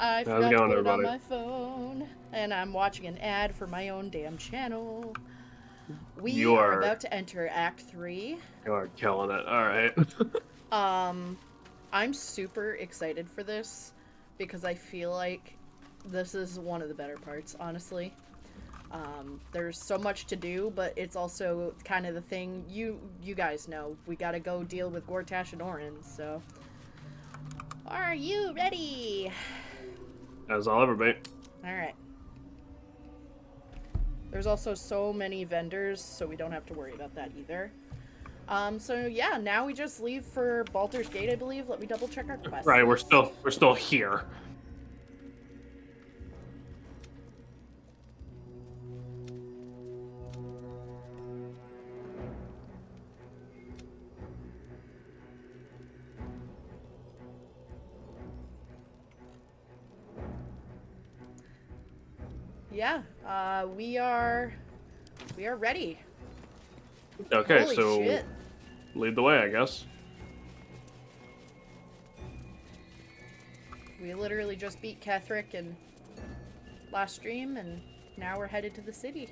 I How's it forgot to going, put it on everybody? my phone, and I'm watching an ad for my own damn channel. We You are are about to enter Act 3. you are killing it. All right. I'm super excited for this because I feel like this is one of the better parts, honestly. There's so much to do, but it's also kind of the thing you guys know. We gotta go deal with Gortash and Orin, so... Are you ready? As I'll ever be. Alright. There's also so many vendors, so we don't have to worry about that either. So yeah, now we just leave for Baldur's Gate, I believe. Let me double check our quest Right, we're list. still here. Yeah, we are ready. Okay, Holy so shit. lead the way, I guess. We literally just beat Ketherick in last stream, and now we're headed to the city.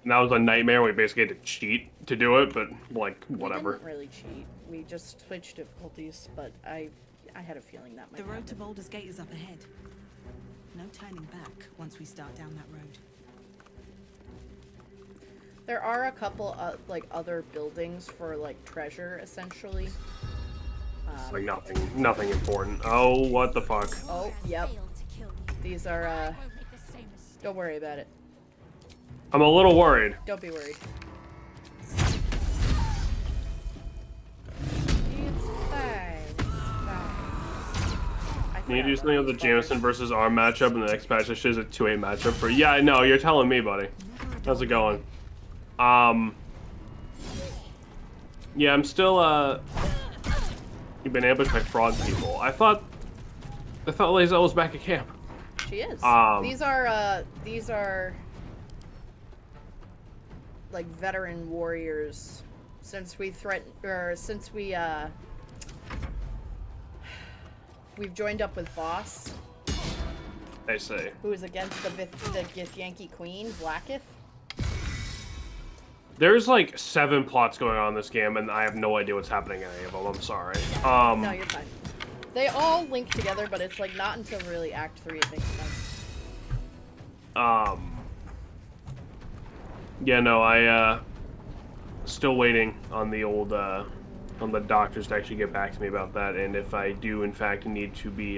And that was a nightmare. We basically had to cheat to do it, but like whatever. We didn't really cheat. We just switched difficulties, but I had a feeling that might The road happen. to Baldur's Gate is up ahead. No turning back once we start down that road. There are a couple like other buildings for like treasure, essentially. Like nothing important. Oh, what the fuck? Oh, yep. These are don't worry about it. I'm a little worried. Don't be worried. It's fine. It's fine. Can you do something with the Jameson versus Arm matchup in the next patch? This is a 2-8 matchup for. Yeah, I know. You're telling me, buddy. How's it going? Yeah, I'm still. You've been ambushed by frog people. I thought Lae'zel was back at camp. She is. These are like veteran warriors. Since we we've joined up with Voss, They say. who is against the Githyanki Queen, Blackith. There's like 7 plots going on in this game, and I have no idea what's happening in any of them. I'm sorry. No, you're fine. They all link together, but it's like not until really Act 3 it makes sense. Yeah, no, I still waiting on the old on the doctors to actually get back to me about that, and if I do in fact need to be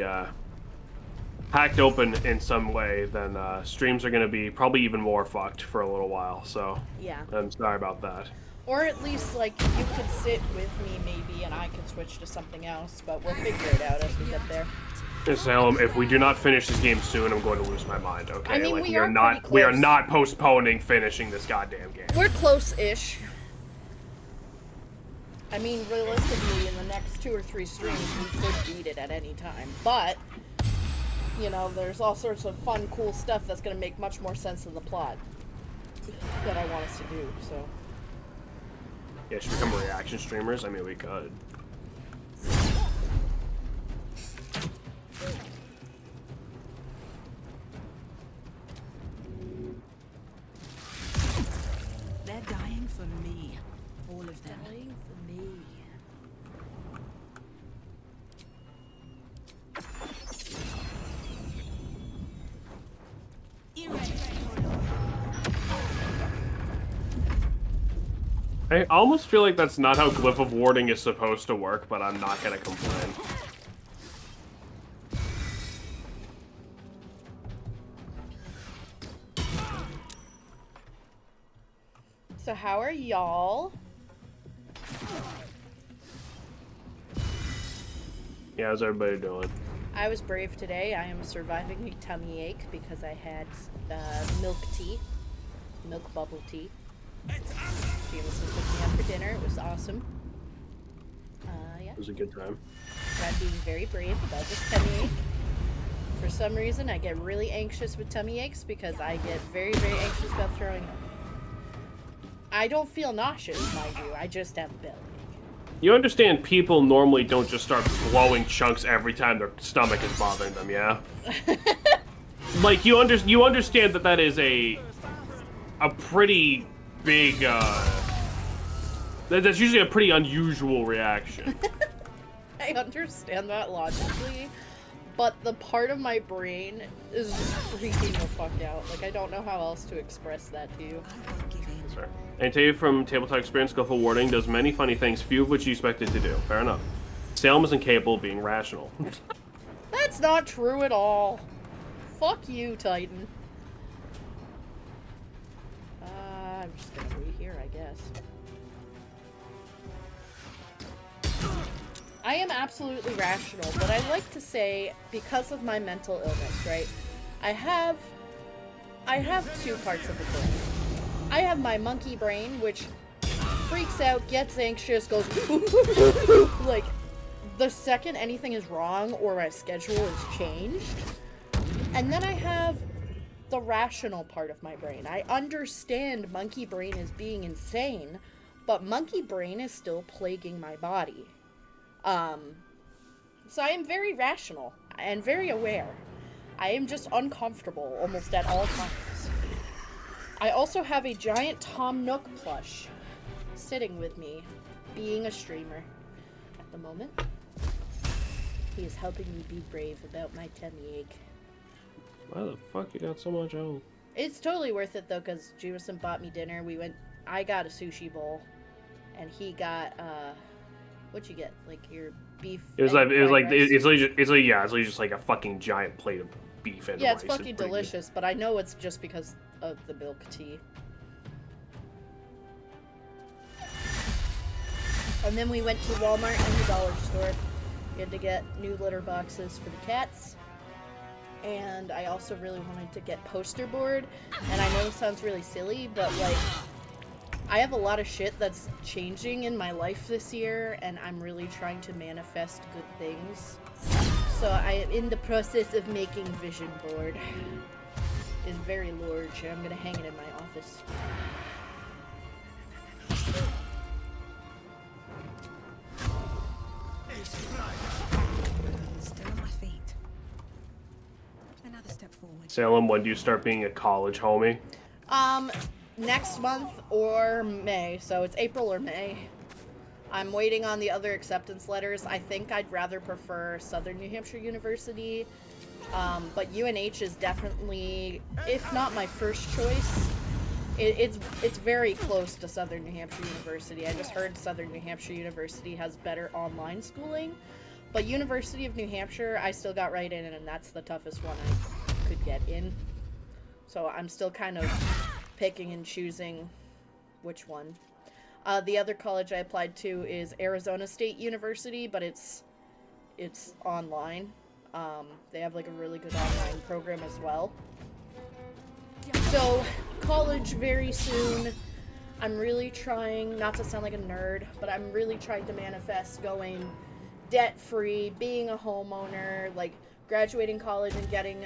hacked open in some way, then streams are gonna be probably even more fucked for a little while. So Yeah. I'm sorry about that. Or at least, like, you could sit with me, maybe, and I could switch to something else, but we'll figure it out as we get there. Salem, if we do not finish this game soon, I'm going to lose my mind. Okay, I mean, like we are not pretty we are close. not postponing finishing this goddamn game. We're close-ish. I mean, realistically, in the next 2 or 3 streams, we could beat it at any time. But, you know, there's all sorts of fun, cool stuff that's going to make much more sense of the plot that I want us to do, so... Yeah, should we become reaction streamers? I mean, we could. They're dying for me. All of them. Dying for me. I almost feel like that's not how Glyph of Warding is supposed to work, but I'm not gonna complain. So how are y'all? Yeah, how's everybody doing? I was brave today. I am surviving a tummy ache because I had milk tea. Milk bubble tea. Jameson took me out for dinner. It was awesome. Yeah. It was a good time. I'm being very brave about this tummy ache. For some reason, I get really anxious with tummy aches because I get very, very anxious about throwing up. I don't feel nauseous, mind you. I just have a bellyache. You understand people normally don't just start blowing chunks every time their stomach is bothering them, yeah? Like, you understand that that is a pretty big, that's usually a pretty unusual reaction. I understand that logically, but the part of my brain is just freaking the fuck out. Like, I don't know how else to express that to you. I won't give in. Sorry. And to you from Tabletop Experience, skillful warding does many funny things, few of which you expect it to do. Fair enough. Salem isn't capable of being rational. That's not true at all. Fuck you, Titan. I'm just gonna wait here, I guess. I am absolutely rational, but I like to say, because of my mental illness, right? I have two parts of the brain. I have my monkey brain, which freaks out, gets anxious, goes like the second anything is wrong or my schedule is changed. And then I have the rational part of my brain. I understand monkey brain is being insane, but monkey brain is still plaguing my body. So I am very rational and very aware. I am just uncomfortable almost at all times. I also have a giant Tom Nook plush sitting with me, being a streamer at the moment. He is helping me be brave about my tummy ache. Why the fuck you got so much on? It's totally worth it though, because Jameson bought me dinner. I got a sushi bowl, and he got, what'd you get? Like your beef? It's literally just like a fucking giant plate of beef and yeah, rice. it's fucking delicious, but I know it's just because of the milk tea. And then we went to Walmart and the dollar store. We had to get new litter boxes for the cats. And I also really wanted to get poster board. And I know this sounds really silly, but like, I have a lot of shit that's changing in my life this year, and I'm really trying to manifest good things. So I am in the process of making vision board. It's very large, and I'm gonna hang it in my office. Still on my feet. Another step forward. Salem, when do you start being a college homie? Next month or May, so it's April or May. I'm waiting on the other acceptance letters. I think I'd rather prefer Southern New Hampshire University, but UNH is definitely, if not my first choice, it's very close to Southern New Hampshire University. I just heard Southern New Hampshire University has better online schooling, but University of New Hampshire, I still got right in, and that's the toughest one I could get in. So I'm still kind of picking and choosing which one. The other college I applied to is Arizona State University, but it's online. They have like a really good online program as well. So, college very soon. I'm really trying, not to sound like a nerd, but I'm really trying to manifest going debt-free, being a homeowner, like graduating college and getting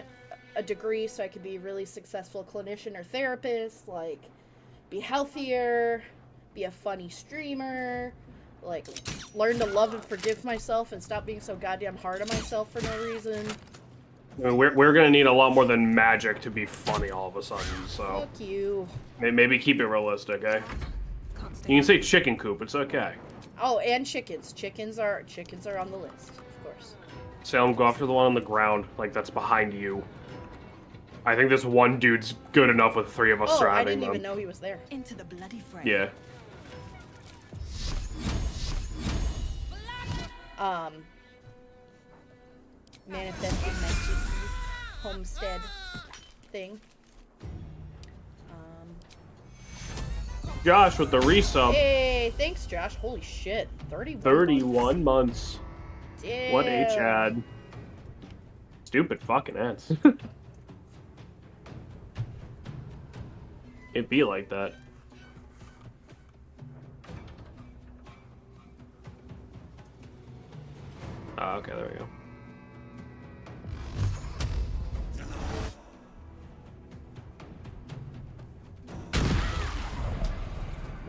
a degree so I could be a really successful clinician or therapist, like be healthier, be a funny streamer, like learn to love and forgive myself and stop being so goddamn hard on myself for no reason. I mean, we're gonna need a lot more than magic to be funny all of a sudden, so Fuck you. maybe keep it realistic, eh? Can't stay You can say chicken coop, it's okay. Oh, and chickens. Chickens are on the list, of course. Salem, go after the one on the ground, like that's behind you. I think this one dude's good enough with three of us Oh, I surrounding didn't them. even know he was there. into the bloody fray. Yeah. Manifesting my cheeky homestead thing. Josh with the resub. Hey, thanks, Josh. Holy shit, 31. 31 months. Damn. What a Chad. Stupid fucking ads. It be like that. Oh, okay, there we go.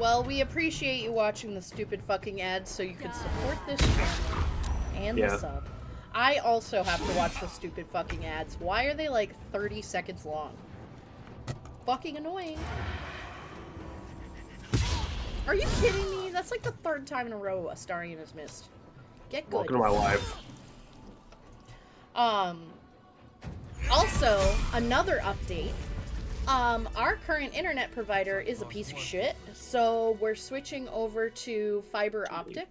Well, we appreciate you watching the stupid fucking ads so you can support this channel and the sub. I also have to watch the stupid fucking ads. Why are they like 30 seconds long? Fucking annoying. Are you kidding me? That's like the third time in a row Astarion has missed. Get good. Welcome to my life. Also, another update. Our current internet provider is a piece of shit, so we're switching over to fiber optic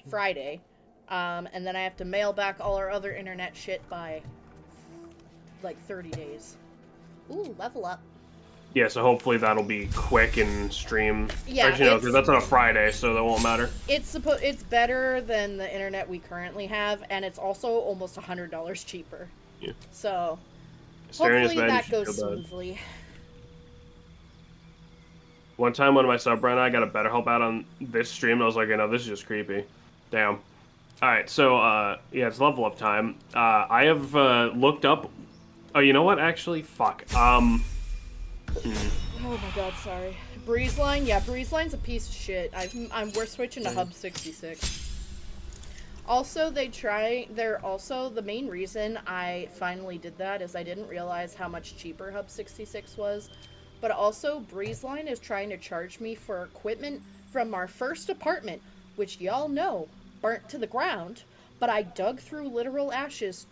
Friday. And then I have to mail back all our other internet shit by like 30 days. Ooh, level up. Yeah, so hopefully that'll be quick and stream. Yeah, actually, no, because that's on a Friday, so that won't matter. It's better than the internet we currently have, and it's also almost $100 cheaper. Yeah. So Staring hopefully bad, that goes smoothly. One time, one of my sub and I got a BetterHelp out on this stream, and I was like, no, this is just creepy. Damn. All right, so yeah, it's level up time. I have looked up. Oh, you know what? Actually, fuck. Oh my god, sorry. Breezeline? Yeah, Breezeline's a piece of shit. We're switching to Hub 66. Also, the main reason I finally did that is I didn't realize how much cheaper Hub 66 was. But also, Breezeline is trying to charge me for equipment from our first apartment, which y'all know burnt to the ground. But I dug through literal ashes,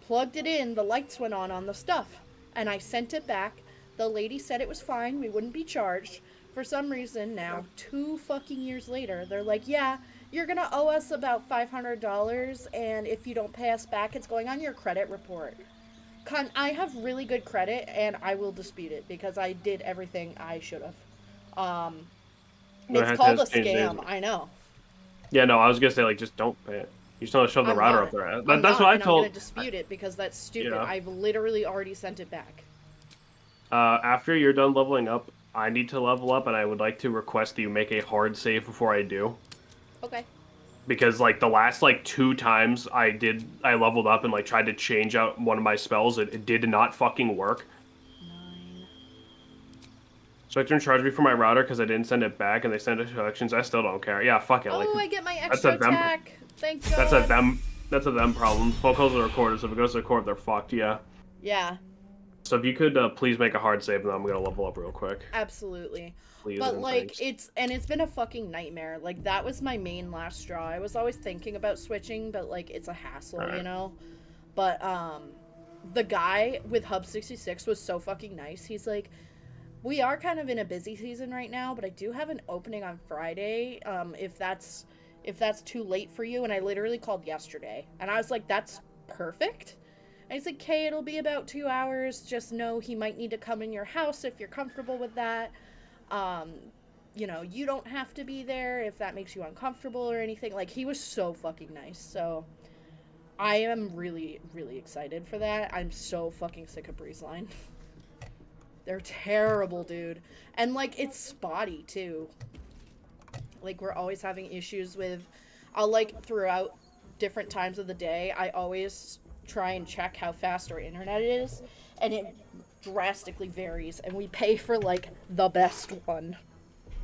plugged it in, the lights went on the stuff, and I sent it back. The lady said it was fine, we wouldn't be charged. For some reason now, 2 fucking years later, they're like, yeah, you're gonna owe us about $500, and if you don't pay us back, it's going on your credit report. I have really good credit, and I will dispute it, because I did everything I should have. It's called a scam, I know. Yeah, no, I was gonna say, like, just don't pay it. You just don't show the router up there. That's what I told. I'm gonna dispute it, because that's stupid. Yeah. I've literally already sent it back. After you're done leveling up, I need to level up, and I would like to request that you make a hard save before I do. Okay. Because, like, the last, like, 2 times I leveled up and, like, tried to change out one of my spells, it did not fucking work. 9. So I can charge me for my router because I didn't send it back, and they sent it to collections. I still don't care. Yeah, fuck it. Oh, like, I get my extra attack. Thank God. That's a them problem. Phone calls are recorded, so if it goes to the court, they're fucked, yeah. Yeah. So if you could please make a hard save, and then I'm gonna level up real quick. Absolutely. Please, but like thanks. it's been a fucking nightmare. Like that was my main last straw. I was always thinking about switching, but like it's a hassle, you know. But the guy with Hub 66 was so fucking nice. He's like, we are kind of in a busy season right now, but I do have an opening on Friday. If that's too late for you. And I literally called yesterday, and I was like, that's perfect. And he's like, okay, it'll be about 2 hours. Just know he might need to come in your house if you're comfortable with that. You know, you don't have to be there if that makes you uncomfortable or anything. Like, he was so fucking nice. So, I am really, really excited for that. I'm so fucking sick of Breezeline. They're terrible, dude. And, like, it's spotty, too. Like, we're always having issues with... I'll, like, throughout different times of the day, I always try and check how fast our internet is, and it drastically varies, and we pay for, like, the best one.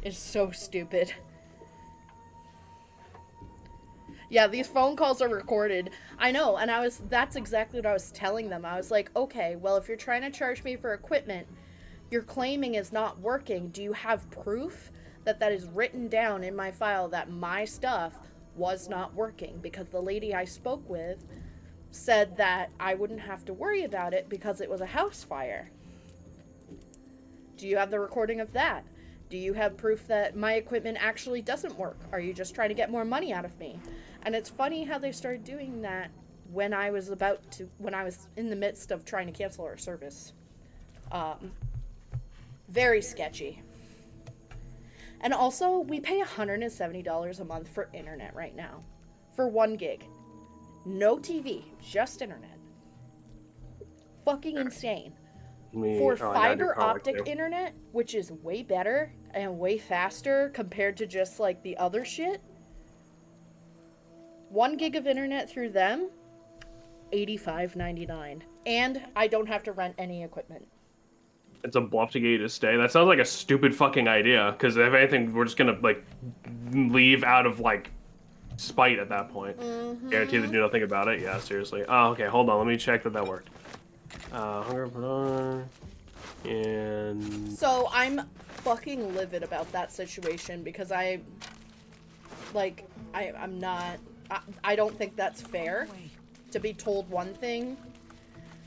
It's so stupid. Yeah, these phone calls are recorded. I know, and that's exactly what I was telling them. I was like, okay, well, if you're trying to charge me for equipment, you're claiming is not working. Do you have proof that is written down in my file that my stuff was not working? Because the lady I spoke with said that I wouldn't have to worry about it because it was a house fire. Do you have the recording of that? Do you have proof that my equipment actually doesn't work? Are you just trying to get more money out of me? And it's funny how they started doing that when I was in the midst of trying to cancel our service. Very sketchy. And also, we pay $170 a month for internet right now. For 1 gig. No TV, just internet. Fucking insane. For fiber optic internet, which is way better and way faster compared to just like the other shit. 1 gig of internet through them, $85.99. And I don't have to rent any equipment. It's a bluff to get you to stay. That sounds like a stupid fucking idea. Because if anything, we're just gonna like leave out of like spite at that point. Guarantee to do nothing about it. Yeah, seriously. Oh, okay. Hold on. Let me check that worked. Hunger for and So I'm fucking livid about that situation because I'm not. I don't think that's fair to be told one thing,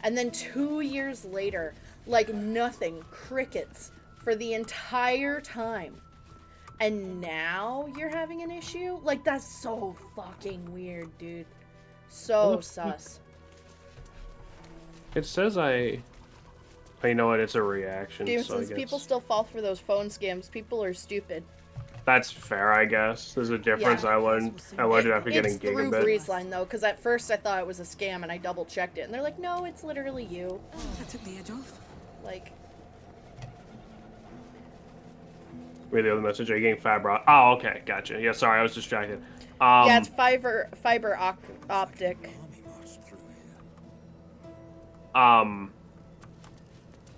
and then 2 years later, like nothing, crickets for the entire time. And now you're having an issue? Like, that's so fucking weird, dude. So sus. it says oh, you know what? It's a reaction. Dude, so since people still fall for those phone scams, people are stupid. That's fair, I guess. There's a difference. Yeah. I learned after getting It's through gigabit. Breezeline, though, because at first I thought it was a scam, and I double-checked it, and they're like, no, it's literally you. Oh, that took the edge off. Like... Read the other message. Are you getting fiber? Oh, okay, gotcha. Yeah, sorry, I was distracted. yeah, it's fiber optic.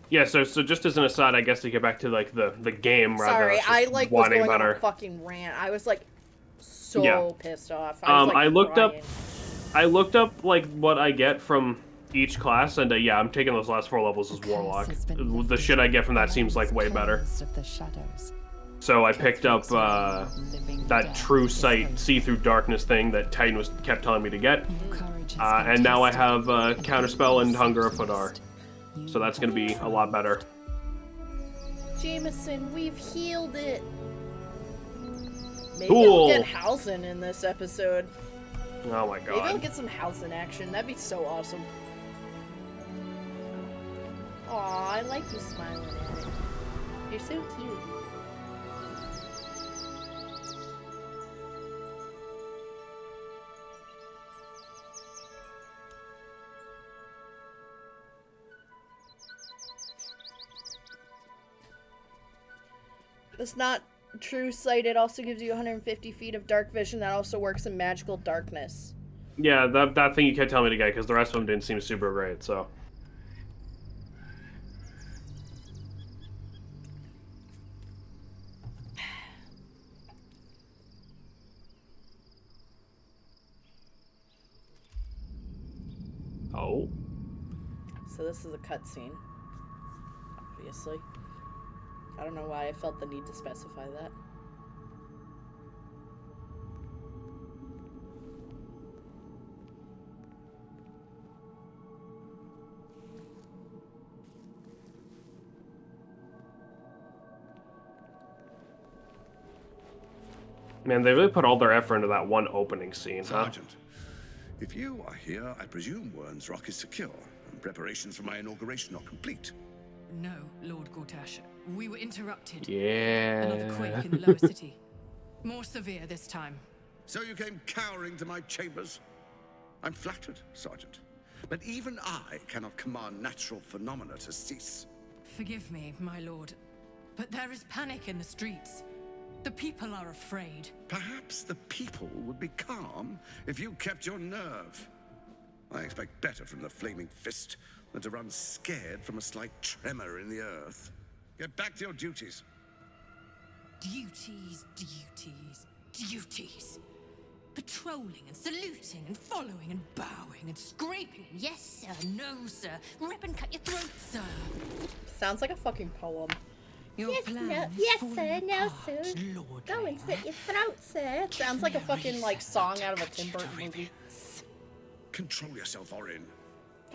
Yeah, so just as an aside, I guess to get back to like the game rather. Sorry, I like was whining going about on a her. fucking rant. I was like so Yeah. pissed off. I was, like, I looked up like what I get from each class, and yeah, I'm taking those last 4 levels as Warlock. The shit I get from that seems like way better. So I picked up that true sight, see-through darkness thing that Titan kept telling me to get, and now I have Counterspell and Hunger of Fodar. So that's gonna be a lot better. Jameson, we've healed it. Maybe Cool. we'll get Hausen in this episode. Oh my Maybe we'll god. get some Hausen action. That'd be so awesome. Aw, I like you smiling at it. You're so cute. It's not true sight. It also gives you 150 feet of dark vision. That also works in magical darkness. Yeah, that thing you kept telling me to get, because the rest of them didn't seem super great, so. Oh. So this is a cutscene. Obviously. I don't know why I felt the need to specify that. Man, they really put all their effort into that one opening scene, huh? Sergeant, if you are here, I presume Wern's Rock is secure, and preparations for my inauguration are complete. No, Lord Gortash. We were interrupted. Yeah. Another quake in the lower city. More severe this time. So you came cowering to my chambers? I'm flattered, Sergeant. But even I cannot command natural phenomena to cease. Forgive me, my lord, but there is panic in the streets. The people are afraid. Perhaps the people would be calm if you kept your nerve. I expect better from the Flaming Fist than to run scared from a slight tremor in the earth. Get back to your duties. Duties, duties, duties. Patrolling and saluting and following and bowing and scraping. Yes, sir. No, sir. Rip and cut your throat, sir. Sounds like a fucking poem. Your Yes, plan no, is yes, falling sir, no, apart, sir. Lord Go and slit your throat, sir. Sounds like a fucking like song out of a Tim Burton movie. Control yourself, Orin.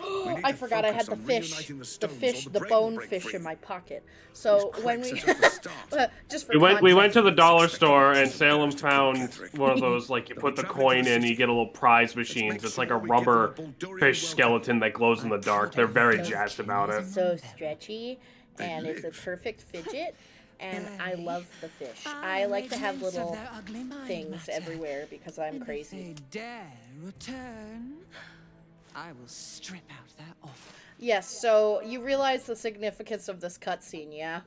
I forgot I had the fish, the bonefish in my pocket. So when we just for We went context, to the dollar store, and Salem found one of those, like, you put the coin in, you get a little prize machines. It's like a rubber fish skeleton that glows in the dark. They're very jazzed about it. so stretchy, and it's a perfect fidget. And I love the fish. I like to have little things everywhere because I'm crazy. If they dare return, I will strip out their offer. Yes, so you realize the significance of this cutscene, yeah?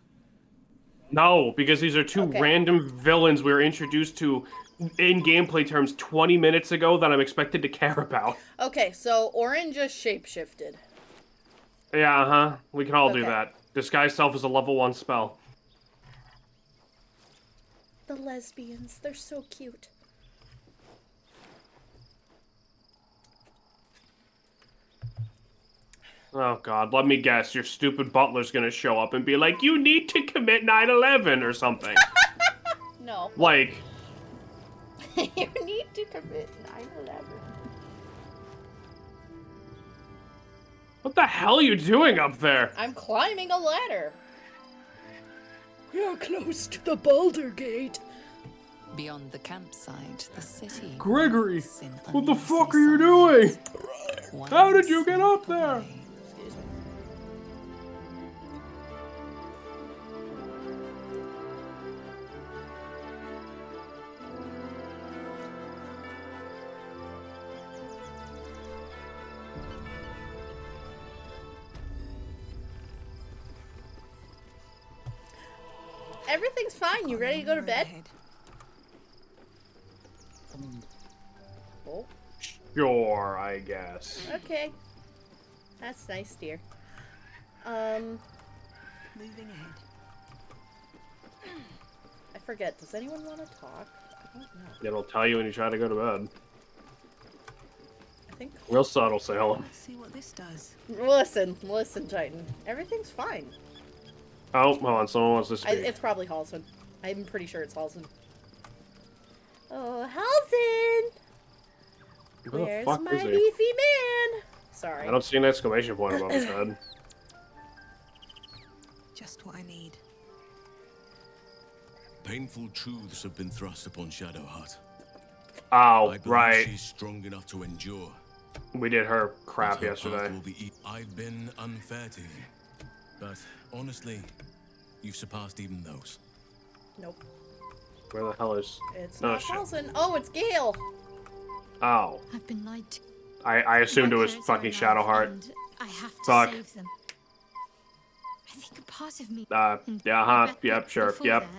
No, because these are two Okay. random villains we were introduced to in gameplay terms 20 minutes ago that I'm expected to care about. Okay, so Orin just shapeshifted. Yeah, we can all do Okay. that. Disguise self is a level 1 spell. The lesbians, they're so cute. Oh god, let me guess. Your stupid butler's gonna show up and be like, you need to commit 9/11 or something. No. Like, You need to commit 9/11. what the hell are you doing up there? I'm climbing a ladder. You're close to the Baldur Gate. Beyond the campsite, the city. Gregory, waits in what the uneasy fuck are you doing? silence. How did you One get up step there? away. Everything's fine. You ready to go to bed? Oh, Sure, I guess. okay. That's nice, dear. Moving ahead. I forget. Does anyone want to talk? I don't know. It'll tell you when you try to go to bed. I think. Real subtle, Salem. Let's see what this does. Listen, Titan. Everything's fine. Oh, hold on, someone wants to speak. It's probably Halson. I'm pretty sure it's Halson. Oh, Halson! Where the Where's fuck my is he? beefy man? Sorry. I don't see an exclamation point above his head. Just what I need. Painful truths have been thrust upon Shadowheart. Oh, I believe right. she's strong enough to endure. We did her crap But her yesterday. path will be I've been unfair to you. But honestly, you've surpassed even those. Nope. Where the hell is... It's Oh, not shit. Halson. Oh, it's Gale! Oh. I've been lied to. I assumed it My was parents are fucking alive, Shadowheart. and I have to Fuck. save them. I think a part of me. Yeah, I bet yep, that sure, before yep. that,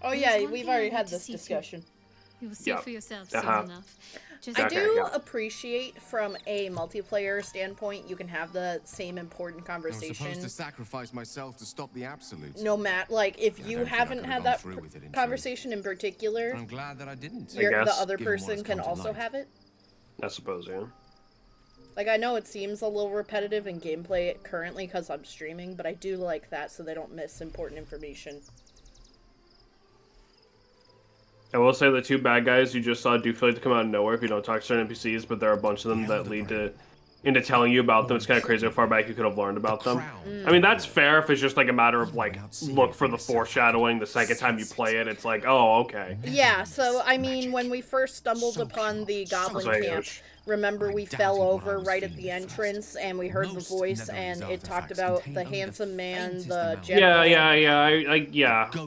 Oh There's yeah, one we've thing I already need had to this see to. discussion. you will see Yep. for yourself Uh-huh. soon enough. Just I Okay, do yeah. appreciate from a multiplayer standpoint, you can have the same important I was conversation. supposed to sacrifice myself to stop the absolutes. No matter, like, if Yeah, I you don't think I haven't could've had gone that through with it, in conversation in particular, And I'm glad that I didn't. I the guess, other given what person has can come to also light. have it. I suppose, yeah. Like, I know it seems a little repetitive in gameplay currently because I'm streaming, but I do like that so they don't miss important information. I will say the two bad guys you just saw do feel like to come out of nowhere if you don't talk to certain NPCs, but there are a bunch of them that lead to into telling you about them. It's kind of crazy how far back you could have learned about them. I mean, that's fair if it's just like a matter of like, look for the foreshadowing the second time you play it. It's like, oh, okay. Yeah, so, I mean, when we first stumbled upon the Goblin That's right, camp, Yosh. remember we fell doubted what I over was right at feeling the at first. entrance and we heard the Most voice Netherese and it talked artifacts about contain the only the handsome man, faintest the amount. general.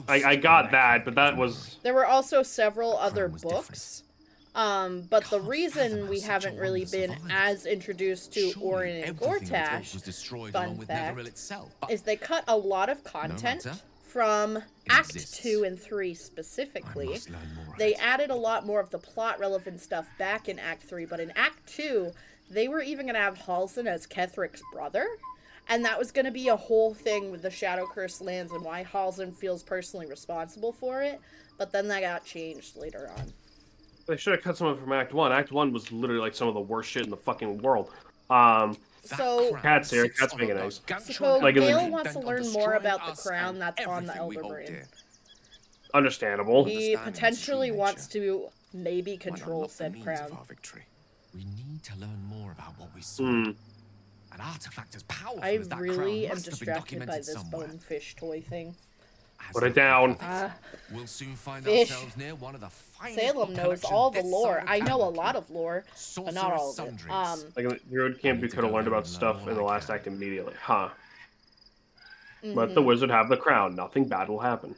I got that, but that was... There were also several other crown was different. books. But the Can't reason fathom we how such haven't a really wonder been survived. as introduced to Surely Orin and everything of its ilk Gortash, was destroyed fun along with fact, Netheril itself, but is they cut a lot of content matter. from Act exists. 2 and 3 I specifically. must learn more of They it. added a lot more of the plot relevant stuff back in Act 3, but in Act 2, they were even going to have Halsin as Kethric's brother. And that was going to be a whole thing with the Shadow Curse lands and why Halsin feels personally responsible for it. But then that got changed later on. They should have cut some of it from Act 1. Act 1 was literally like some of the worst shit in the fucking world. That So, crown Cat's here. sits Cat's on making a eggs. gargantuan so Like in the- Gale intent wants to on learn more destroying about the us crown and that's on the everything we Elder hold Brain. dear. Understandable. He Understanding its potentially true wants nature. to maybe Might not control unlock the said means crown. of our victory. We need to learn more about what we saw. Hmm. An artifact as powerful I as that really crown am must have been distracted by documented this somewhere. bonefish toy thing. As Put it luck down. would have it, we'll soon find fish. ourselves near one of the finest Salem book knows collections all the this lore. side of I know a Albuquerque. lot of lore, but not all of it. Sorcerer's sundries. Like in the Druid camp, need you to could have go learned there about and learn stuff more in the like last that. act immediately. Huh. Mm-hmm. Let the wizard have the crown. Nothing bad will happen.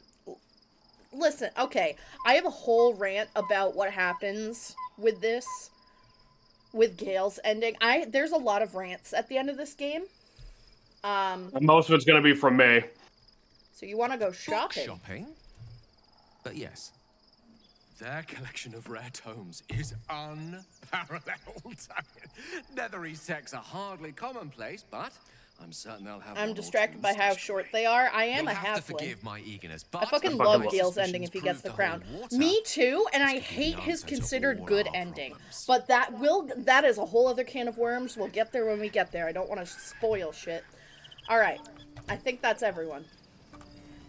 Listen, okay, I have a whole rant about what happens with this, with Gale's ending. There's a lot of rants at the end of this game. And most of it's going to be from me. So you want to go Book shopping? shopping? But yes, their collection of rare tomes is unparalleled. Netherese texts are hardly commonplace, but I'm certain they'll have I'm one or distracted two by how stashed short away. they are. I am You'll a have to halfling. forgive my eagerness, but I fucking fucking love love Gale's suspicions ending if he gets prove the the crown. whole water. Me too, and I This could be hate the his answer to considered all good our ending. problems. But that is a whole other can of worms. We'll get there when we get there. I don't want to spoil shit. Alright. I think that's everyone.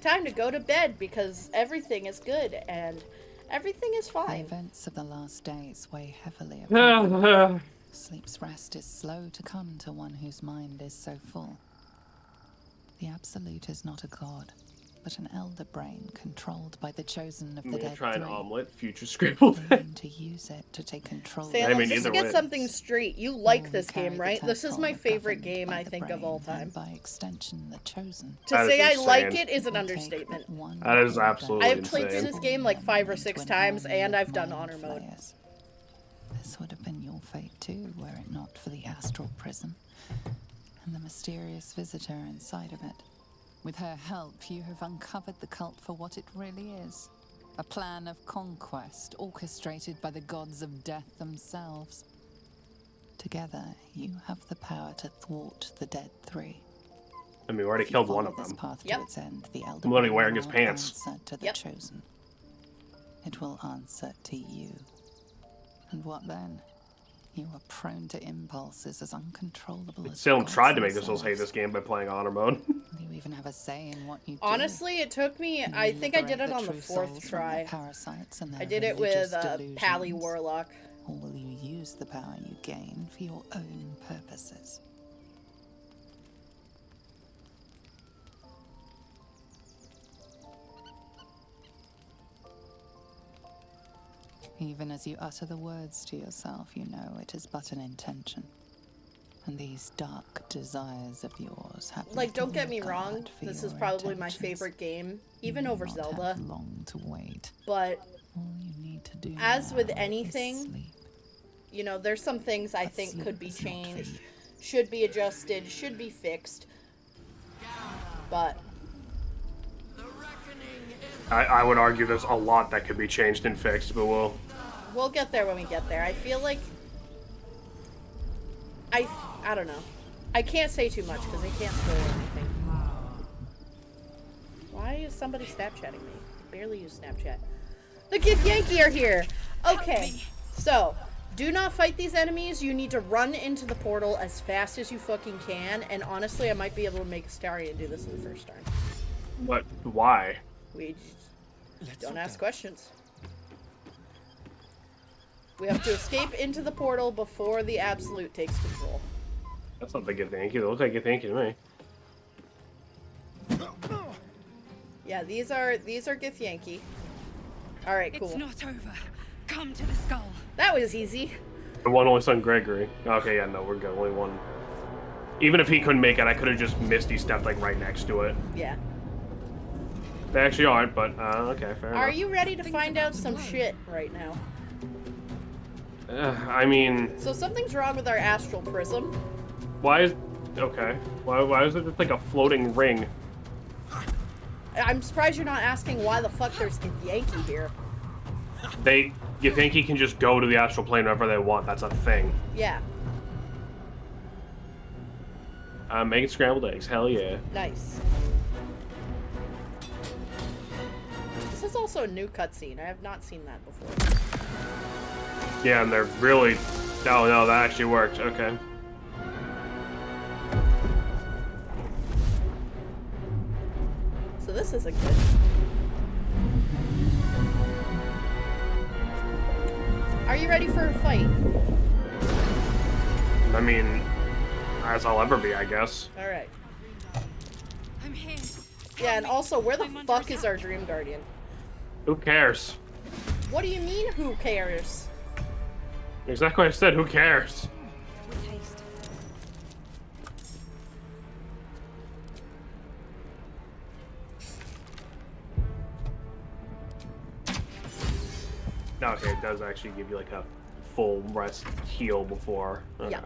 Time to go to bed because everything is good and everything is The fine. events of the last days weigh heavily upon you. Yeah. Sleep's rest is slow to come to one whose mind is so full. The Absolute is not a god, but an elder brain controlled by the chosen of I'm the gonna dead try an three. omelet, future scrambled They egg. aim to use it to take control I Salem, mean, just to either get way. something straight, you All like who this carry game, the right? This is title my are favorite governed game, by I the think, of brain all time. and by extension, the chosen. To That is say I like insane. it is an It will take understatement. but one That is order absolutely I have to played through insane. this game like 5 or transform 6 them into times, an army and of I've done mind honor mode. flayers. This would have been your fate too, were it not for the astral prism and the mysterious visitor inside of it. With her help, you have uncovered the cult for what it really is. A plan of conquest orchestrated by the gods of death themselves. Together, you have the power to thwart the dead three. I mean, we already If you killed one follow of this them. path Yep. to its end, the elder I'm literally brain wearing will his not pants. answer to the Yep. chosen. It will answer to you. And what then? You are prone to impulses as uncontrollable as Salem gods tried to make us all hate themselves. this game by playing honor mode. You even have a say in what you do. Honestly, it took me, You I think I did liberate it on the true 4th souls from their try. parasites and I their did it religious with Pally delusions. Warlock. Or will you use the power you gain for your own purposes? Even as you utter the words to yourself, you know it is but an intention. And these dark desires of yours have Like, don't little get me wrong, regard for this your is probably my intentions. favorite game, even You do over not Zelda. have long to wait. But All you need to do as now with is anything, sleep. you know, there's some things I But think sleep could be is not for changed, you. should be adjusted, should be fixed. But I would argue there's a lot that could be changed and fixed, but we'll get there when we get there. I feel like I don't know. I can't say too much because I can't spoil anything. Why is somebody Snapchatting me? I barely use Snapchat. The Gith Yankee are here. Okay, so do not fight these enemies. You need to run into the portal as fast as you fucking can. And honestly, I might be able to make Astarion do this in the first time. what? Why? We just don't ask questions. We have to escape into the portal before the Absolute takes control. That's not the good thank you. It looks like a thank you to me. Yeah, these are Gith Yankee. All right, cool. It's not over. Come to the skull. That was easy. The one only son Gregory. Okay, yeah, no, we're good. Only one. Even if he couldn't make it, I could have just Misty stepped like right next to it. Yeah. They actually aren't, but okay, fair Are enough. you ready to find out some shit right now? I mean, So something's wrong with our astral prism. why is okay? Why is it just like a floating ring? I'm surprised you're not asking why the fuck there's Gith Yankee here. You think he can just go to the astral plane whenever they want? That's a thing. Yeah, I'm making scrambled eggs. Hell yeah. nice. This is also a new cutscene. I have not seen that before. Yeah, and they're really. Oh no, that actually worked. Okay. So this isn't good. Are you ready for a fight? I mean, as I'll ever be, I guess. Alright. I'm here. Yeah, and also, where the I'm under fuck is attack. our Dream Guardian? Who cares? What do you mean, who cares? Exactly what I said. Who cares? With haste. Okay, it does actually give you like a full rest heal before. Okay. Yeah.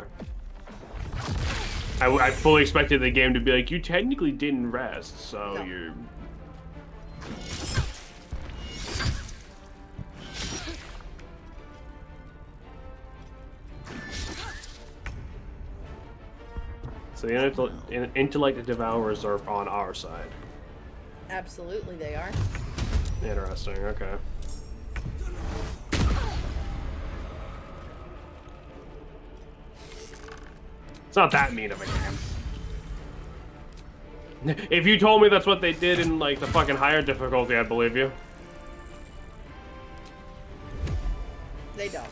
I fully expected the game to be like, you technically didn't rest, so No. you're. So the intellect devourers are on our side. Absolutely, they are. Interesting. Okay. It's not that mean of a game. If you told me that's what they did in like the fucking higher difficulty, I'd believe you. They don't.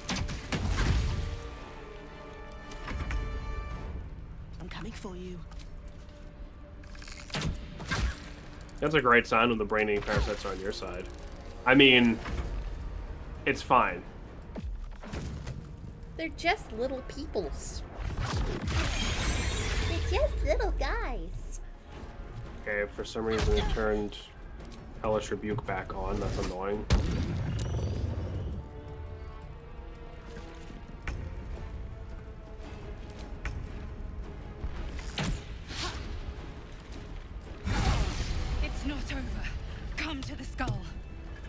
I'm coming for you. That's a great sign when the brain-eating parasites are on your side. I mean, it's fine. They're just little peoples. They're just little guys. Okay, for some reason it turned Hellish Rebuke back on. That's annoying. It's not over. Come to the skull.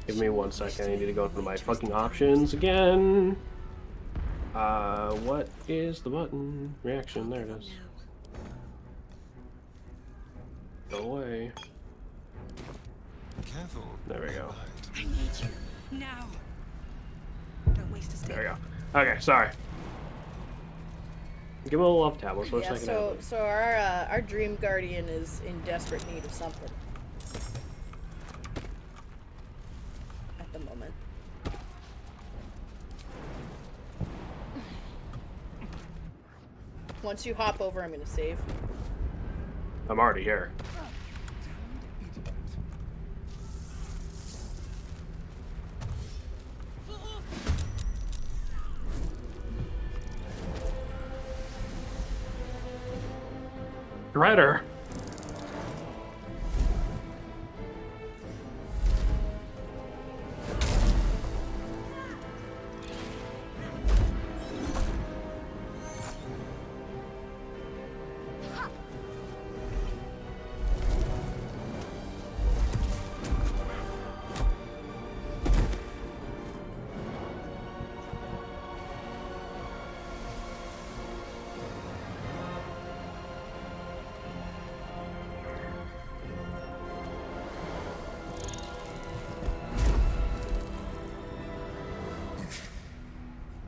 Give me 1 second. I need to go through my fucking options again. What is the button? Reaction. There it is. Go away. Careful. There we go. I need you now. Don't waste a step. There we go. Okay, sorry. Give me a little love tab. Let's Yeah, so our Dream Guardian is in desperate need of something. At the moment. Once you hop over, I'm gonna save. I'm already here. Shredder.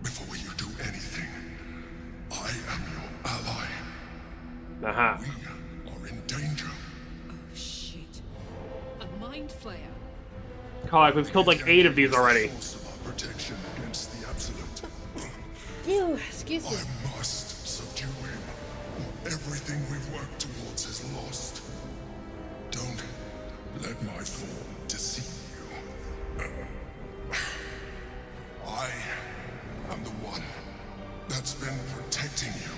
Before you do anything, I am your ally. Aha. We are in danger. Oh shit. A mind flayer. Oh, like we've killed like 8 of these already. Source of our protection against the absolute. Ew, excuse me. I must subdue him. Everything we've worked towards is lost. Don't let my form deceive you. I am the one that's been protecting you.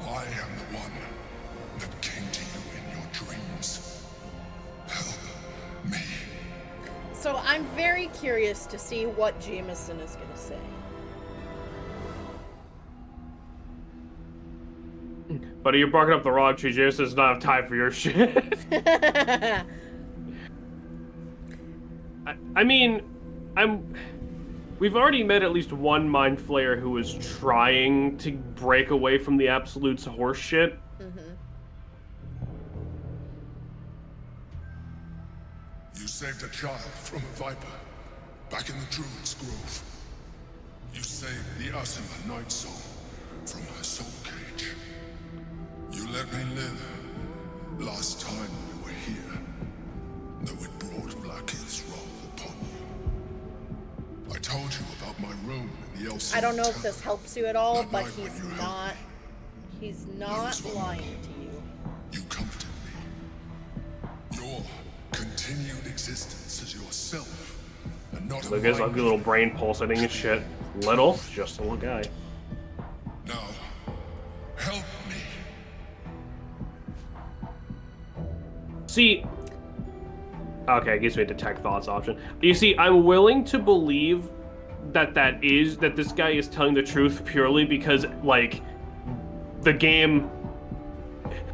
I am the one that came to you in your dreams. Help me. So I'm very curious to see what Jameson is gonna say. Buddy, you're barking up the wrong tree. James does not have time for your shit. I mean, we've already met at least one Mind Flayer who was trying to break away from the Absolute's horse shit. You saved a child from a viper, back in the Druid's Grove. You saved the Asima Night Soul from her soul cage. You let me live last time we were here, though it brought Blackheath's wrath upon you. I told you about my room in the Elsin I don't know if Temple. this helps you at all, That but night when he's you not. helped He's I not was vulnerable. lying to you. You comforted me. Your continued existence as yourself, and not Look at his a ugly little brain pulsating and shit. Little, just a little guy. Now, help me. See, okay, it gives me a detect thoughts option. You see, I'm willing to believe that this guy is telling the truth purely because, like, the game,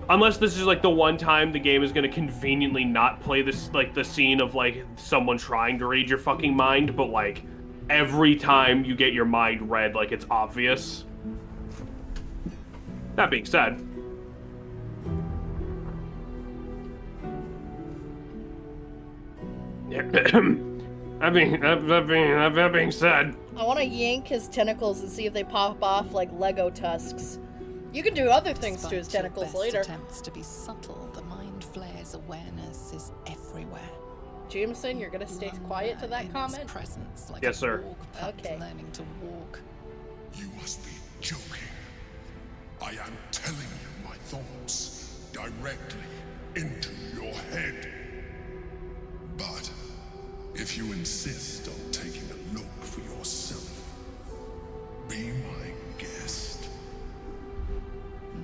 unless this is like the one time the game is going to conveniently not play this, like, the scene of like someone trying to read your fucking mind, but like every time you get your mind read like it's obvious. That being said, that being said, I want to yank his tentacles and see if they pop off like Lego tusks. You can do other things to his Despite your tentacles best later. attempts to be subtle, the mind flayer's awareness is everywhere. Jameson, you're gonna stay quiet to that In its comment? presence, like Yes, a sir. warg pup Okay. learning to walk. You must be joking. I am telling you my thoughts directly into your head. But if you insist on taking a look for yourself, be my guest.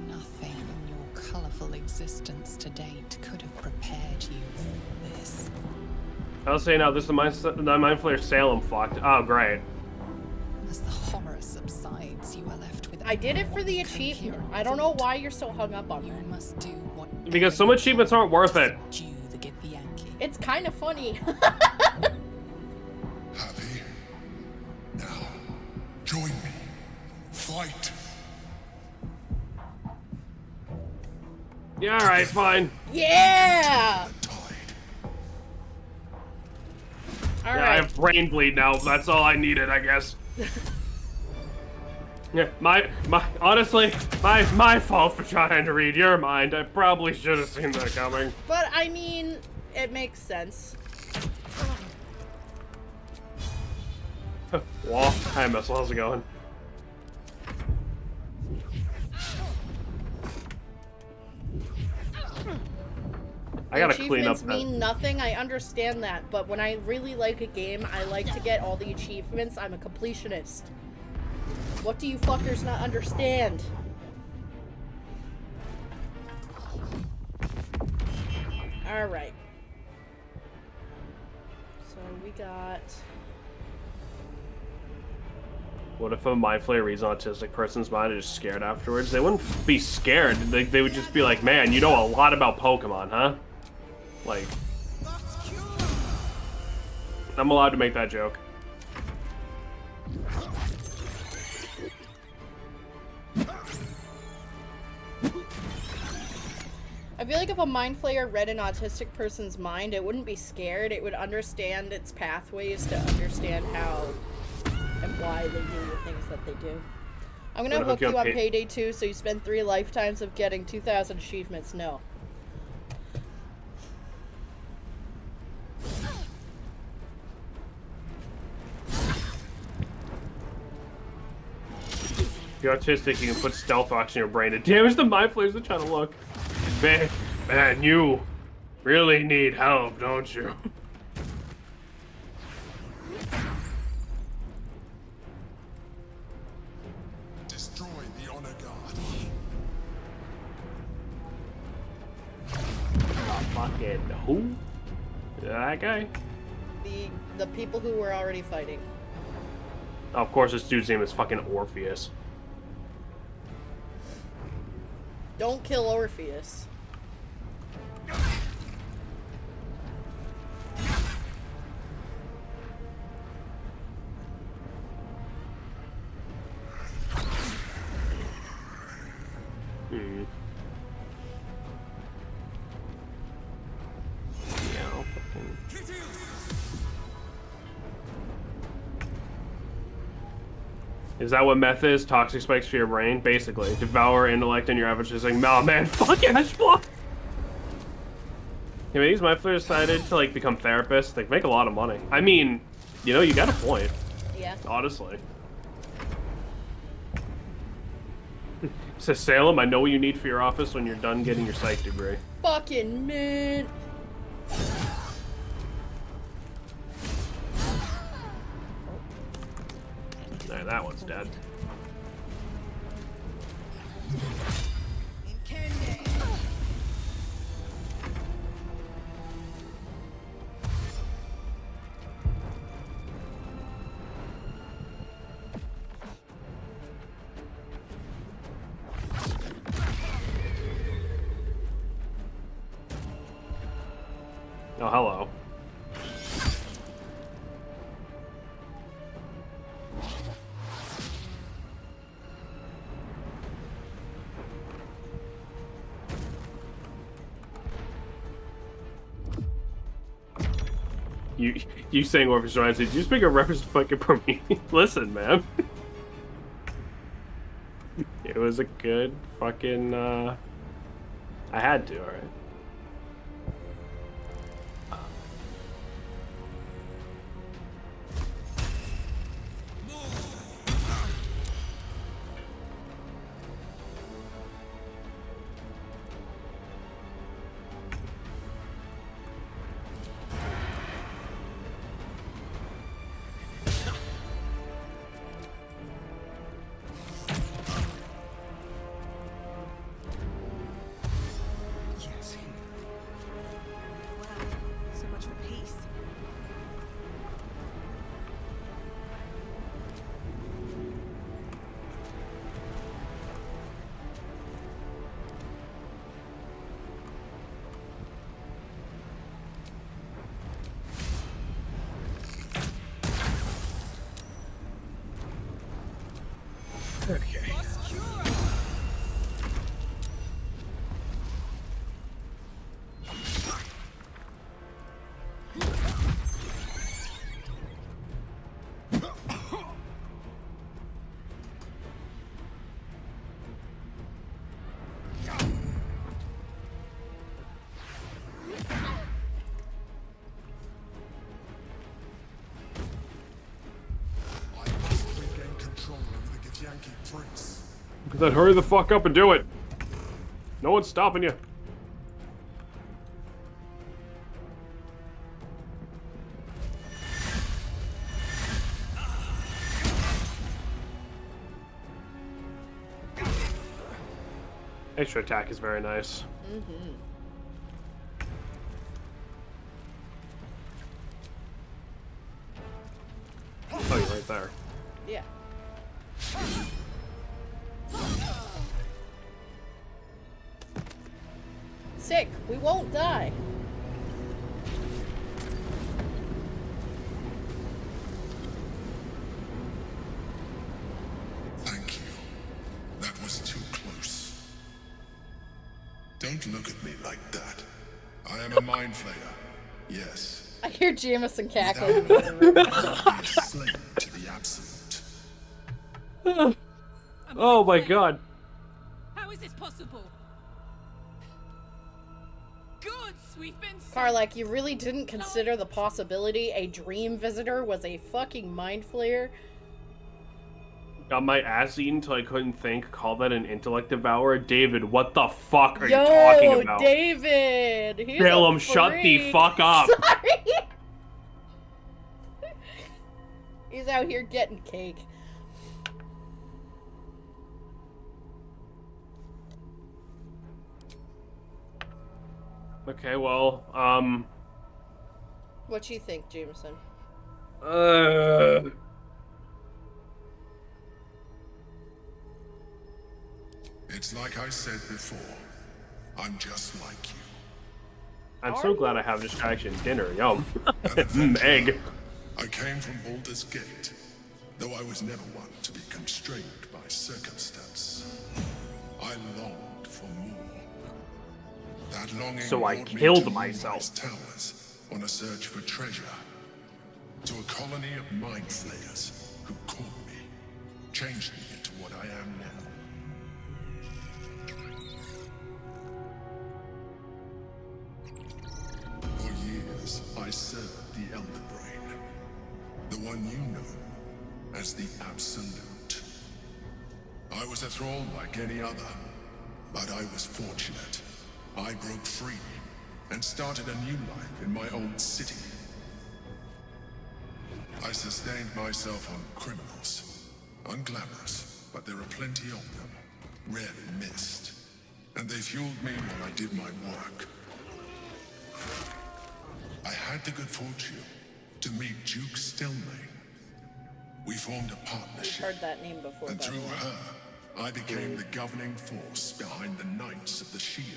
Nothing in your colourful existence to date could have prepared you for this. I'll say now, this is the Mind Flayer Salem fucked. Oh, great. As the horror subsides, you are left with I did it for the one achievement. coherent I don't know thought. why you're so hung up on You that. must do what Because some achievements aren't worth it. Jew the Gippy Yankee. It's kind of funny. Happy? Now, join me. Fight. Yeah, alright, fine. Yeah! The tide. Yeah, I Alright. have brain bleed now. That's all I needed, I guess. Yeah, honestly, my fault for trying to read your mind. I probably should have seen that coming. But, I mean, it makes sense. Wall. Hi, Missile. How's it going? I gotta clean up Achievements that. mean nothing, I understand that, but when I really like a game, I like to get all the achievements. I'm a completionist. What do you fuckers not understand? Alright. So we got... What if a Mind Flayer reads an autistic person's mind and is scared afterwards? They wouldn't be scared. They would just be like, man, you know a lot about Pokemon, huh? Like... I'm allowed to make that joke. I feel like if a Mind Flayer read an autistic person's mind, it wouldn't be scared. It would understand its pathways to understand how and why they do the things that they do. I'm gonna hook you on Payday 2, so you spend 3 lifetimes of getting 2,000 achievements. No. If you're autistic, you can put stealth rocks in your brain to damage the Mind Flayers that try to look. Man, you really need help, don't you? Destroy the Honor Guard. Fucking who? That guy? The people who were already fighting. Oh, of course, this dude's name is fucking Orpheus. Don't kill Orpheus. Hmm. Yeah, I'll fucking... Is that what meth is? Toxic spikes for your brain? Basically. Devour intellect and your average is like, nah, man, fuck Ashblock! Yeah, these Mind Flayers decided to, like, become therapists. They make a lot of money. I mean, you know, you got a point. Yeah. Honestly. Says Salem, I know what you need for your office when you're done getting your psych degree. Fucking mint. Nah, that one's dead. Oh, hello. You saying Orpheus Ryan said, "You just make a reference to fucking Prometheus." Listen, man. It was a good fucking. I had to, all right. Yes, here. So much for peace. Okay. Then hurry the fuck up and do it. No one's stopping you. Extra attack is very nice. Mm-hmm. Oh, you're right there. Yeah. Sick. We won't die. Thank you. That was too close. Don't look at me like that. I am a mind flayer. Yes. I hear Jameson cackling. Without me, I would be a slave to the absolute. Oh my god. How is this possible? Gods, we've been Karlak, you really didn't consider the possibility a dream visitor was a fucking mind flayer? Got my ass eaten till I couldn't think. Call that an intellect devourer? David, what the fuck are you talking about? David! He's Balaam, a shut the freak. fuck up! Sorry! He's out here getting cake. Okay, well, What you think, Jameson? It's like I said before. I'm just like you. I'm so glad I have distraction. Dinner, yum. Egg. I came from Baldur's Gate, though I was never one to be constrained by circumstance. I longed for more. That longing So I brought me killed to myself. Moonrise Towers on a search for treasure. To a colony of mind flayers who caught me, changed me into what I am now. For years, I served the Elder Brain, the one you know as the Absolute. I was a thrall like any other, but I was fortunate. I broke free and started a new life in my old city. I sustained myself on criminals, unglamorous, but there are plenty of them, red and mist, and they fueled me while I did my work. I had the good fortune to meet Duke Stelmane. We formed a We've partnership, heard that name before, and by the through way. her, I became the governing force behind the Knights of the Shield,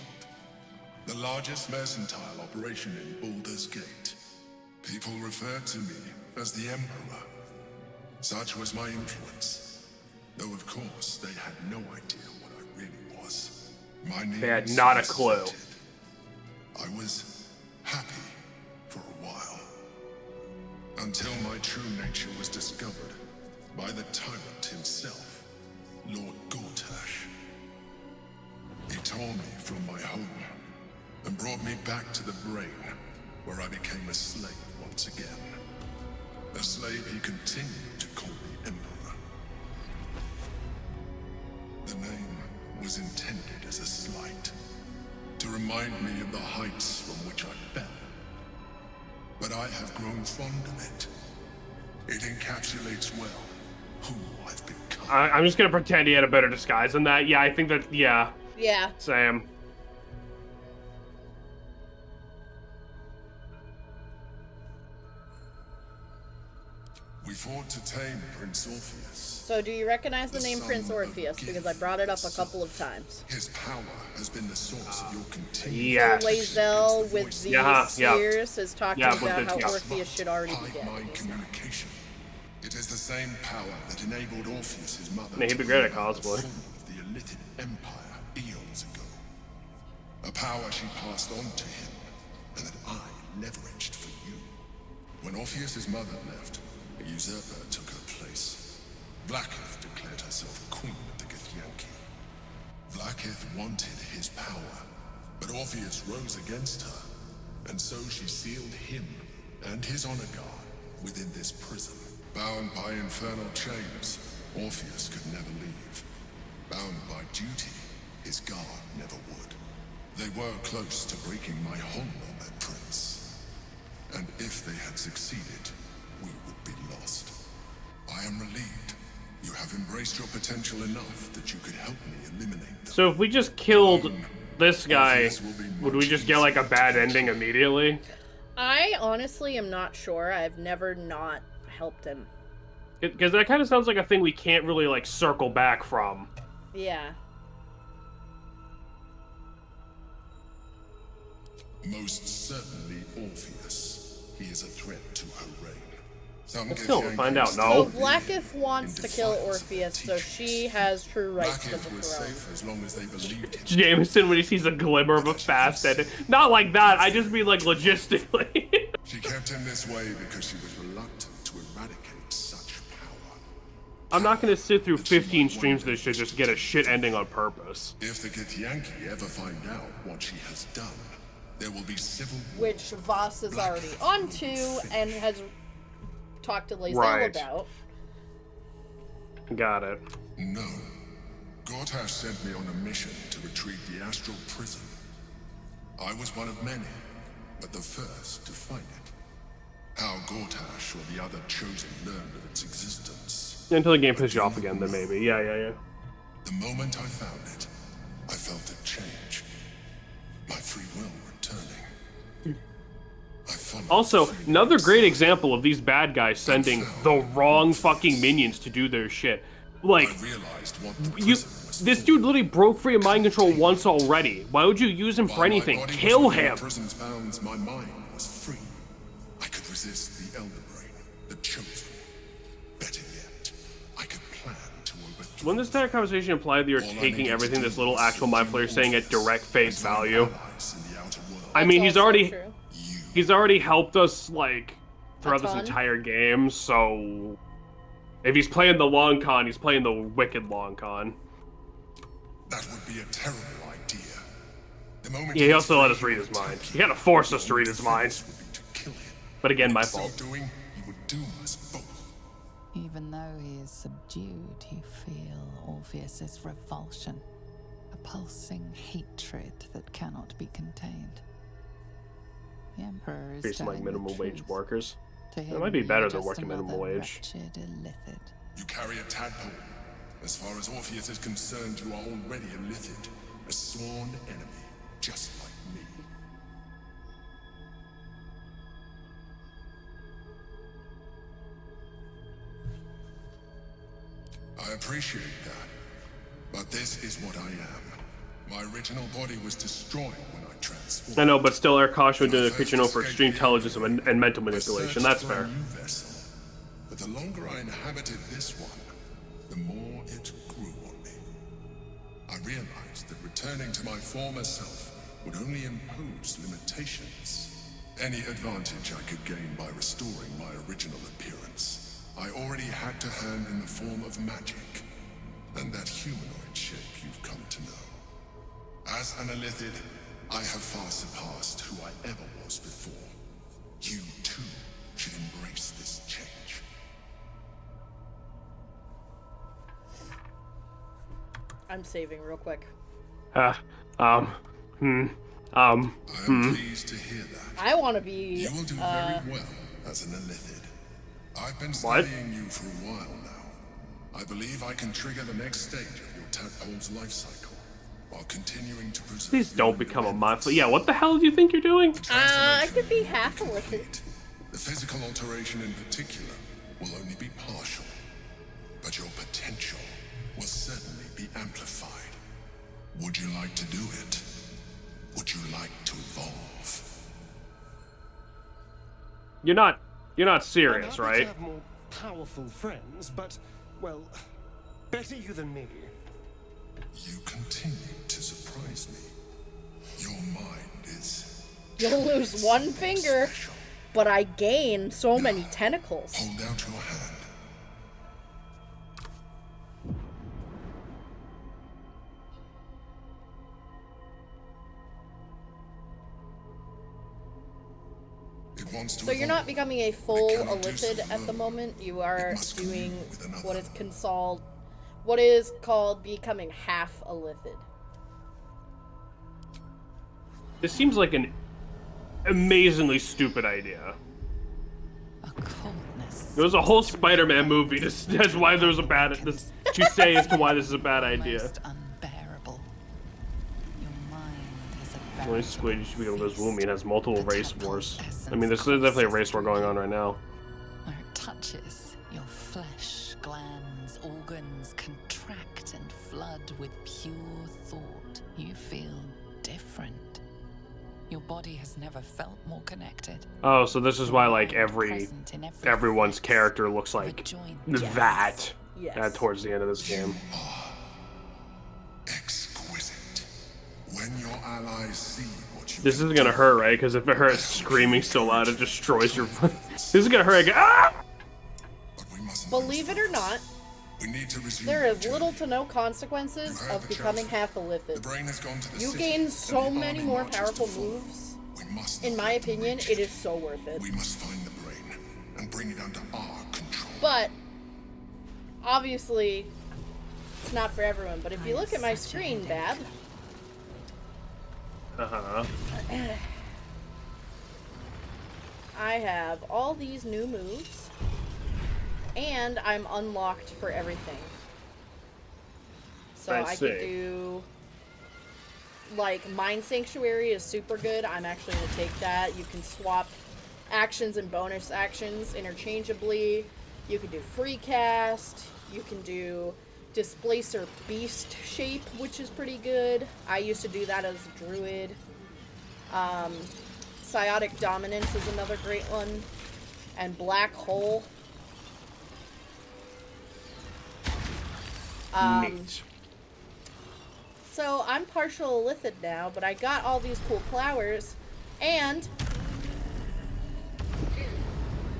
the largest mercantile operation in Baldur's Gate. People referred to me as the Emperor. Such was my influence, though of course they had no idea what I really was. My They had needs not a were clue. sorted. I was happy for a while. Until my true nature was discovered by the tyrant himself, Lord Gortash. He tore me from my home and brought me back to the brain, where I became a slave once again. A slave he continued to call the Emperor. The name was intended as a slight, to remind me of the heights from which I fell. But I have grown fond of it. It encapsulates well who I've become. I'm just gonna pretend he had a better disguise than that. Yeah, I think that, yeah. Yeah. Same. We fought to tame Prince Orpheus. So do you recognize the name Prince Orpheus? Because I brought it up a couple of times. His power has been the source of your continued Yes. Lae'zel with the spheres is talking about how Orpheus should already be dead. mind communication. It is the same power that enabled Orpheus's mother He'd be great at cosplay. of the Illithid Empire eons ago. A power she passed on to him, and that I leveraged for you. When Orpheus's mother left, a usurper took her place. Vlaakith declared herself queen of the Githyanki. Vlaakith wanted his power, but Orpheus rose against her, and so she sealed him and his honor guard within this prison. Bound by infernal chains, Orpheus could never leave. Bound by duty, his guard never would. They were close to breaking my hold on that prince. And if they had succeeded, we would be lost. I am relieved. You have embraced your potential enough that you could help me eliminate them. So if we just killed this guy, would we just get like a bad ending immediately? I honestly am not sure. I've never not helped him. Because that kind of sounds like a thing we can't really like circle back from. Yeah. Most certainly Orpheus. He is a threat to her reign. Let's kill him and find out. So No. Vlaakith wants to kill Orpheus, so she has true rights to the Vlaakith was throne. safe as long as they believed him. Jameson, when he sees a glimmer of a fast ending. Not like that, I just mean like logistically. She kept him this way because she was reluctant to eradicate such power. I'm not gonna sit through 15 streams of this shit just to get a shit ending on purpose. If the Githyanki ever find out what she has done, there will be civil war. Which Voss is already onto and has talked to Lae'zel Right. about. Got it. No. Gortash sent me on a mission to retrieve the astral prison. I was one of many, but the first to find it. How Gortash or the other chosen learned of its existence. Until the game pisses you off again, then maybe. Yeah. The moment I found it, I felt it change. My free will returning. I followed Also, the free another will great sign. example of these bad guys sending the wrong fucking minions to do their shit. Like, I realized what the you, prison was this for. dude literally broke free of mind control once already. Why would you use him for While my anything? body was Kill within him! the prison's bounds, my mind was free. I could resist the Elder Brain, the Chosen. Better yet, I could plan to overthrow. Wouldn't this entire conversation imply that you're All I taking needed everything to this do little was actual mind flayer is saying at Orpheus direct face and find value? allies in the outer world. I mean, That's he's also already true. he's already helped us like throughout this ton. entire game, so if he's playing the long con, he's playing the wicked long con. That would be a terrible idea. The moment Yeah, he is also let free, us read his would mind. attack He you. kinda forced us to Your read his mind. defense would be to kill him. But again, my In so fault. doing, he would doom us both. Even though he is subdued, you feel Orpheus's revulsion, a pulsing hatred that cannot be contained. The Emperor is Based on like telling the minimum wage truth. workable. To him, It might be you're better than just working minimum another wage. wretched illithid. You carry a tadpole. As far as Orpheus is concerned, you are already a Lithid, a sworn enemy, just like me. I appreciate that, but this is what I am. My original body was destroyed when I transformed. I know, but still, Eric Caution would do When I the creature first known for escaped extreme the intelligence Elder and mental I manipulation. searched That's for a fair. new vessel. But the longer I inhabited this one, the more it grew on me. I realized that returning to my former self would only impose limitations. Any advantage I could gain by restoring my original appearance, I already had to hand in the form of magic, and that humanoid shape you've come to know. As an Illithid, I have far surpassed who I ever was before. You, too, should embrace this change. I'm saving real quick. I am pleased to hear that. I want to be. You will do very well as an Illithid. I've been studying you for a while now. I believe I can trigger the next stage of your tadpole's life cycle, while continuing to preserve. Please don't become a monster. Yeah, what the hell do you think you're doing? I could be half Illithid. The physical alteration in particular will only be partial, but your potential will certainly be amplified. Would you like to do it? Would you like to evolve? You're not serious, I'm happy right? to have more powerful friends, but, well, better you than me. You continue to surprise me. Your mind is... You'll lose one finger, but I gain so many tentacles. Hold out your hand. So you're not becoming a full Illithid at the moment. You are doing what is called becoming half Illithid. This seems like an amazingly stupid idea. There was a whole Spider-Man movie. That's why there was a bad. To say as to why this is a bad idea. Only squid used to be able to Woomy and has multiple race wars. I mean, there's definitely a race war going on right now. Where it touches, your flesh, glands, organs contract and flood with pure thought. You feel different. Your body has never felt more connected. Oh, so this is why like everyone's character looks like that towards the end of this game. When your allies see what you... This isn't gonna hurt, right? Because if it hurts screaming so loud, it destroys your... This is gonna hurt. Ah! Believe it or not, there is little to no consequences of becoming half Illithid. You gain so many more powerful moves. In my opinion, it is so worth it. We must find the brain and bring it under our control. But, obviously, it's not for everyone. But if you look at my screen, Bab... I have all these new moves, and I'm unlocked for everything. So I could do, like, Mind Sanctuary is super good. I'm actually going to take that. You can swap actions and bonus actions interchangeably. You can do Free Cast. You can do Displacer Beast Shape, which is pretty good. I used to do that as a druid. Psiotic Dominance is another great one. And Black Hole. Neat. So I'm partial Illithid now, but I got all these cool flowers, and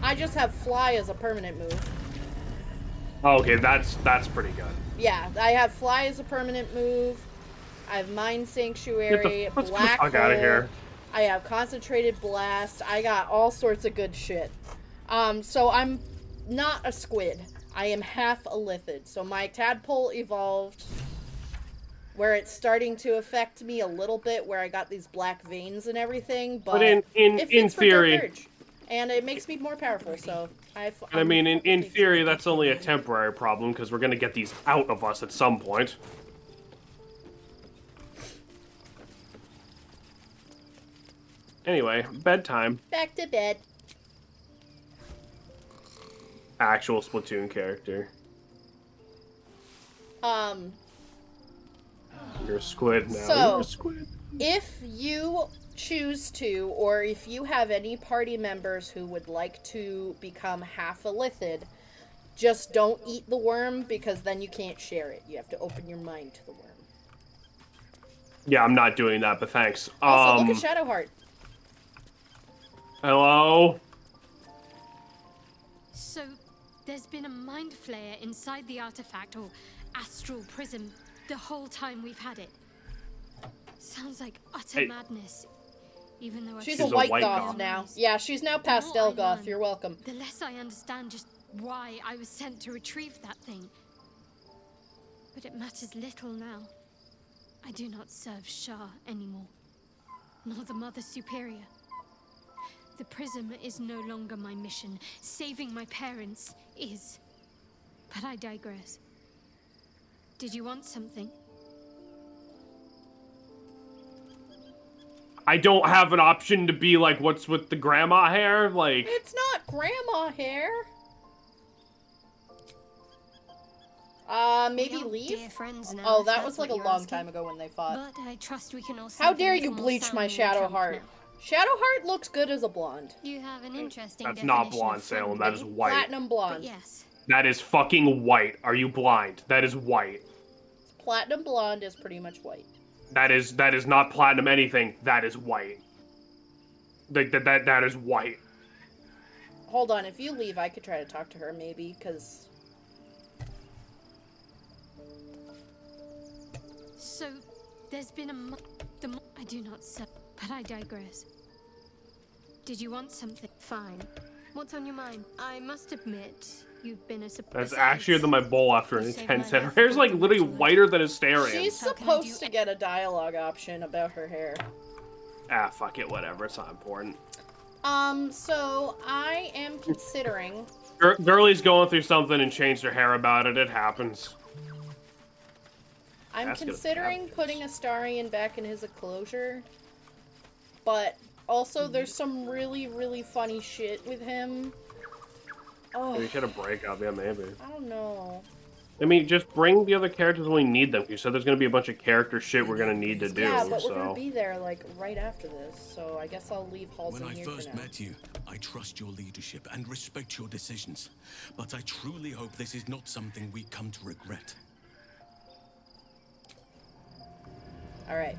I just have Fly as a permanent move. Oh, okay, that's pretty good. Yeah, I have Fly as a permanent move. I have Mind Sanctuary, Let's Black get the fuck out of here. I have Concentrated Blast. I got all sorts of good shit. So I'm not a squid. I am half Illithid. So my tadpole evolved where it's starting to affect me a little bit, where I got these black veins and everything. But in theory, and it makes me more powerful. So I mean, in theory, that's only a temporary problem because we're gonna get these out of us at some point. Anyway, bedtime. Back to bed. Actual Splatoon character. You're a squid now. So, you're a squid. If you choose to, or if you have any party members who would like to become half Illithid, just don't eat the worm, because then you can't share it. You have to open your mind to the worm. Yeah, I'm not doing that, but thanks. Also, look at Shadowheart. Hello? So, there's been a mind flayer inside the artifact, or astral prism, the whole time we've had it. Sounds like utter madness. Even though She's I've a seen white white goth goth. now. Yeah, she's now The pastel more I goth. learn, You're welcome. the less I understand just why I was sent to retrieve that thing. But it matters little now. I do not serve Shah anymore, nor the Mother Superior. The prism is no longer my mission. Saving my parents is. But I digress. Did you want something? I don't have an option to be like, what's with the grandma hair? Like, It's not grandma hair. Maybe We are leave? dear friends now, Oh, if that that's was like a what you're long asking. time ago when they fought. But I trust we can all How sink a dare little you more bleach my soundly in Shadow trouble Heart? now. Shadow Heart looks good as a blonde. You have an interesting that's definition not blonde, of Salem. friendly, That is white. Platinum blonde. But yes, That is fucking white. Are you blind? That is white. Platinum blonde is pretty much white. That is not platinum anything. That is white. That is white. Hold on, if you leave, I could try to talk to her, maybe, because... so there's been I do not serve, but I digress. Did you want something? Fine. What's on your mind? I must admit, you've been a surprise. That's ashier than my bowl after an You saved intense my hit. Her life hair's like with literally the whiter than Asterion. She's How can I do supposed to get a dialogue option about her hair. Ah, fuck it, whatever. It's not important. So I am considering... Girlie's going through something and changed her hair about it. It happens. I'm That's gonna considering happen. putting Astarion back in his enclosure. But also there's some really, really funny shit with him. Oh, Maybe should have a breakup. Yeah, maybe. I don't know. I mean, just bring the other characters when we need them. You said there's gonna be a bunch of character shit we're gonna need to do. Yeah, but we're so. gonna be there, like, right after this. So I guess I'll leave Halsey When I here first for now. met you, I trust your leadership and respect your decisions. But I truly hope this is not something we come to regret. Alright.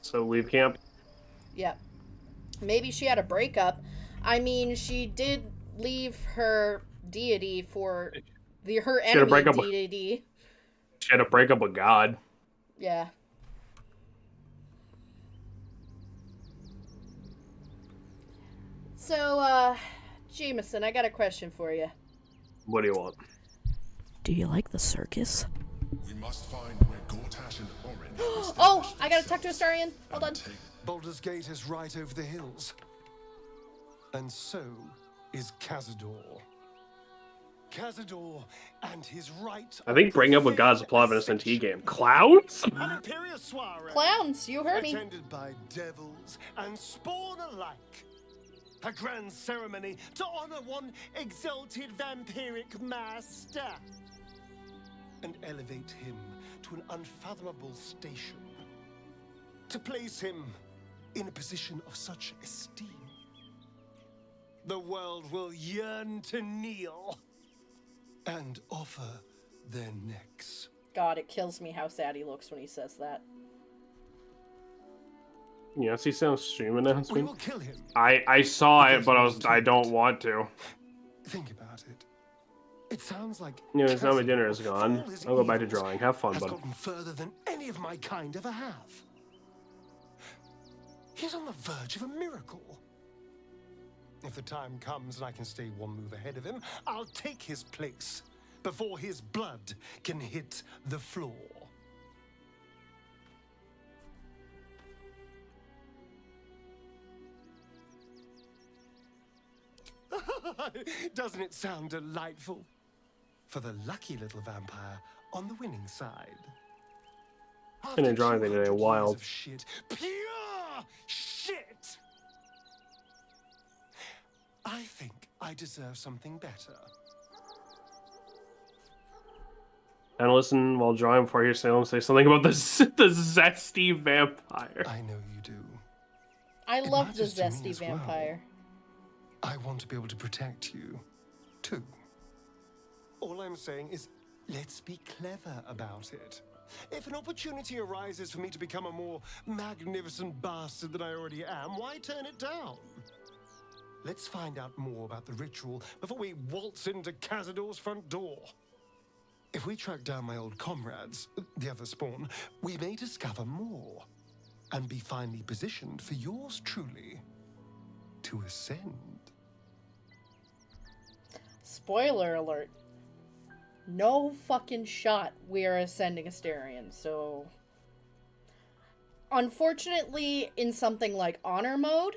So leave camp. Yep. Maybe she had a breakup. I mean, she did leave her deity for her had a enemy breakup with- deity. She had a breakup with God. Yeah. So, Jameson, I got a question for you. What do you want? Do you like the circus? We must find where Gortash and Orin. Oh, I gotta talk to Astarion. Hold on. Baldur's Gate is right over the hills. And so is Cazador. Cazador and his right. I think bring up with God's a plot of an SNT game. Clowns? An imperious soiree. Clowns, you heard me. Attended by devils and spawn alike. A grand ceremony to honor one exalted vampiric master. And elevate him to an unfathomable station. To place him in a position of such esteem. The world will yearn to kneel and offer their necks. God, it kills me how sad he looks when he says that. Yes, he sounds stream We announcement. will kill him. I saw it, but I don't want to. Think about it. It sounds like Yeah, it's now my dinner is Cazador, gone. for all his I'll go back to evils, drawing. Have fun, has bud. gotten further than any of my kind ever have. He's on the verge of a miracle. If the time comes and I can stay one move ahead of him, I'll take his place before his blood can hit the floor. Doesn't it sound delightful? For the lucky little vampire on the winning side. Been enjoying it today, 200 years wild. of shit, pure shit! I think I deserve something better. And listen while drawing before I hear Salem say something about the zesty vampire. I know you do. I It love the matters to me zesty as well. vampire. I want to be able to protect you, too. All I'm saying is, let's be clever about it. If an opportunity arises for me to become a more magnificent bastard than I already am, why turn it down? Let's find out more about the ritual before we waltz into Cazador's front door. If we track down my old comrades, the other spawn, we may discover more and be finally positioned for yours truly to ascend. Spoiler alert. No fucking shot we are ascending Astarion, so... Unfortunately, in something like Honor Mode...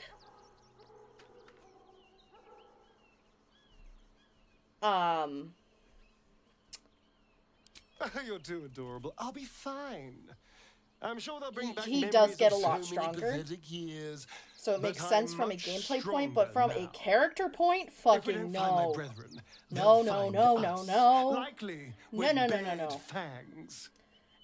You're too adorable. I'll be fine. I'm sure they'll bring back he memories does get of a lot so many stronger. pathetic years, So it makes but sense I'm from a much gameplay point, stronger but from now. a character point, If we fucking don't find my no. brethren, No, they'll no, find no, no, us, no. likely No, with no, no, no, bared no. fangs.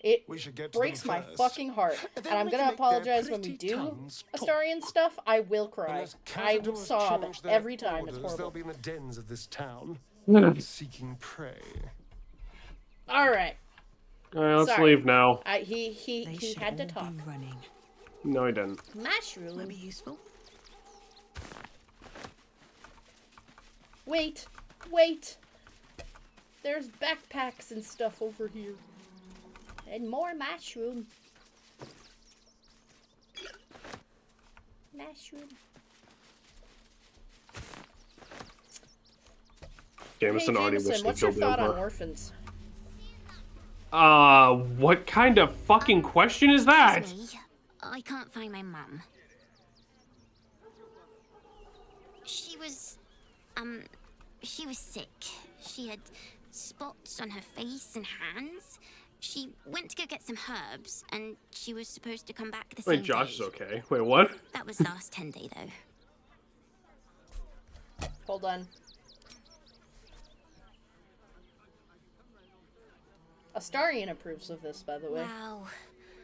It We should get to breaks them my first. fucking heart. And And then I'm we gonna can make their apologize when we pretty do tongues talk. Astarion stuff. I will cry. Unless I will Cazador's sob changed their every time. It's orders, they'll horrible. be in the dens of this town, seeking prey. Alright. Alright, let's Sorry. leave now. He had to talk. No, he didn't. Mushroom. Might be useful. Wait. Wait. There's backpacks and stuff over here. And more mushroom. Mushroom. Jameson Hey, already Jameson, wished he what's your killed thought on over. orphans? What kind of fucking question is that? Excuse me, I can't find my mum. She was sick. She had spots on her face and hands. She went to go get some herbs, and she was supposed to come back the same Wait, Josh is day. okay. Wait, what? That was last 10 day, though. Hold on. Astarion approves of this, by the way. Wow.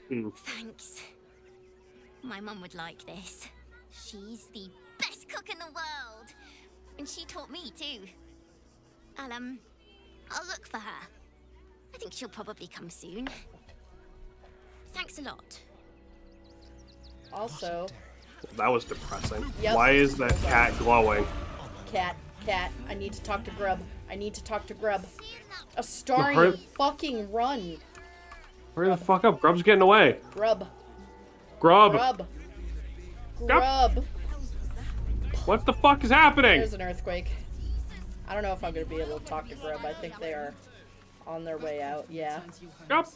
Hmm. Thanks. My mum would like this. She's the best cook in the world. And she taught me too. I'll look for her. I think she'll probably come soon. Thanks a lot. Also, That was depressing. Yep. Why is that cat glowing? cat, I need to talk to Grub. I need to talk to Grub. Hurry- Astarion, fucking run. Hurry the fuck up. Grub's getting away. Grub. Grub. Grub. Grub. What the fuck is happening? There's an earthquake. I don't know if I'm gonna be able to talk to Grub. I think they are on their way out. Yeah. Yep.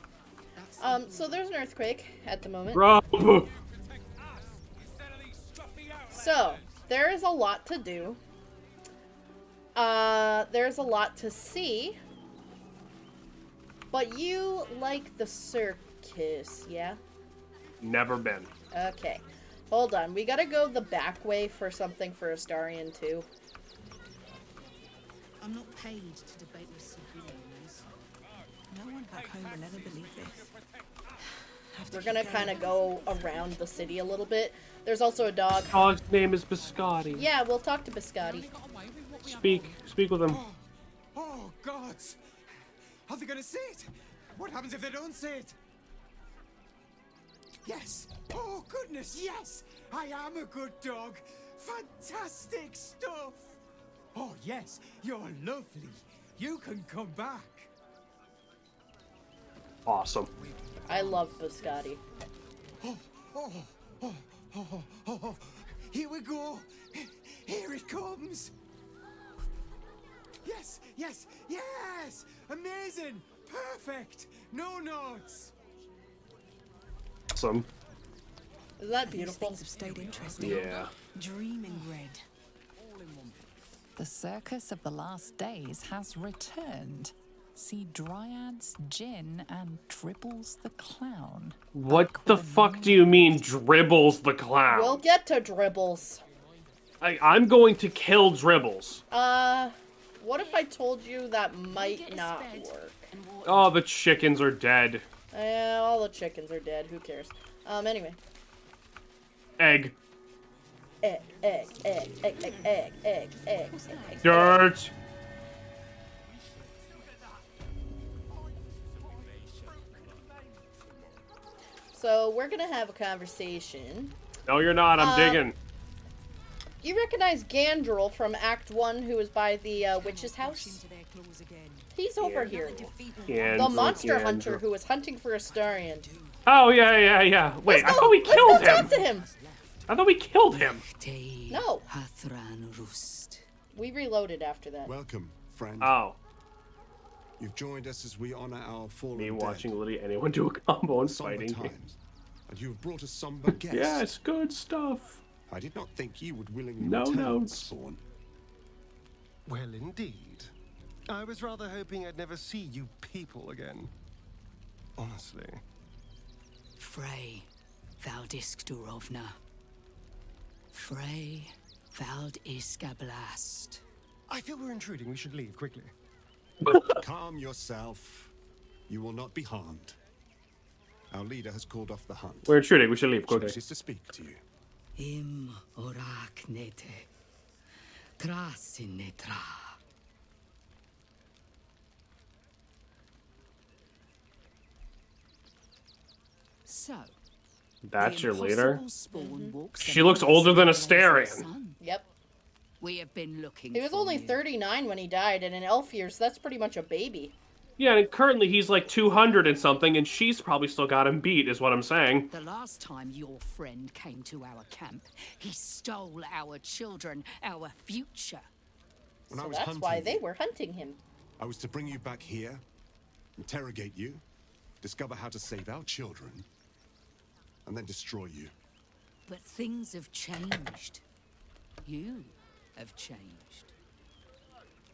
So there's an earthquake at the moment. Grub. So, there is a lot to do. There's a lot to see. But you like the circus, yeah? Never been. Okay. Hold on. We gotta go the back way for something for Astarion, too. I'm not paid to debate with civilians. No one back home will ever believe this. We're gonna kind of go around the city a little bit. There's also a dog. Dog's name is Biscotti. Yeah, we'll talk to Biscotti. Speak with him. Oh, gods! Are they gonna see it? What happens if they don't see it? Yes! Oh, goodness, yes! I am a good dog! Fantastic stuff! Oh, yes, you're lovely. You can come back. Awesome. I love Biscotti. Oh, here we go. Here it comes. Yes, yes, yes! Amazing! Perfect! No notes! Awesome. Isn't that beautiful? Things have stayed interesting. Yeah. Dreaming red. The circus of the last days has returned. See Dryads, Jin, and Dribbles the Clown. What the fuck do you mean, Dribbles the Clown? We'll get to Dribbles. I'm going to kill Dribbles. What if I told you that might not work? Oh, the chickens are dead. All the chickens are dead. Who cares? Anyway. Egg. Egg. Dirt. So we're gonna have a conversation. No, you're not. I'm digging. You recognize Gandrel from Act 1, who was by the witch's house? He's over here. The monster hunter who was hunting for Astarion. Oh, yeah. Wait, I thought we killed him. Let's go talk to him. I thought we killed him. No. We reloaded after that. Welcome, friend. Oh. You've joined us as we honor our fallen Me dead. watching literally anyone do a combo and Somber fighting. times. And you have brought a somber guest. Yes, good stuff. I did not think you would willingly No return, notes. Spawn. Well, indeed. I was rather hoping I'd never see you people again. Honestly. Frey, Valdisk Durovna. Frey, Valdisk Ablast. I feel we're intruding. We should leave quickly. Calm yourself. You will not be harmed. Our leader has called off the hunt. We're intruding. We should leave She quickly. wishes to speak to you. Im oraknete. Trasinetra. So, That's the your leader? impossible spawn walks She looks older than Astarion. Yep. We have been looking. He was for only you. 39 when he died, and in elf years, that's pretty much a baby. Yeah, and currently he's like 200 and something, and she's probably still got him beat, is what I'm saying. The last time your friend came to our camp, he stole our children, our future. When I So was that's hunting why you, they were hunting him. I was to bring you back here, interrogate you, discover how to save our children, and then destroy you. But things have changed. You have changed.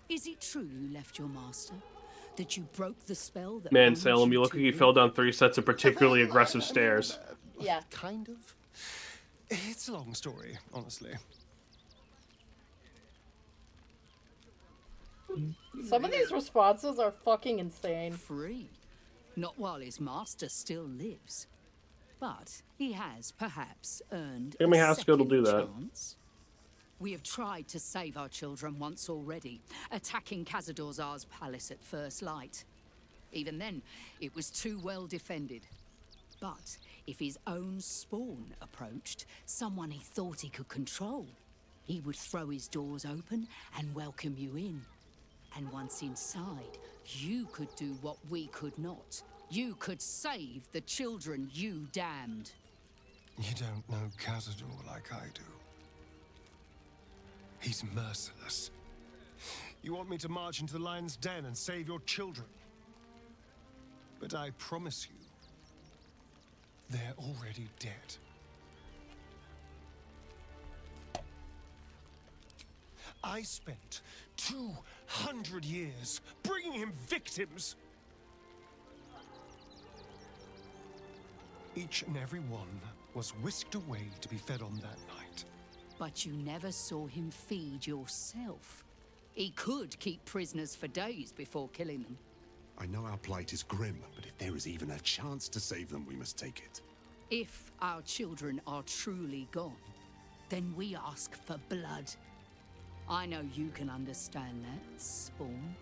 Is it true you left your master? That you broke the spell that Man, bound Salem, you look to like you him? fell down 3 sets of particularly aggressive stairs. Yeah. Kind of. It's a long story, honestly. Some of these responses are fucking insane. Free. Not while his master still lives. But he has perhaps earned Amy a Haskell will do second that. chance. We have tried to save our children once already, attacking Khazad-dûr's palace at first light. Even then, it was too well defended. But if his own spawn approached, someone he thought he could control, he would throw his doors open and welcome you in. And once inside, you could do what we could not. You could save the children you damned. You don't know Khazad-dûr like I do. He's merciless. You want me to march into the lion's den and save your children? But I promise you, they're already dead. I spent 200 years bringing him victims. Each and every one was whisked away to be fed on that night. But you never saw him feed yourself. He could keep prisoners for days before killing them. I know our plight is grim, but if there is even a chance to save them, we must take it. If our children are truly gone, then we ask for blood. I know you can understand that, Spawn.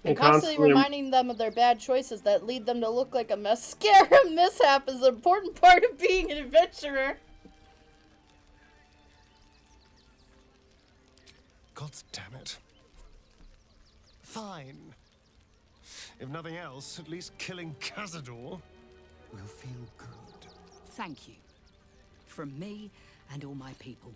And constantly reminding them of their bad choices that lead them to look like a mascara mishap is an important part of being an adventurer. God damn it. Fine. If nothing else, at least killing Khazad-dûr will feel good. Thank you. From me and all my people.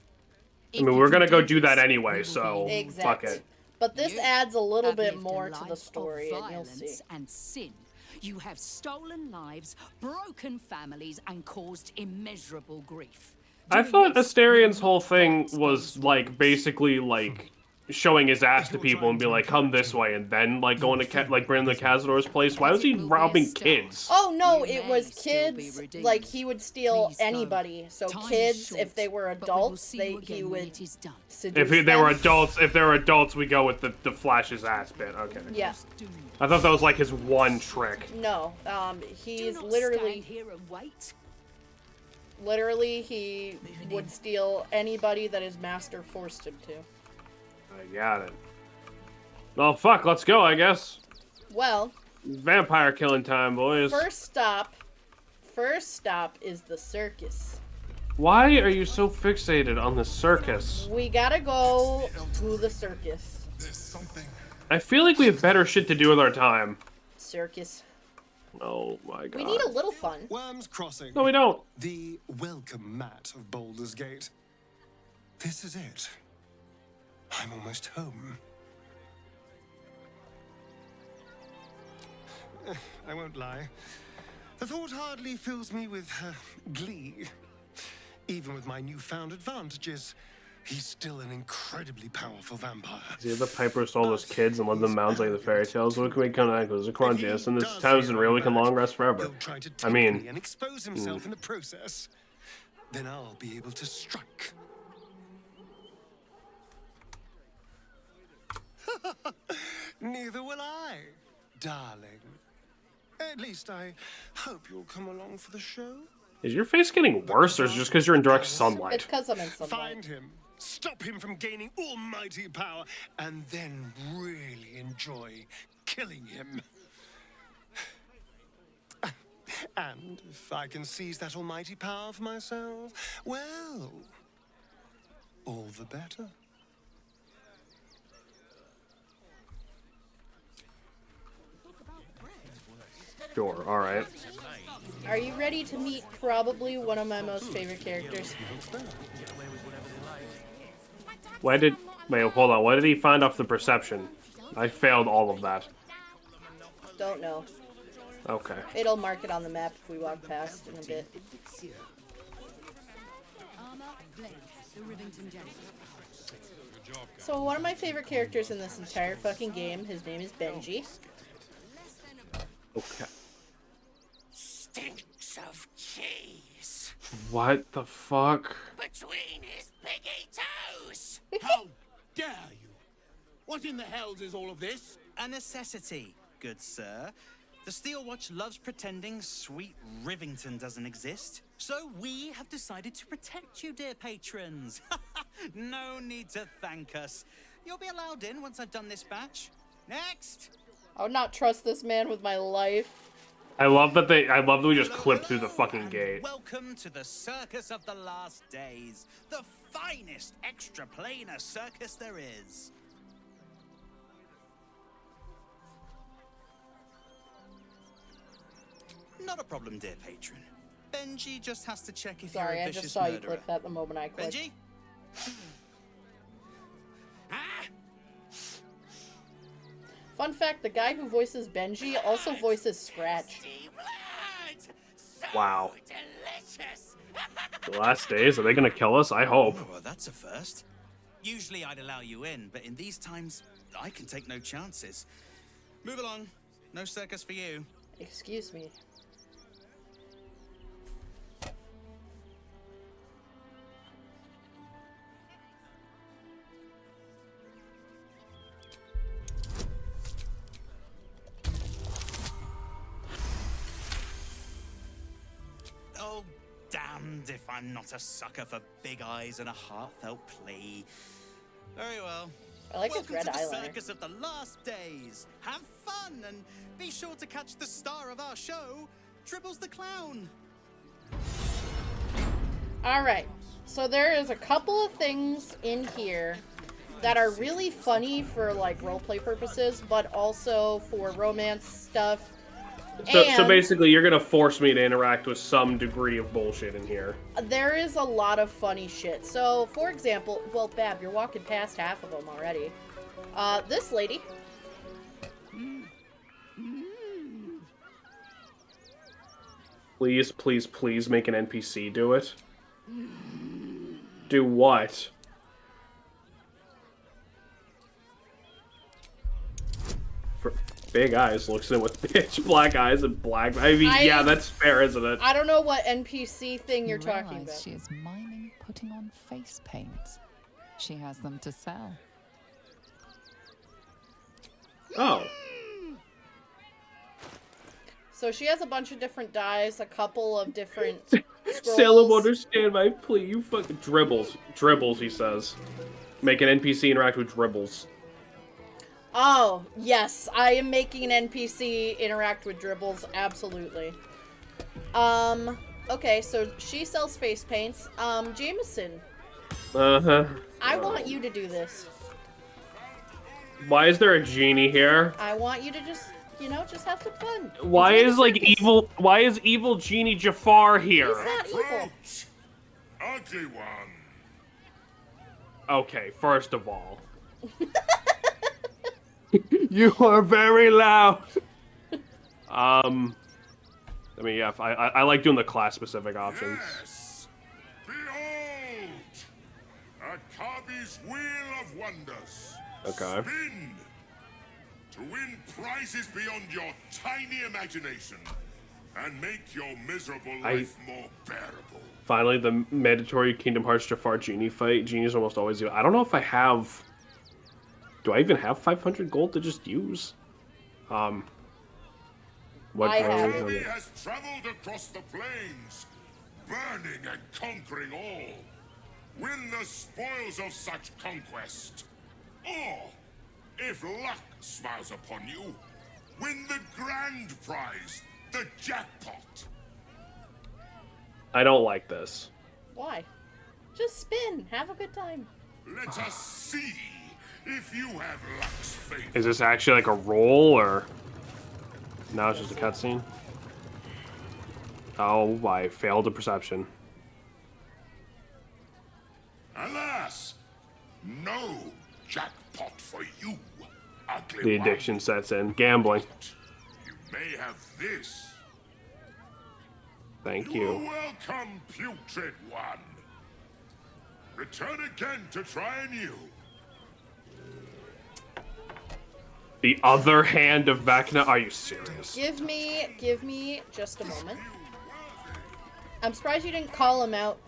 I mean, we're gonna go do that anyway, so fuck Exactly. it. But this adds a little have bit lived a more to the life story, of and you'll see. violence and sin. You have stolen lives, broken families, and caused immeasurable grief. I thought Astarion's whole thing was like basically like showing his ass to people and be like, "Come this way," and then like going to like bringing the Khazad-dûr's place. Why was he robbing kids? Oh no, it was kids. Like he would steal anybody. So kids, if they were adults, he would seduce If they them. were adults, we go with the Flash's ass bit. Okay. Yeah. I thought that was like his one trick. No, he's Do not literally. stand here and wait. Literally, he would steal anybody that his master forced him to. I got it. Well, fuck, let's go, I guess. Well, Vampire killing time, boys. first stop is the circus. Why are you so fixated on the circus? We gotta go to the circus. I feel like we have better shit to do with our time. Circus. Oh my god. We need a little fun. Worms Crossing. No, we don't. The welcome mat of Baldur's Gate. This is it. I'm almost home. I won't lie. The thought hardly fills me with glee. Even with my newfound advantages, he's still an incredibly powerful vampire. See, the Piper stole his kids and led them mounds like the fairy tales. What can we come back with? Come on, Jason. This town isn't real. We can long rest forever. I mean, and expose himself in the process. Then I'll be able to strike. Neither will I, darling. At least I hope you'll come along for the show. is your face getting worse, or is it just because you're in direct sunlight? It's because I'm in sunlight. Find him, stop him from gaining almighty power, and then really enjoy killing him. And if I can seize that almighty power for myself, well, all the better. Sure, alright. Are you ready to meet probably one of my most favorite characters? Wait, hold on. What did he find off the perception? I failed all of that. Don't know. Okay. It'll mark it on the map if we walk past in a bit. So one of my favorite characters in this entire fucking game, his name is Benji. Okay. Stinks of cheese What the fuck? between his piggy toes. How dare you? What in the hells is all of this? A necessity, good sir. The Steel Watch loves pretending sweet Rivington doesn't exist. So we have decided to protect you, dear patrons. No need to thank us. You'll be allowed in once I've done this batch. Next! I would not trust this man with my life. I love that we just clipped through the fucking gate. Welcome to the Circus of the Last Days. The finest extra-planar circus there is. Not a problem, dear patron. Benji just has to check if Sorry, you're a I vicious just saw you murderer. click that the moment I clicked. Benji? Fun fact, the guy who voices Benji also voices Scratch. Wow. The last days, are they gonna kill us? I hope. Oh, well, that's a first. Usually I'd allow you in, but in these times, I can take no chances. Move along. No circus for you. Excuse me. Oh, damned if I'm not a sucker for big eyes and a heartfelt plea. Very well. I like his Welcome red to the eyeliner. Circus of the Last Days. Have fun and be sure to catch the star of our show, Dribbles the Clown. Alright, so there is a couple of things in here that are really funny for like roleplay purposes, but also for romance stuff. So basically, you're gonna force me to interact with some degree of bullshit in here. There is a lot of funny shit. So, for example, well, Bab, you're walking past half of them already. This lady. Please, please, please make an NPC do it. Do what? For big eyes looks in with pitch black eyes and black. I mean, yeah, that's fair, isn't it? I don't know what NPC thing you're You talking realize about. she is miming putting on face paints. She has them to sell. Oh. So she has a bunch of different dyes, a couple of different Salem, scrolls. understand my plea. You fucking dribbles. Dribbles, he says. Make an NPC interact with dribbles. Oh, yes, I am making an NPC interact with dribbles, absolutely. Okay, so she sells face paints. Jameson, Uh-huh. I want you to do this. Why is there a genie here? I want you to just, you know, just have some fun. Why Enjoy the is, like, circus. why is evil genie Jafar here? He's not evil. Ugly one. Okay, first of all. You are very loud. I mean, yeah, I like doing the class-specific options. Yes. Behold! Akabi's Wheel of Wonders. Okay. Spin to win prizes beyond your tiny imagination and make your miserable life more bearable. Finally, the mandatory Kingdom Hearts Jafar Genie fight. Genie's almost always do. I don't know if I have... Do I even have 500 gold to just use? What I have Akabi has traveled across the plains, burning and conquering all. Win the spoils of such conquest. Or, if luck smiles upon you, win the grand prize, the jackpot. I don't like this. Why? Just spin. Have a good time. Let us see if you have luck's favor. Is this actually like a roll, or... Now it's just a cutscene? Oh, I failed a perception. Alas, no jackpot for you, ugly The one. addiction sets in. Gambling. You may have this. Thank You are you. welcome, putrid one. Return again to try anew. The other hand of Vecna? Are you serious? Give me just a moment. I'm surprised you didn't call him out.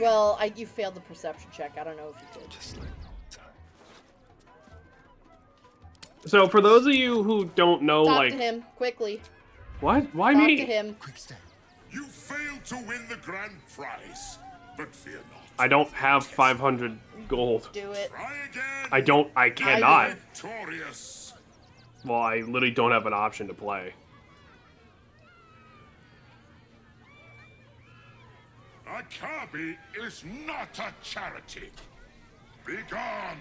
Well, you failed the perception check. I don't know if you did. So, for those of you who don't know, Talk like... to him, quickly. What? Why Talk me? to him. You failed to win the grand prize, but fear not. I don't have 500 gold. Do it. I cannot. Victorious. Well, I literally don't have an option to play. Akabi is not a charity. Be gone.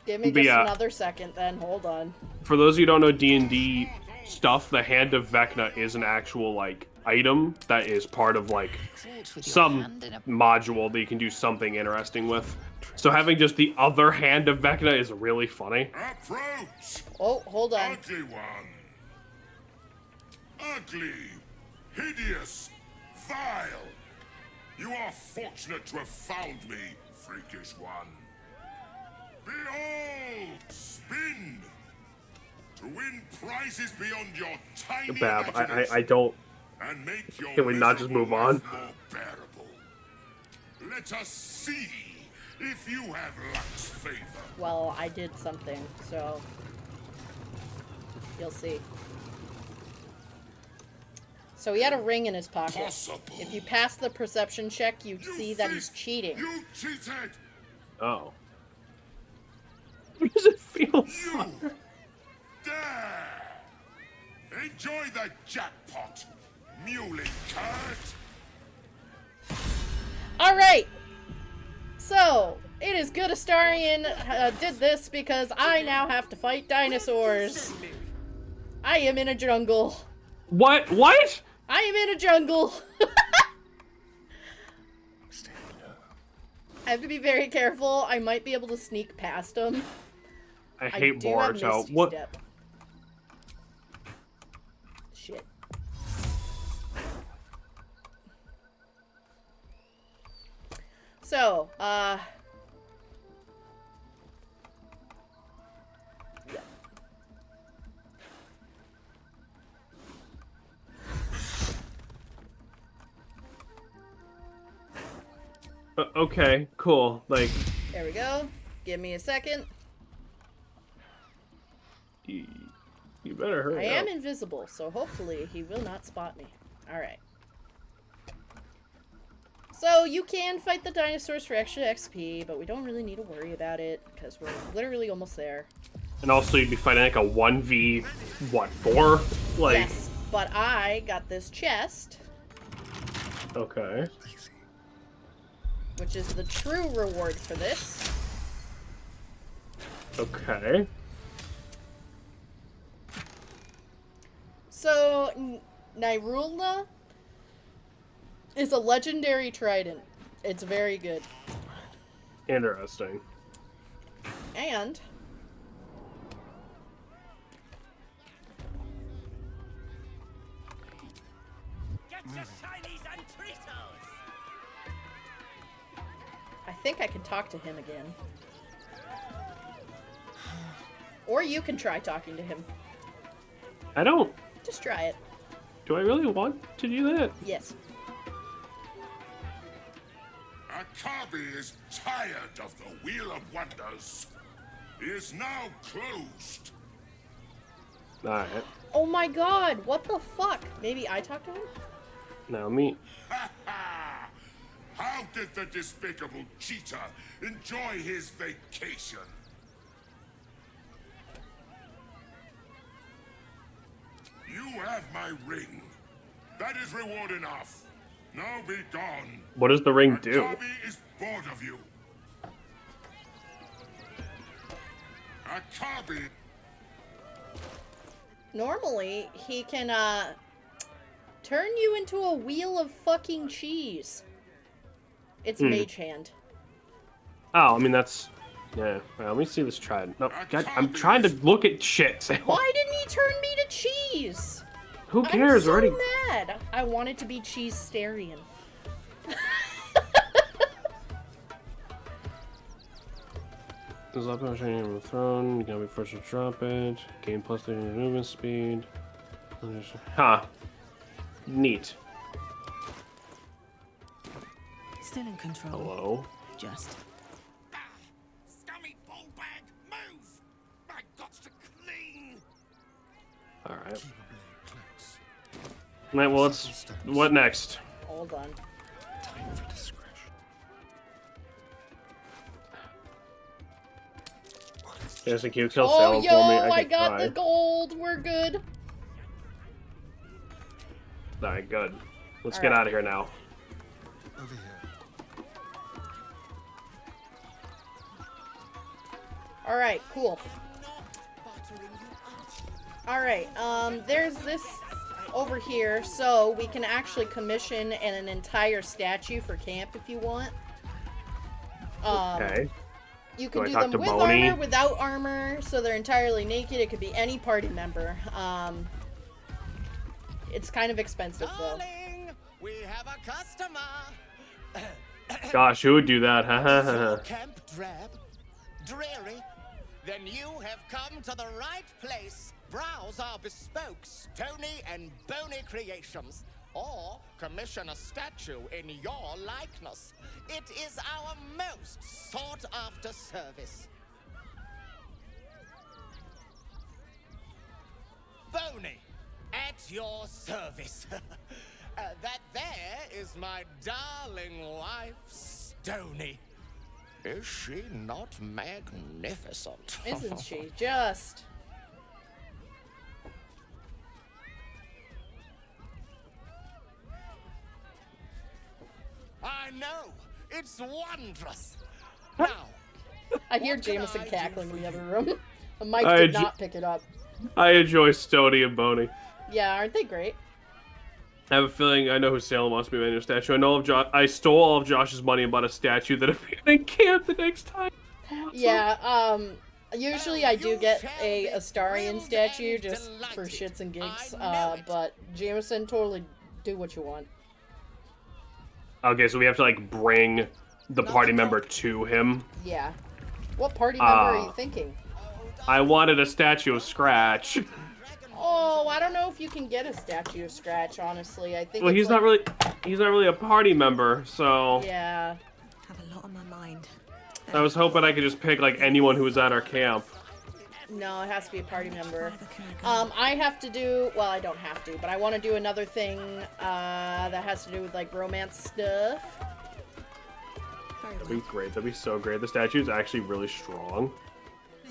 Give me But just yeah. another second then. Hold on. For those of you who don't know D&D stuff, the Hand of Vecna is an actual, like, item that is part of, like, some module that you can do something interesting with. So having just the other Hand of Vecna is really funny. Approach. Oh, hold on. Ugly one. Ugly. Hideous. Vile. You are fortunate to have found me, freakish one. Behold! Spin! To win prizes beyond your tiny Bab, imagination I don't... and make your Can we not just move on? miserable life more bearable. Let us see if you have luck's favor. Well, I did something, so you'll see. So he had a ring in his pocket. Possible. If you pass the perception check, you see that he's cheating. You cheated! Oh. What does it feel? You dare! Enjoy the jackpot, muley curt! Alright! So, it is good Astarion did this because I now have to fight dinosaurs. I am in a jungle. What? What? I am in a jungle. I have to be very careful. I might be able to sneak past them. I hate do have Boruto. Misty What? Step. Shit. So, yeah. Okay, cool. Like, There we go. Give me a second. you better hurry I up. am invisible, so hopefully he will not spot me. Alright. So, you can fight the dinosaurs for extra XP, but we don't really need to worry about it, because we're literally almost there. And also, you'd be fighting like a 1v, what, 4? Like, Yes, But I got this chest, Okay. which is the true reward for this. Okay. So, Nirulna is a legendary trident. It's very good. Interesting. And I think I can talk to him again. Or you can try talking to him. I don't. Just try it. Do I really want to do that? Yes. Akabi is tired of the Wheel of Wonders. He is now closed. Alright. Oh my god, what the fuck? Maybe I talk to him? Now me. How did the despicable cheetah enjoy his vacation? You have my ring. That is reward enough. Now be gone. What does the ring do? Akabi is bored of you. Akabi. Normally, he can, turn you into a wheel of fucking cheese. It's Mage Hand. Oh, I mean, that's... Yeah. Well, let me see this trident. No, God, I'm trying to look at shit. Why didn't he turn me to cheese? Who cares? I'm so Already. mad. I wanted to be cheese-starian. There's up on the throne. You gotta be forced to drop it. Gain plus 30 movement speed. Huh. Neat. Still in control. Hello. Just. Scummy ball bag, move! I got to clean. All right. Right. Well, let's. What next? Hold on. Time for discretion. Yes, thank you. Kill Salem yo, for me. I can got try. the gold. We're good. All right. Good. Let's All get right. out of here now. Over here. All right, cool. All right, there's this over here, so we can actually commission an entire statue for camp if you want. Okay. You can Do I do talk them to with Boney? armor, without armor, so they're entirely naked. It could be any party member. It's kind of expensive though. We have a customer. Gosh, who would do that? Is your camp drab, dreary? Then you have come to the right place. Browse our bespoke, stony and bony creations, or commission a statue in your likeness. It is our most sought-after service. Bony, at your service. That there is my darling wife, Stony. Is she not magnificent? Isn't she just? I know! It's wondrous! Now, I hear what can Jameson I do cackling for in the other you? room. The mic I did ju- not pick it up. I enjoy Stony and Boney. Yeah, aren't they great? I have a feeling I know who Salem wants to be my new statue. I know of I stole all of Josh's money and bought a statue that appeared in camp the next time. Yeah, usually I do get a Astarian statue just for shits and gigs, but Jameson, totally do what you want. Okay, so we have to like bring the party member to him. Yeah. What party member are you thinking? I wanted a statue of Scratch. Oh, I don't know if you can get a statue of Scratch, honestly. I think Well, it's he's not really a party member, so Yeah. Have a lot on my mind. I was hoping I could just pick like anyone who was at our camp. No, it has to be a party member. I have to do, well, I don't have to, but I want to do another thing that has to do with like romance stuff. That'd be great. That'd be so great. The statue's actually really strong.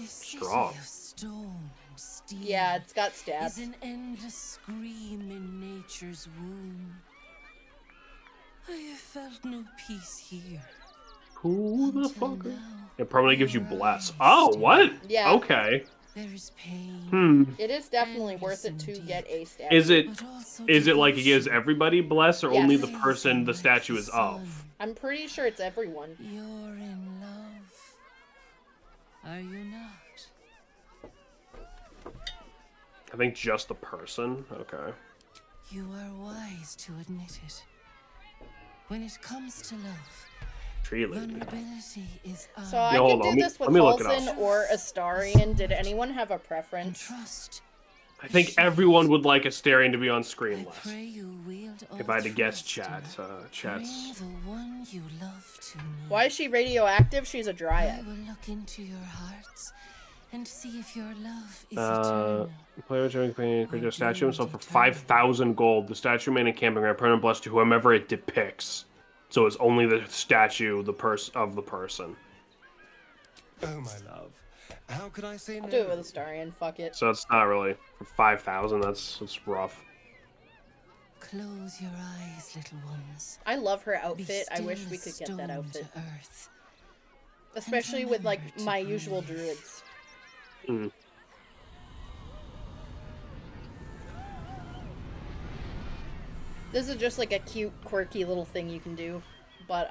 Strong. Stone steel. Yeah, it's got stabs. Is an endless scream in nature's womb. I have felt no peace here. Who the fuck? It permanently gives you bless. Oh, what? Yeah. Okay. There is pain. Hmm. It is definitely worth it to get a statue. Is it like it gives everybody bless, or Yes. only the person the statue is of? I'm pretty sure it's everyone. You're in love. Are you not? I think just the person. Okay. You are wise to admit it. When it comes to love, Tree lady. vulnerability is So I hold could on, do let this me with look it up. Halsin or Astarion. Did anyone have a preference? I think everyone would like Astarion to be on screen less. If I had to guess, chat's. the one you love to me. Why is she radioactive? She's a I dryad. will look into your hearts and see if your love is eternal. Player can create a statue himself for 5,000 gold. The statue remain in camping ground, permanent blessed to whomever it depicts. So it's only the statue, of the person. Oh, my love. How could I say no? I'll do it with Astarion. Fuck it. So it's not really for 5,000. That's rough. Close your eyes, little ones. I love her outfit. I still wish we as could get that stone outfit. to earth. Especially with like my usual druids. Mm. This is just like a cute, quirky little thing you can do. But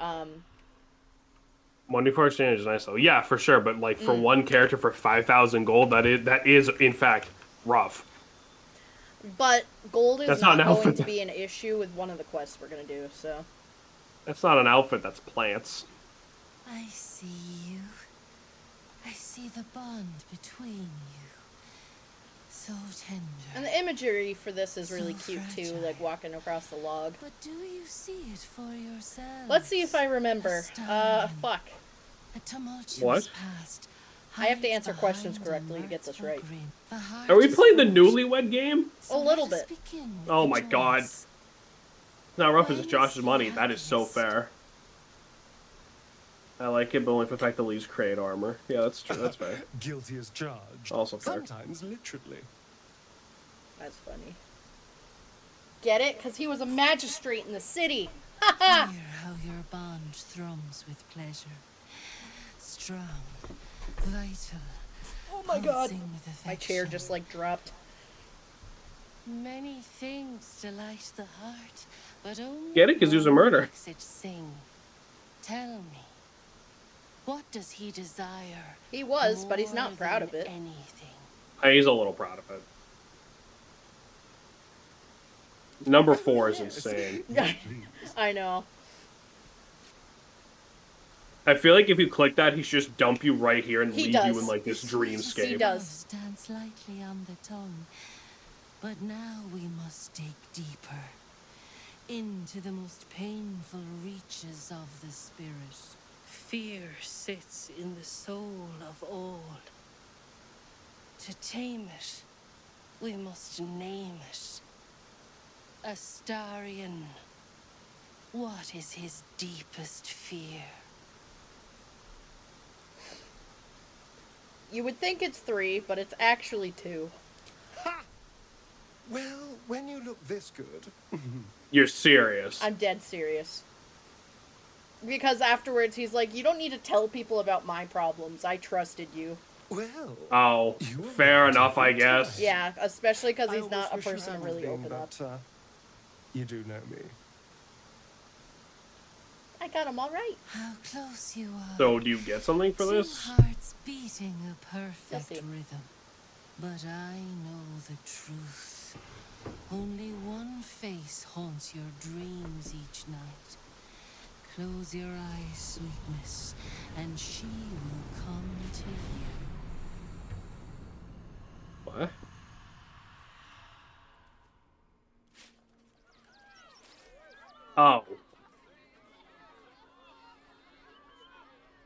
1d4 exchange is nice though. Yeah, for sure. But like for one character for 5,000 gold, that is in fact rough. But gold is That's not not an going outfit. to be an issue with one of the quests we're gonna do, so. That's not an outfit. That's plants. I see you. I see the bond between you. So tender. And the imagery for this is really cute too, like walking across the log. But do you see it for yourself? Let's see if I remember. Fuck. A tumultuous What? past. I have to answer questions correctly to get this right. Are we playing the Newlywed game? A little bit. Oh my god. It's not rough as it's Josh's money. That is so fair. I like it, but only for the fact that Lee's create armor. Yeah, that's true. That's fair. Guilty as charged. Also fair. Sometimes literally. That's funny. Get it? Because he was a magistrate in the city. Hear how your bond thrums with pleasure. Strong, vital. Oh my god. pulsing with My chair affection. just like dropped. Many things delight the heart, but only Get it? 'Cause he was a murder. makes it sing. Tell me, what does he desire? He was, but he's not more proud than of it. Anything. He's a little proud of it. Number 4 is insane. I know. I feel like if you click that, he should just dump you right here and He leave does. you in like this dreamscape. He does. Stands lightly on the tongue, but now we must dig deeper into the most painful reaches of the spirit. Fear sits in the soul of all. To tame it, we must name it. Astarion, what is his deepest fear? You would think it's 3, but it's actually 2. Well, when you look this good. You're serious. I'm dead serious. Because afterwards he's like, you don't need to tell people about my problems. I trusted you. Well. Oh, fair enough, I guess. Yeah, especially because I he's not a almost wish you person to hadn't really been, open up. but, you do know me. I got him all right. How close you are. So, do you get something for Two this? hearts beating a perfect see. rhythm. But I know the truth. Only one face haunts your dreams each night. Close your eyes, sweetness, and she will come to you. What? Oh.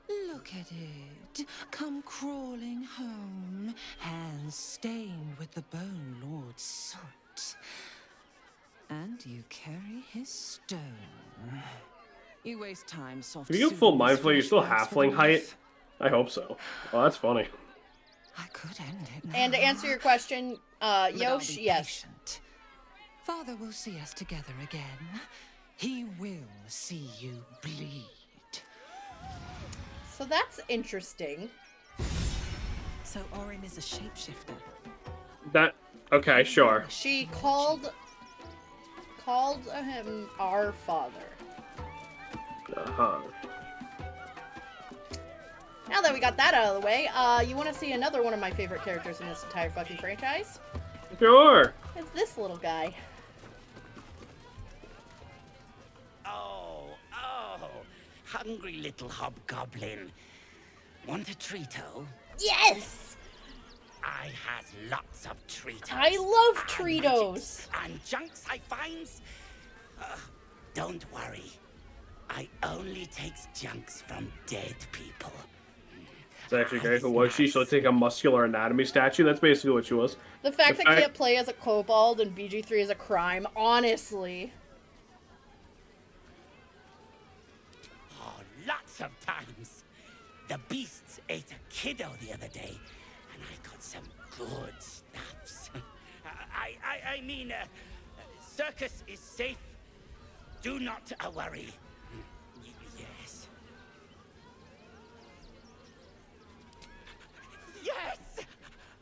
Look at it. Come crawling home, hands stained with the Bone Lord's soot. And you carry his stone. You waste time, soft. If you go full soothing mind flare, you're still flashbacks for halfling the height? life. I hope so. Oh, that's funny. I could end it now. And to answer your question, I'll Yosh, be yes. patient. Father will see us together again. He will see you bleed. So that's interesting. So Orin is a shapeshifter. That okay, sure. She called him our father. Uh-huh. Now that we got that out of the way, you want to see another one of my favorite characters in this entire fucking franchise? Sure. It's this little guy. Oh, hungry little hobgoblin. Want a treato? Yes! I has lots of treatos. I love and Treatos. magics And junks I finds. Don't worry. I only takes junks from dead people. It's actually great. Who was she? She'll take a muscular anatomy statue. That's basically what she was. The fact that can't play as a kobold and BG3 is a crime, honestly. Oh, lots of times. The beasts ate a kiddo the other day, and I got some good stuffs. I mean, circus is safe. Do not worry. Yes. Yes!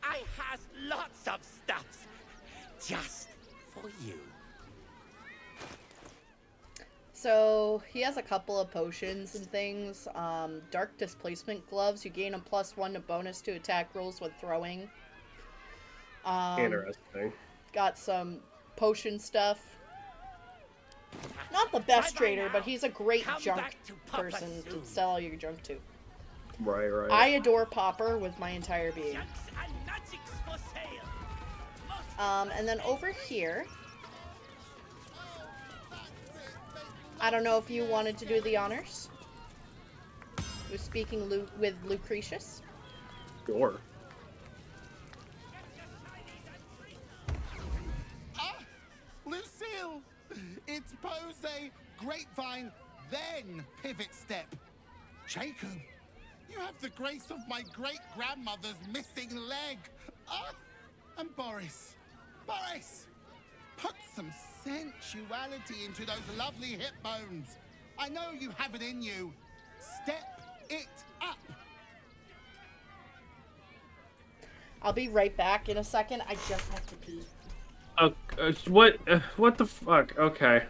I has lots of stuffs. Just for you. So, he has a couple of potions and things. Dark Displacement Gloves. You gain a +1 to bonus to attack rolls when throwing. Interesting. Got some potion stuff. Not the best trader, but he's a great junk person to sell all your junk to. Right. I adore Popper with my entire being. And then over here, I don't know if you wanted to do the honors. We're speaking with Lucretius. Sure. Lucille! It's pose, grapevine, then pivot step. Jacob, you have the grace of my great-grandmother's missing leg. And Boris, put some sensuality into those lovely hip bones. I know you have it in you. Step it up. I'll be right back in a second. I just have to pee. What the fuck? Okay.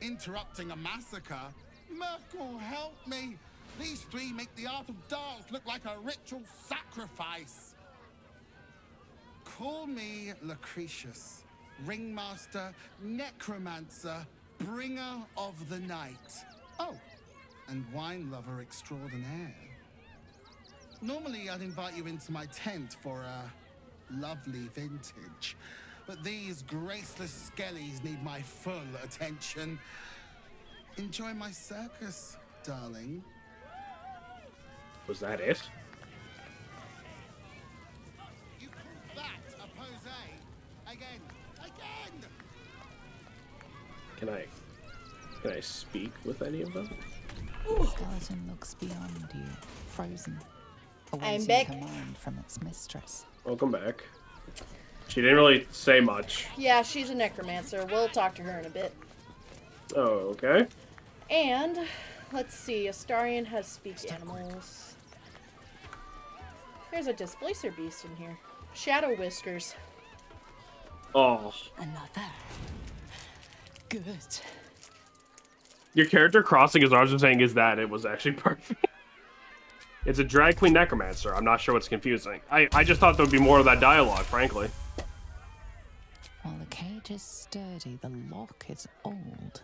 Interrupting a massacre? Merkel, help me! These three make the art of dance look like a ritual sacrifice. Call me Lucretius, ringmaster, necromancer, bringer of the night. Oh, and wine lover extraordinaire. Normally, I'd invite you into my tent for a lovely vintage, but these graceless skellies need my full attention. Enjoy my circus, darling. Was that it? You call that a pose? Again. Can I speak with any of them? The skeleton looks beyond you, frozen, awaiting back. command from its mistress. Welcome back. She didn't really say much. Yeah, she's a necromancer. We'll talk to her in a bit. Oh, okay. And, let's see, Astarion has speak animals. There's a displacer beast in here. Shadow Whiskers. Oh. Another. Good. Your character crossing his arms and saying, "Is that?" It was actually perfect. It's a drag queen necromancer. I'm not sure what's confusing. I just thought there would be more of that dialogue, frankly. While the cage is sturdy, the lock is old.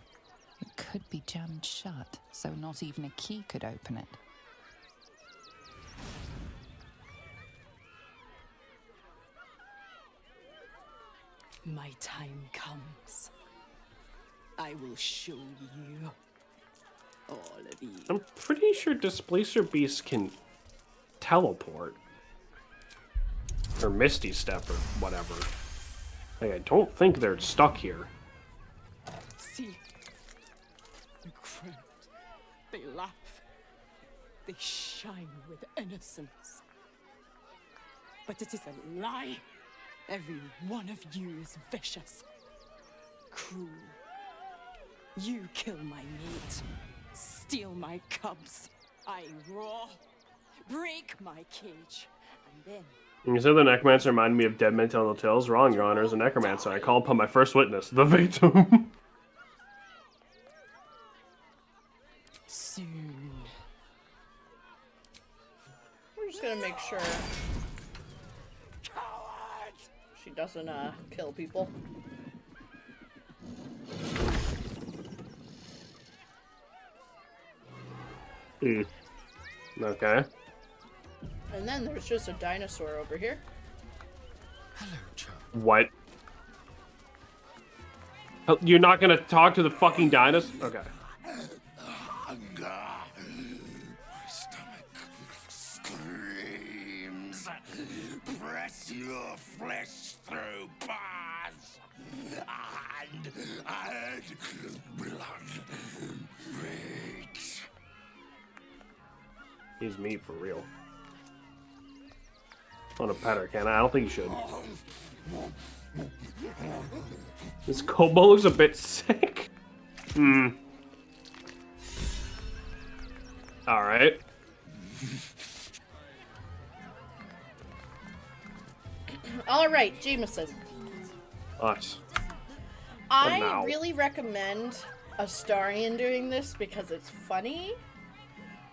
It could be jammed shut, so not even a key could open it. My time comes. I will show you all of you. I'm pretty sure displacer beasts can teleport. Or Misty Step or whatever. Like, I don't think they're stuck here. See, the crowd, they laugh. They shine with innocence. But it is a lie. Every one of you is vicious, cruel. You kill my meat, steal my cubs. I roar, break my cage, and then You said the necromancer reminded me of Dead Men Tell No Tales. Wrong, Your Honor. As a necromancer, I call upon my first witness, the victim. soon. We're just gonna make sure she doesn't kill people. Okay. And then there's just a dinosaur over here. What? Oh, you're not gonna talk to the fucking dinosaur? Okay. Hunger. My stomach screams. Press your flesh through bars. And add blood. Meat. He's meat for real. On a pet her, can I? I don't think you should. This kobold looks a bit sick. Alright. Alright, Jameson. Us. I really recommend Astarion doing this because it's funny,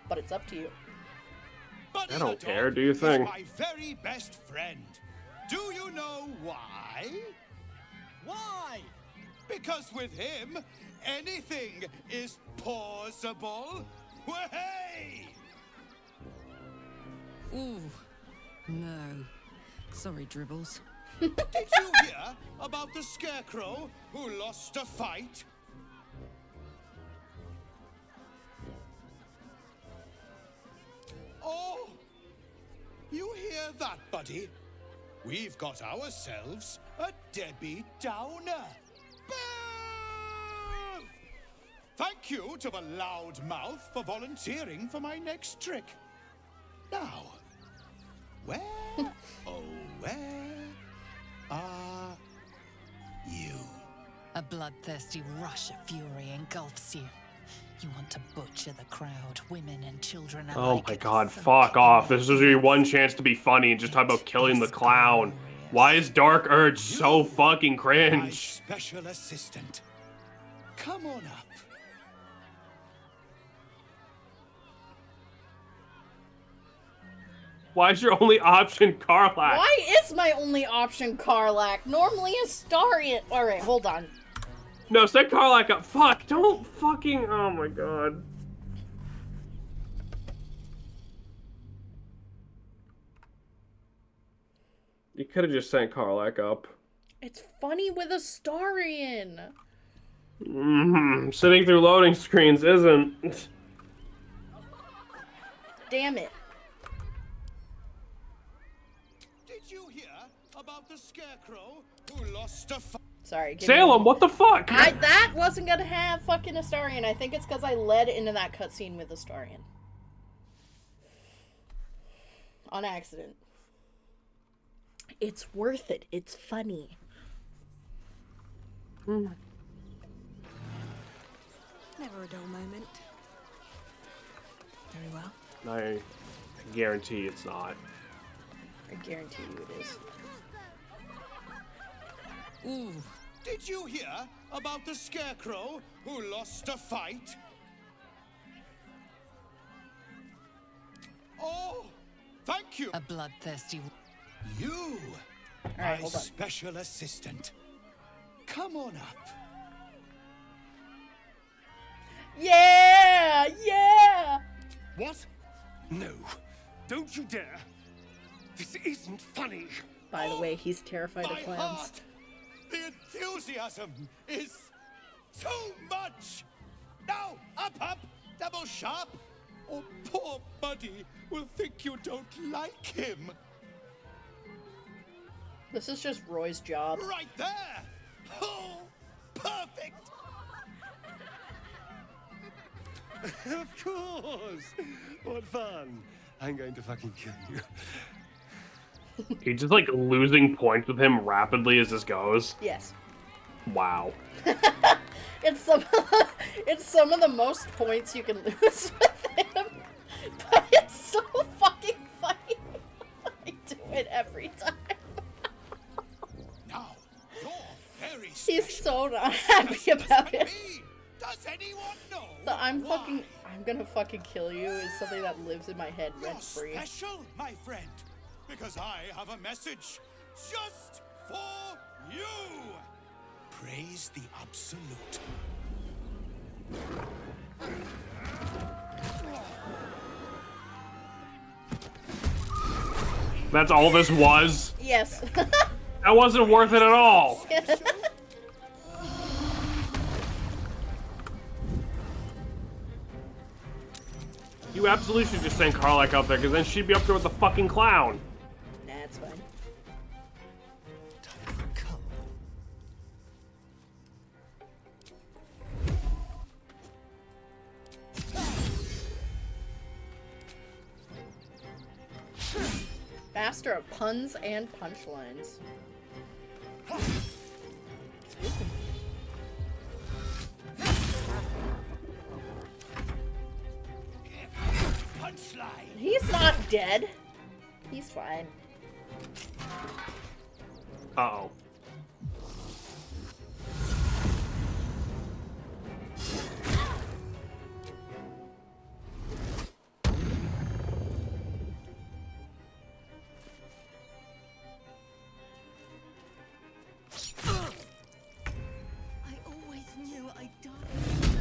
but it's up to you. I don't care, do you think? My very best friend. Do you know why? Why? Because with him, anything is possible. Way! Ooh, no. Sorry, Dribbles. Did you hear about the scarecrow who lost a fight? Oh, you hear that, buddy? We've got ourselves a Debbie Downer. Boo! Thank you to the loudmouth for volunteering for my next trick. Now, where, oh, where are you? A bloodthirsty rush of fury engulfs you. You want to butcher the crowd, women and children alike. Oh my god, fuck off. This is your one chance to be funny and just talk about killing the clown. Why is Dark Urge so fucking My cringe? special assistant. Come on up. Why is your only option Karlach? Why is my only option Karlach? Normally Astarion. Alright, hold on. No, set Karlach up. Fuck, don't fucking... Oh my god. You could have just sent Karlach up. It's funny with Astarion. Sitting through loading screens isn't. Damn it. Did you hear about the scarecrow who lost a fight? Sorry. Salem, what the fuck? That wasn't gonna have fucking Astarion. I think it's because I led into that cutscene with Astarion. On accident. It's worth it. It's funny. Never a dull moment. Very well. I guarantee it's not. I guarantee you it is. Ooh. Did you hear about the scarecrow who lost a fight? Oh, thank you. A bloodthirsty... You, right, my hold on. special assistant. Come on up. Yeah! Yeah! What? No. Don't you dare. This isn't funny. By the way, he's terrified of My clowns. heart, the enthusiasm is too much. Now, up, double sharp, or poor Buddy will think you don't like him. This is just Roy's job. Right there. Oh, perfect. Of course! What fun! I'm going to fucking kill you. He's just like losing points with him rapidly as this goes. Yes. Wow. It's some of the most points you can lose with him, but it's so fucking funny. I do it every time. Now, you're very He's so not happy about it. Does anyone know? The I'm gonna fucking kill you is something that lives in my head rent free. You're special, my friend, because I have a message just for you. Praise the Absolute. That's all this was? Yes. That wasn't worth it at all. You absolutely should just send Karlach out there, because then she'd be up there with the fucking clown. Nah, it's fine. Master of puns and punchlines. Punchline. He's not dead. He's fine. Uh-oh.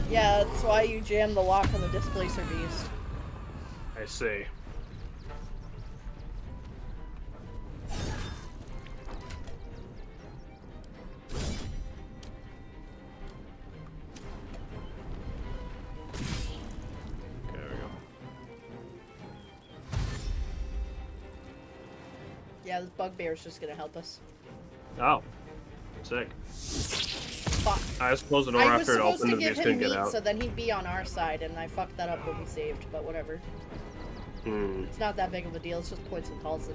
Yeah, that's why you jam the lock on the Displacer Beast. I see. There we go. Yeah, this bugbear's just gonna help us. Oh. Sick. Fuck. I suppose in order I was after it supposed opened, to the give beast him couldn't get meat out. so then he'd be on our side, and I fucked that up when we saved, but whatever. Hmm. It's not that big of a deal, it's just points and calls.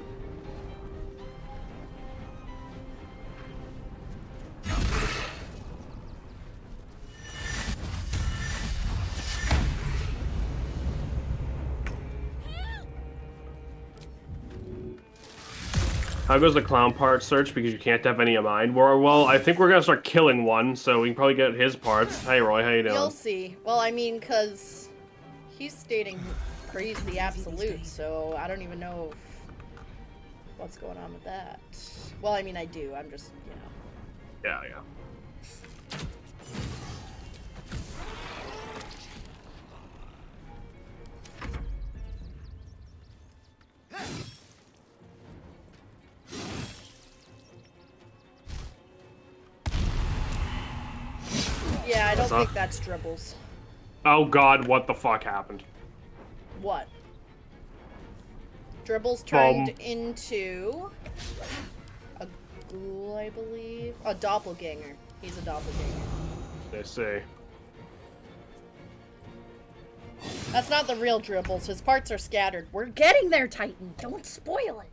How goes the clown part search? Because you can't have any of mine. Well, I think we're gonna start killing one, so we can probably get his parts. Hey, Roy, how you doing? You'll see. Well, I mean, because he's stating praise the absolute, so I don't even know what's going on with that. Well, I mean, I do. I'm just, you know. Yeah, yeah. Yeah, I don't That's think not- that's dribbles. Oh god, what the fuck happened? What? Dribbles turned Boom. into a ghoul, I believe. A doppelganger. He's a doppelganger. They say. That's not the real dribbles. His parts are scattered. We're getting there, Titan. Don't spoil it.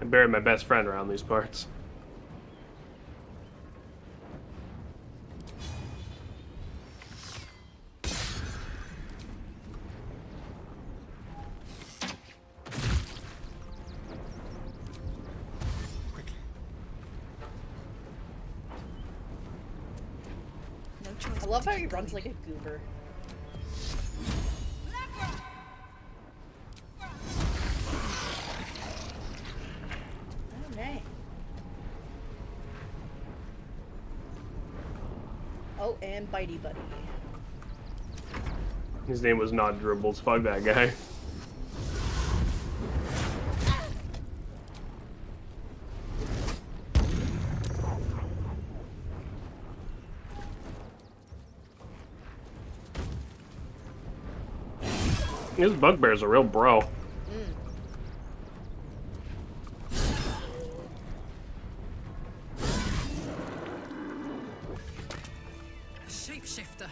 I buried my best friend around these parts. I love how he runs like a goober. Oh, nay. Oh, and Bitey Buddy. His name was not Dribbles. Fuck that guy. This bugbear's a real bro. A shapeshifter.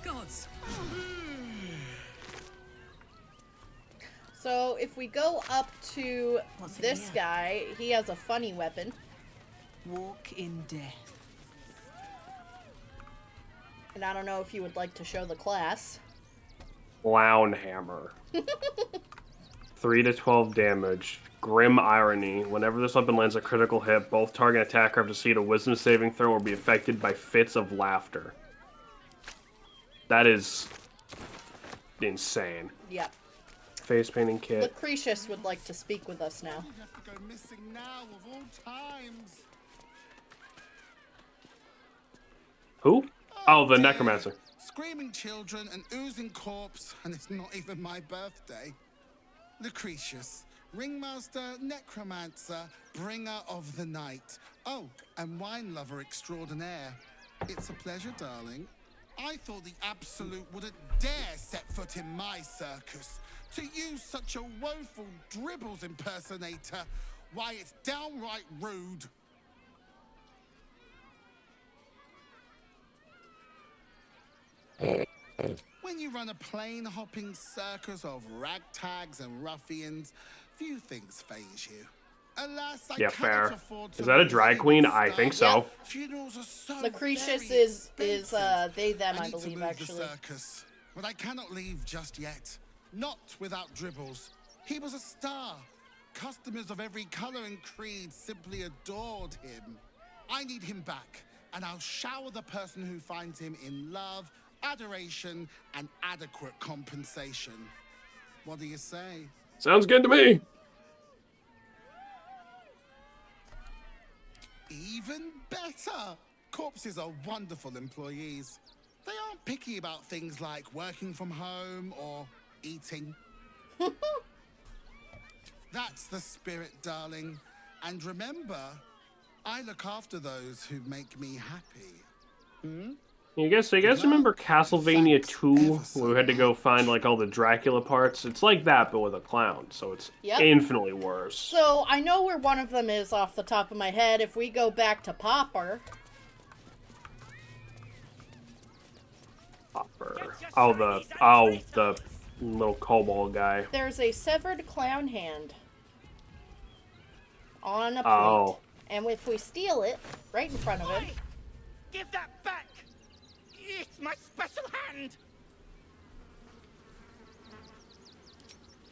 Gods. So if we go up to What's in this here? guy, he has a funny weapon. Walk in death. And I don't know if you would like to show the class. Clown hammer. 3 to 12 damage. Grim irony. Whenever this weapon lands a critical hit, both target and attacker have to succeed a wisdom saving throw or be affected by fits of laughter. That is insane. Yep. Face painting kit. Lucretius would like to speak with us now. You have to go missing now of all times. Who? Oh, the necromancer. Screaming children, an oozing corpse, and it's not even my birthday. Lucretius, ringmaster, necromancer, bringer of the night. Oh, and wine lover extraordinaire. It's a pleasure, darling. I thought the Absolute wouldn't dare set foot in my circus. To use such a woeful Dribbles impersonator, why, it's downright rude. When you run a plane-hopping circus of ragtags and ruffians, few things faze you. Alas, I Yeah, cannot fair. afford to Is that a lose drag anyone queen? I star. think so. Funerals are so Lucretius very is expensive. they them, I need to believe, move actually. The circus, but I cannot leave just yet. Not without Dribbles. He was a star. Customers of every color and creed simply adored him. I need him back, and I'll shower the person who finds him in love, adoration, and adequate compensation. What do you say? Sounds good to me. Even better! Corpses are wonderful employees. They aren't picky about things like working from home or eating. That's the spirit, darling. And remember, I look after those who make me happy. Hmm? You guys remember Castlevania 2, where we had to go find like all the Dracula parts? It's like that, but with a clown, so it's Yep. infinitely worse. So I know where one of them is off the top of my head. If we go back to Popper. Oh, the little kobold guy. There's a severed clown hand on a plate. Oh. And if we steal it right in front of it. Give that back! It's my special hand!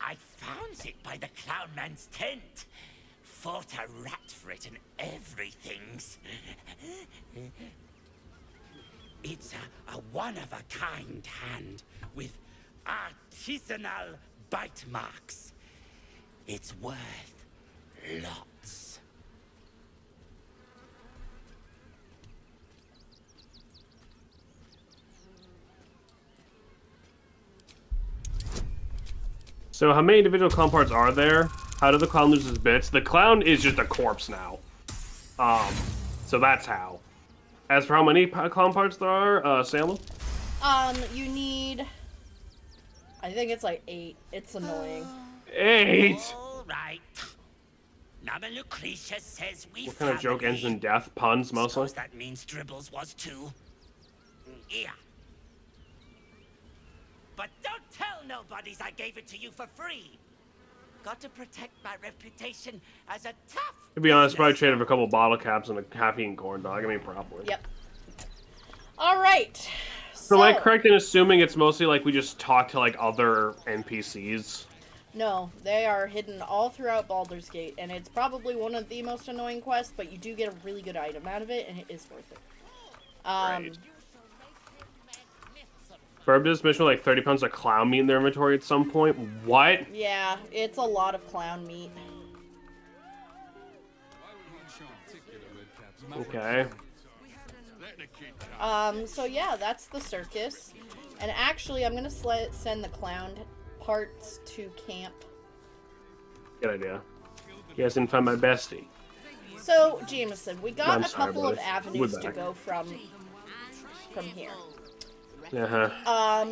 I found it by the clown man's tent. Fought a rat for it and everything's. It's a one-of-a-kind hand with artisanal bite marks. It's worth lots. So how many individual clown parts are there? How did the clown lose his bits? The clown is just a corpse now. So that's how. As for how many clown parts there are, Salem? You need... I think it's like 8. It's annoying. 8? All right. Now that Lucretius says we What kind of joke ends in death? Puns, mostly? Suppose that means Dribbles was too. Yeah. But don't tell nobodies I gave it to you for free. Got to protect my reputation as a tough. To be honest, probably traded for a couple bottle caps and a half-eaten corn dog. I mean, probably. Yep. Alright. So am I correct in assuming it's mostly like we just talk to like other NPCs? No, they are hidden all throughout Baldur's Gate, and it's probably one of the most annoying quests, but you do get a really good item out of it, and it is worth it. Right. Burb did this mission with like 30 pounds of clown meat in their inventory at some point. What? Yeah, it's a lot of clown meat. Okay. So yeah, that's the circus. And actually, I'm gonna send the clown parts to camp. Good idea. You guys didn't find my bestie. So, Jameson, we got I'm a sorry, couple of buddy. avenues We're to back. go from here. Uh-huh.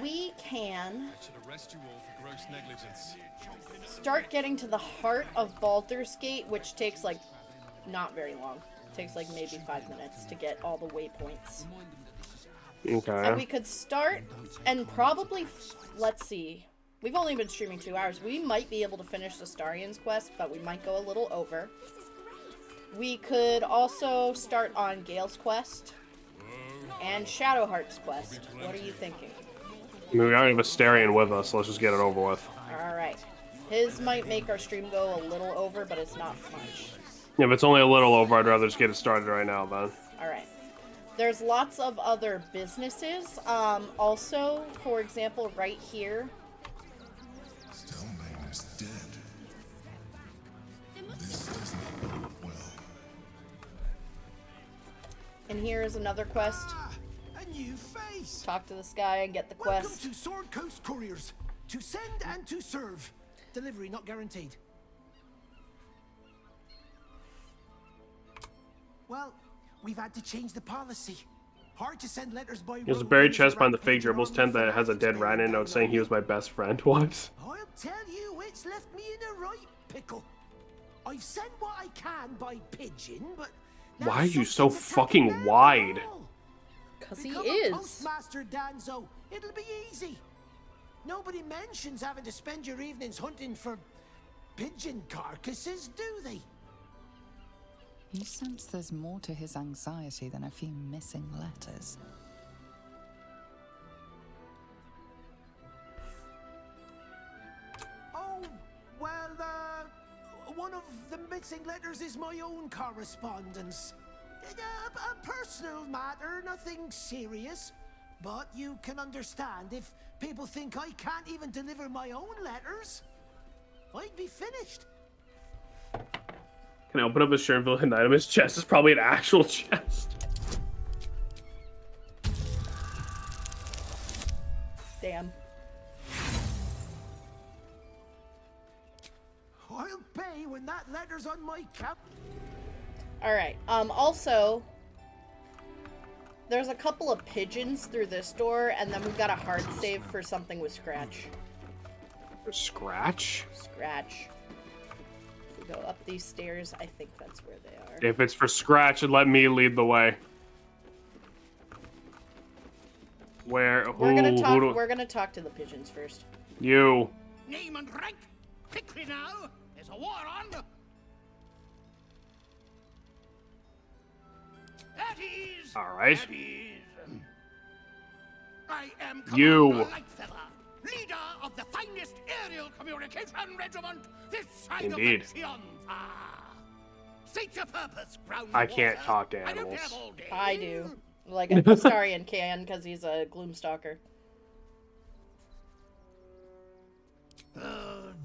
We can I should arrest you all for gross negligence. start getting to the heart of Baldur's Gate, which takes like not very long. It takes like maybe 5 minutes to get all the waypoints. Okay. And we could start and probably, let's see, we've only been streaming 2 hours. We might be able to finish the Starian's quest, but we might go a little over. We could also start on Gale's quest and Shadowheart's quest. What are you thinking? I mean, we already have a Starian with us, so let's just get it over with. Alright. His might make our stream go a little over, but it's not much. Yeah, if it's only a little over, I'd rather just get it started right now, then. Alright. There's lots of other businesses. Also, for example, right here. Stelmane is dead. This does not go well. And here is another quest. A new face. Talk to this guy and get the Welcome quest. to Sword Coast Couriers. To send and to serve. Delivery not guaranteed. Well, we've had to change the policy. Hard to send letters by There's a road buried when chest behind the there's a fake dribbles tent that has a dead rat in it note saying he was my best friend. What? I'll tell you, it's left me in a right pickle. I've sent what I can by pigeon, but now Why are you so something's fucking attacking wide? Because he Become a is. Postmaster Danzo. It'll be easy. Nobody mentions having to spend your evenings hunting for pigeon carcasses, do they? You sense there's more to his anxiety than a few missing letters. Oh, well, one of the missing letters is my own correspondence. A personal matter, nothing serious. But you can understand if people think I can't even deliver my own letters, I'd be finished. Can I open up his shirt and fill an item? His chest is probably an actual chest. Damn. I'll pay when that letter's on my cap. Alright, also, there's a couple of pigeons through this door, and then we've got a hard save for something with Scratch. For Scratch? Scratch. If we go up these stairs, I think that's where they are. If it's for Scratch, let me lead the way. Where? Who? We're gonna talk to the pigeons first. You. Name and rank. Quickly now. There's a war on. At ease. All right. At ease. I am You. Commander Lightfeather, leader of the finest aerial communication regiment this side Indeed. of the Xion. State your purpose, ground I can't warrior. talk to I don't animals. have all day. I do. Like a Astarian can, because he's a Gloomstalker.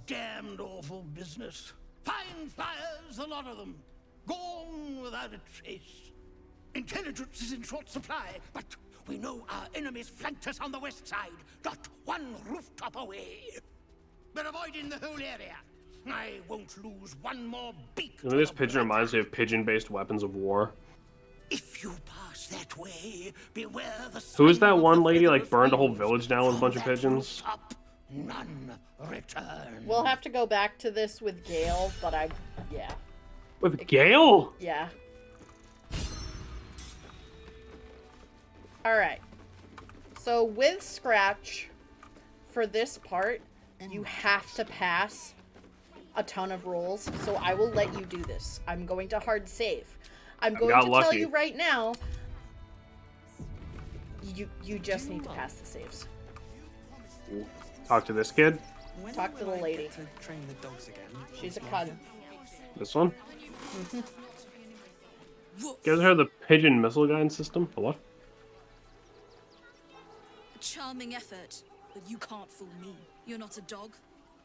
Damned awful business. Fine flyers, a lot of them. Gone without a trace. Intelligence is in short supply, but we know our enemies flanked us on the west side, not one rooftop away. We're avoiding the whole area. I won't lose one more beak. You know, this pigeon reminds me of pigeon-based weapons of war. If you pass that way, beware the Who is that one lady like burned a whole village down with a bunch of pigeons? none return. We'll have to go back to this with Gale, but yeah. With Gale? Yeah. Alright. So with Scratch, for this part, you have to pass a ton of rolls, so I will let you do this. I'm going to hard save. I'm going to tell you right now, you just need to pass the saves. Talk to this kid? Talk to the lady. Train the dogs again. She's a cunt. This one? Mhm. You guys heard of the pigeon missile gun system? For what? A charming effort, but you can't fool me. You're not a dog.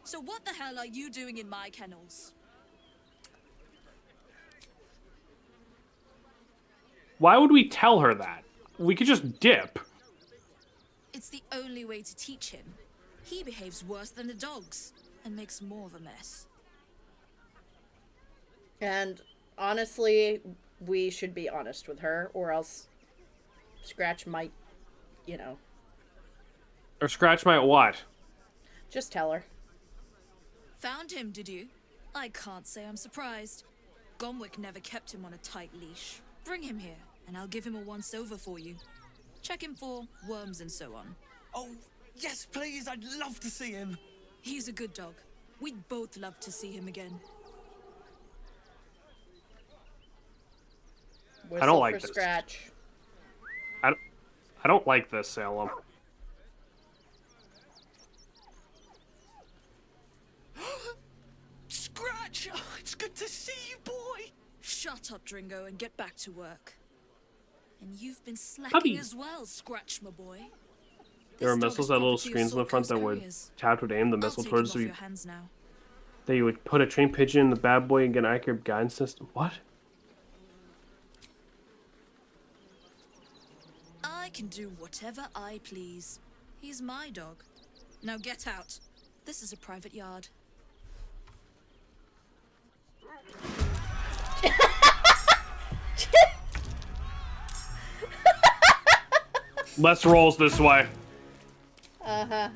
So what the hell are you doing in my kennels? Why would we tell her that? We could just dip. It's the only way to teach him. He behaves worse than the dogs and makes more of a mess. And honestly, we should be honest with her, or else Scratch might, you know. Or Scratch might what? Just tell her. Found him, did you? I can't say I'm surprised. Gomwick never kept him on a tight leash. Bring him here, and I'll give him a once-over for you. Check him for worms and so on. Oh, yes, please. I'd love to see him. He's a good dog. We'd both love to see him again. Whistle I don't like for this. Scratch. I don't like this, Salem. Scratch! Oh, it's good to see you, boy! Shut up, Dringo, and get back to work. And you've been slacking Hubby. as well, Scratch, my boy. There are This dog missiles is that little property of screens in the front that would Couriers. tapped would aim the I'll missile take him towards off you. your hands now. That you would put a trained pigeon in the bad boy and get an accurate guidance system. What? I can do whatever I please. He's my dog. Now get out. This is a private yard. Less rolls this way. Uh-huh.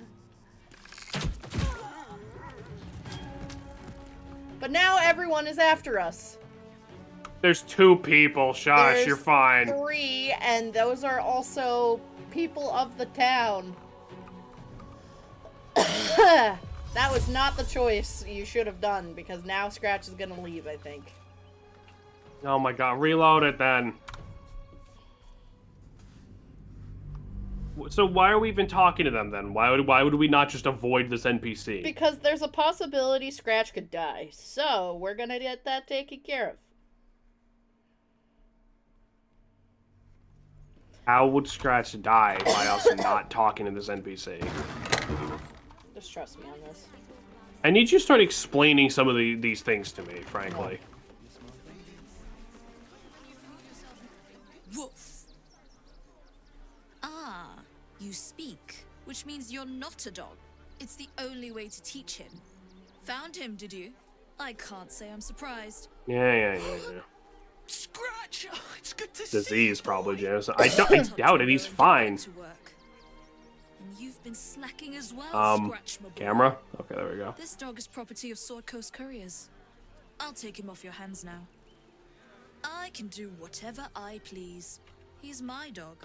But now everyone is after us. There's 2 people, Shush, There's you're fine. 3, and those are also people of the town. That was not the choice you should have done, because now Scratch is gonna leave, I think. Oh my god, reload it then. So why are we even talking to them then? Why would we not just avoid this NPC? Because there's a possibility Scratch could die, so we're gonna get that taken care of. How would Scratch die by us not talking to this NPC? Just trust me on this. I need you to start explaining some of these things to me, frankly. Woof. Ah, you speak, which means you're not a dog. It's the only way to teach him. Found him, did you? I can't say I'm surprised. Yeah. Scratch! Oh, it's good to see Disease, probably, Janice. I doubt it. He's fine. And you've been slacking as well, Scratch, my boy. Camera? Okay, there we go. This dog is property of Sword Coast Couriers. I'll take him off your hands now. I can do whatever I please. He's my dog.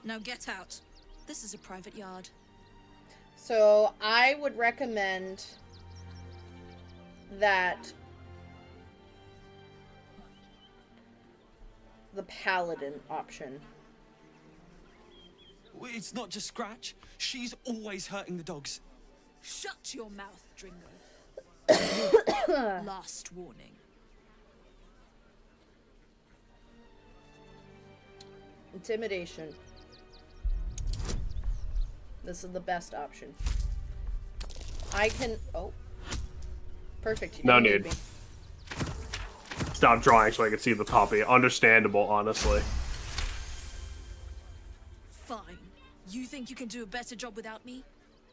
Now get out. This is a private yard. So I would recommend that the paladin option. It's not just Scratch. She's always hurting the dogs. Shut your mouth, Dringo. Last warning. Intimidation. This is the best option. I can... Oh. Perfect. You No didn't need. me. Stop drawing so I can see the puppy. Understandable, honestly. Fine. You think you can do a better job without me?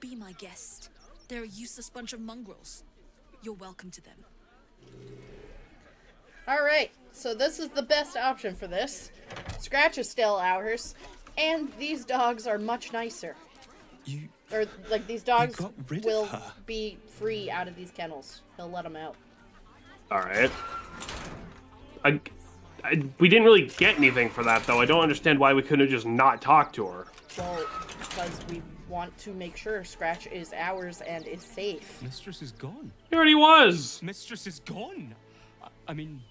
Be my guest. They're a useless bunch of mongrels. You're welcome to them. Alright, so this is the best option for this. Scratch is still ours, and these dogs are much nicer. Or, like, these dogs got rid of will her. be free out of these kennels. He'll let them out. Alright. We didn't really get anything for that, though. I don't understand why we couldn't have just not talked to her. Well, because we want to make sure Scratch is ours and is safe. Mistress is gone. He already was! Mistress is gone. I mean,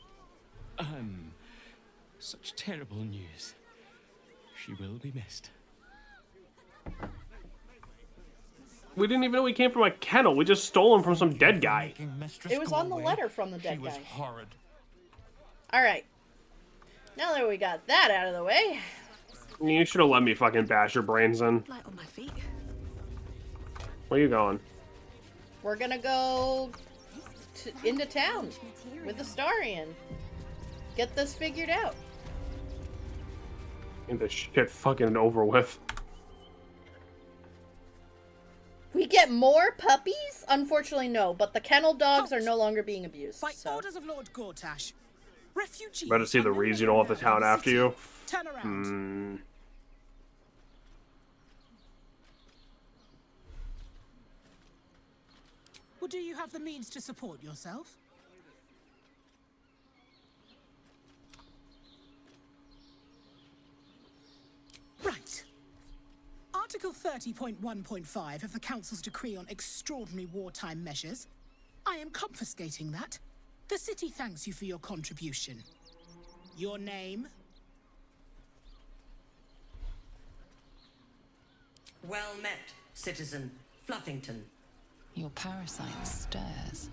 such terrible news. She will be missed. We didn't even know he came from a kennel. We just stole him from some dead guy. It was on the letter from the dead She was guy. horrid. Alright. Now that we got that out of the way, You should have let me fucking bash your brains in. Light on my feet. Where you going? we're gonna go into town with the Starian. Get this figured out. Get this shit fucking over with. we get more puppies? Unfortunately, no. But the kennel dogs are no longer being abused. By So. orders of Lord Gortash, refugees. Better see the regional of the town after you. Turn around. Well, do you have the means to support yourself? Right. Article 30.1.5 of the Council's Decree on Extraordinary Wartime Measures. I am confiscating that. The city thanks you for your contribution. Your name? Well met, Citizen Fluffington. Your parasite stirs.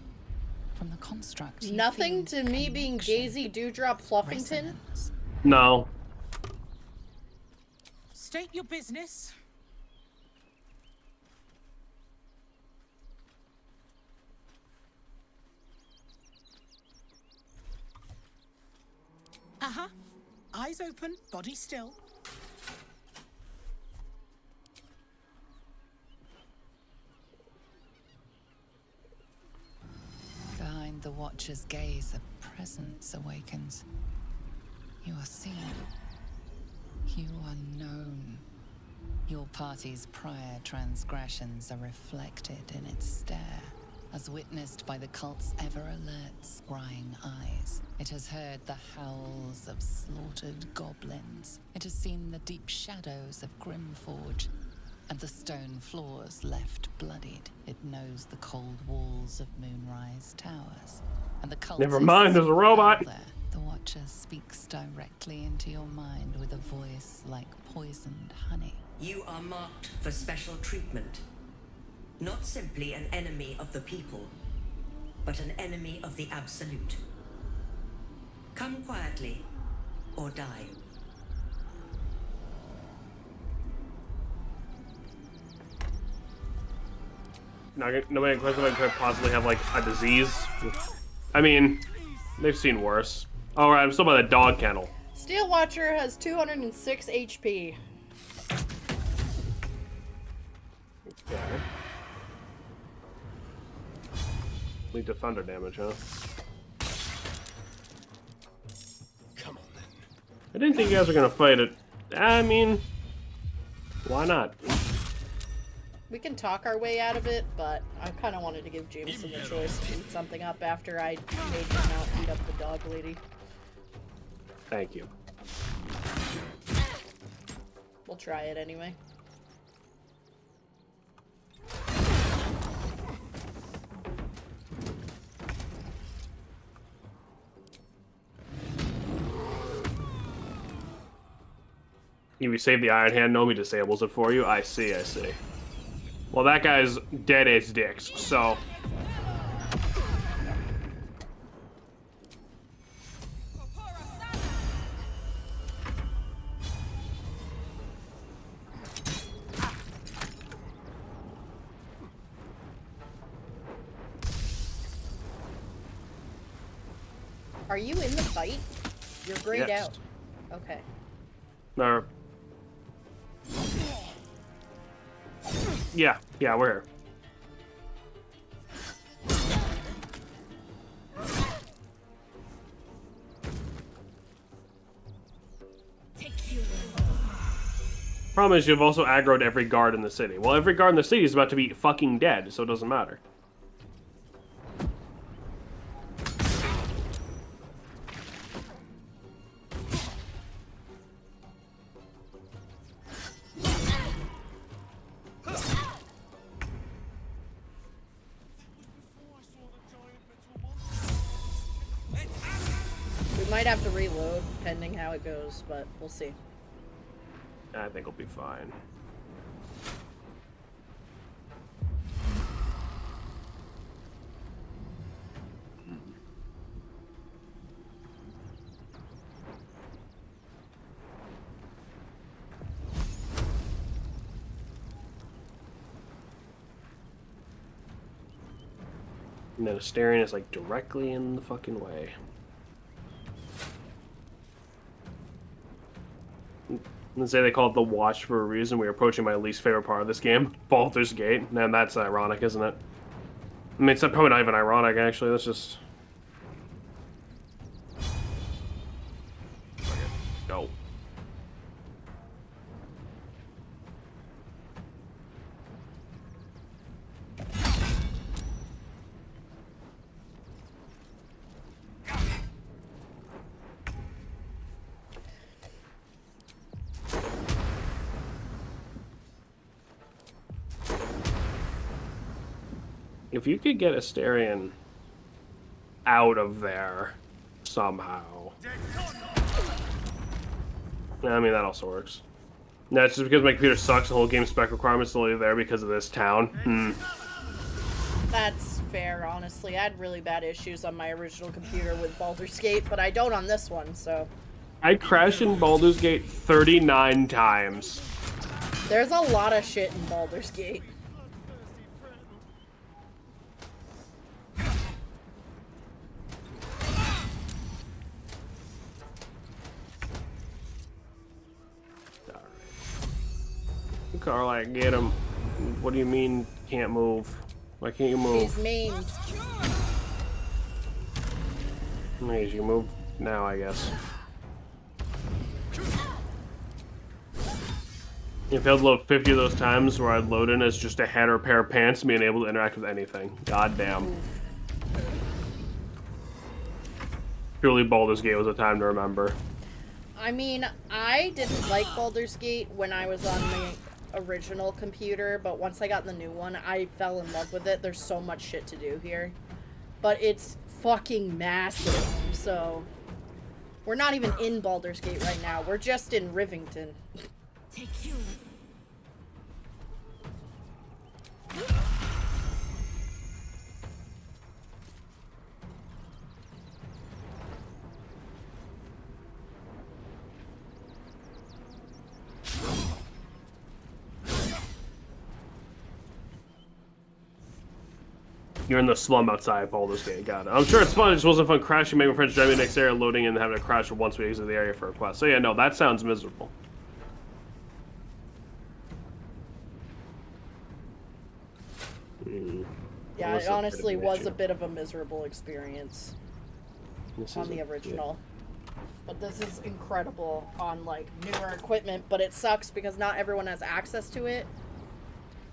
From the construct. Nothing to me being Daisy Dewdrop Fluffington? No. State your business. Uh-huh. Eyes open, body still. Behind the Watcher's gaze, a presence awakens. You are seen. You are known. Your party's prior transgressions are reflected in its stare, as witnessed by the cult's ever-alert, scrying eyes. It has heard the howls of slaughtered goblins. It has seen the deep shadows of Grimforge, and the stone floors left bloodied. It knows the cold walls of Moonrise Towers, and the cult. Never mind, there's a robot. There. The Watcher speaks directly into your mind with a voice like poisoned honey. You are marked for special treatment. Not simply an enemy of the people, but an enemy of the Absolute. Come quietly, or die. Nobody could possibly have like a disease. I mean, they've seen worse. All right, I'm still by the dog kennel. Steel Watcher has 206 HP. Okay. Lead to thunder damage, huh? Come on then. I didn't think you guys were gonna fight it. I mean, why not? We can talk our way out of it, but I kind of wanted to give Jameson the choice to eat something up after I made him out beat up the dog lady. Thank you. We'll try it anyway. You save the Iron Hand, Nomi disables it for you. I see, I see. Well, that guy's dead as dicks, so... Are you in the fight? You're grayed Yes. out. Okay. No. Yeah, we're here. Problem is, you've also aggroed every guard in the city. Well, every guard in the city is about to be fucking dead, so it doesn't matter. We might have to reload, depending how it goes, but we'll see. I think we'll be fine. And then Asterion is like directly in the fucking way. And say they call it the Watch for a reason. We're approaching my least favorite part of this game, Baldur's Gate. And that's ironic, isn't it? I mean, it's probably not even ironic, actually. That's just... Go. If you could get Asterion out of there somehow. I mean, that also works. No, it's just because my computer sucks. The whole game spec requirements only there because of this town. That's fair, honestly. I had really bad issues on my original computer with Baldur's Gate, but I don't on this one, so... I crashed in Baldur's Gate 39 times. There's a lot of shit in Baldur's Gate. Carl, get him. What do you mean can't move? Why can't you move? He's maimed. Nice, you can move now, I guess. You failed to load 50 of those times where I'd load in as just a head or a pair of pants, being able to interact with anything. God damn. Purely Baldur's Gate was a time to remember. I mean, I didn't like Baldur's Gate when I was on the original computer, but once I got the new one, I fell in love with it. There's so much shit to do here. But it's fucking massive, so... We're not even in Baldur's Gate right now. We're just in Rivington. Take you. You're in the slum outside Baldur's Gate. Got it. I'm sure it's fun. It just wasn't fun crashing, making friends, driving the next area, loading, and having to crash once we exit the area for a quest. So yeah, no, that sounds miserable. Yeah, it honestly was a bit of a miserable experience on the original. But this is incredible on, like, newer equipment, but it sucks because not everyone has access to it.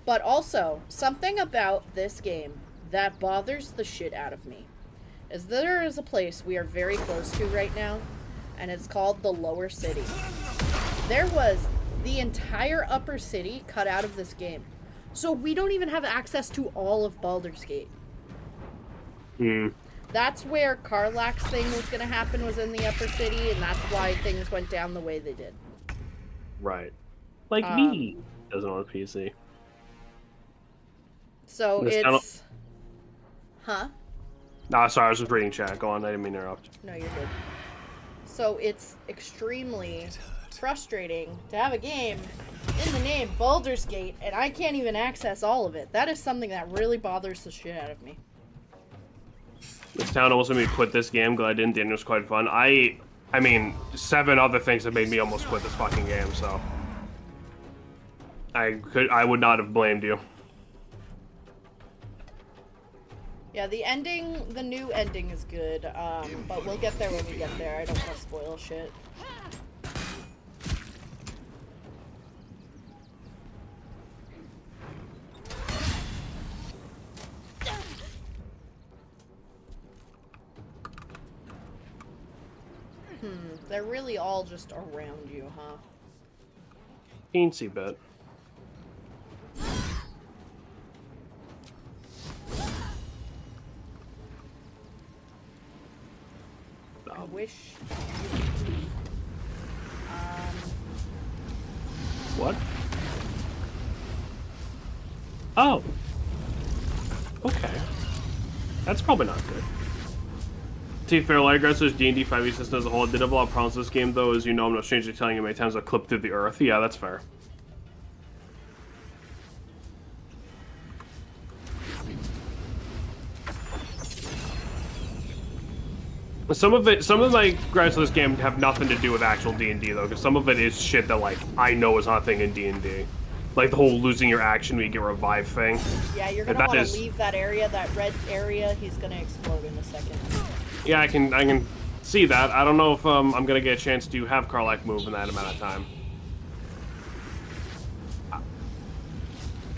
But also, something about this game that bothers the shit out of me is there is a place we are very close to right now, and it's called the Lower City. There was the entire Upper City cut out of this game. So we don't even have access to all of Baldur's Gate. That's where Karlach's thing was going to happen, was in the Upper City, and that's why things went down the way they did. Right. Like me. Doesn't on PC. So it's... Huh? Nah, sorry, I was just reading chat. Go on, I didn't mean to interrupt. No, you're good. So it's extremely frustrating to have a game in the name Baldur's Gate, and I can't even access all of it. That is something that really bothers the shit out of me. This town almost made me quit this game. Glad I didn't. The end was quite fun. I mean, 7 other things have made me almost quit this fucking game, so... I would not have blamed you. Yeah, the ending, the new ending is good, but we'll get there when we get there. I don't want to spoil shit. They're really all just around you, huh? Teensy bit. I wish... What? Oh. Okay. That's probably not good. To be fair, like Aggressors D&D 5e system as a whole, I did have a lot of problems with this game, though. As you know, I'm no stranger to telling you how many times I clipped through the earth. Yeah, that's fair. Some of my gripes with this game have nothing to do with actual D&D though, because some of it is shit that like I know is not a thing in D&D, like the whole losing your action when you get revived thing. Yeah, you're gonna want to leave that area, that red area. He's gonna explode in a second. Yeah, I can see that. I don't know if I'm gonna get a chance to have Karlach move in that amount of time.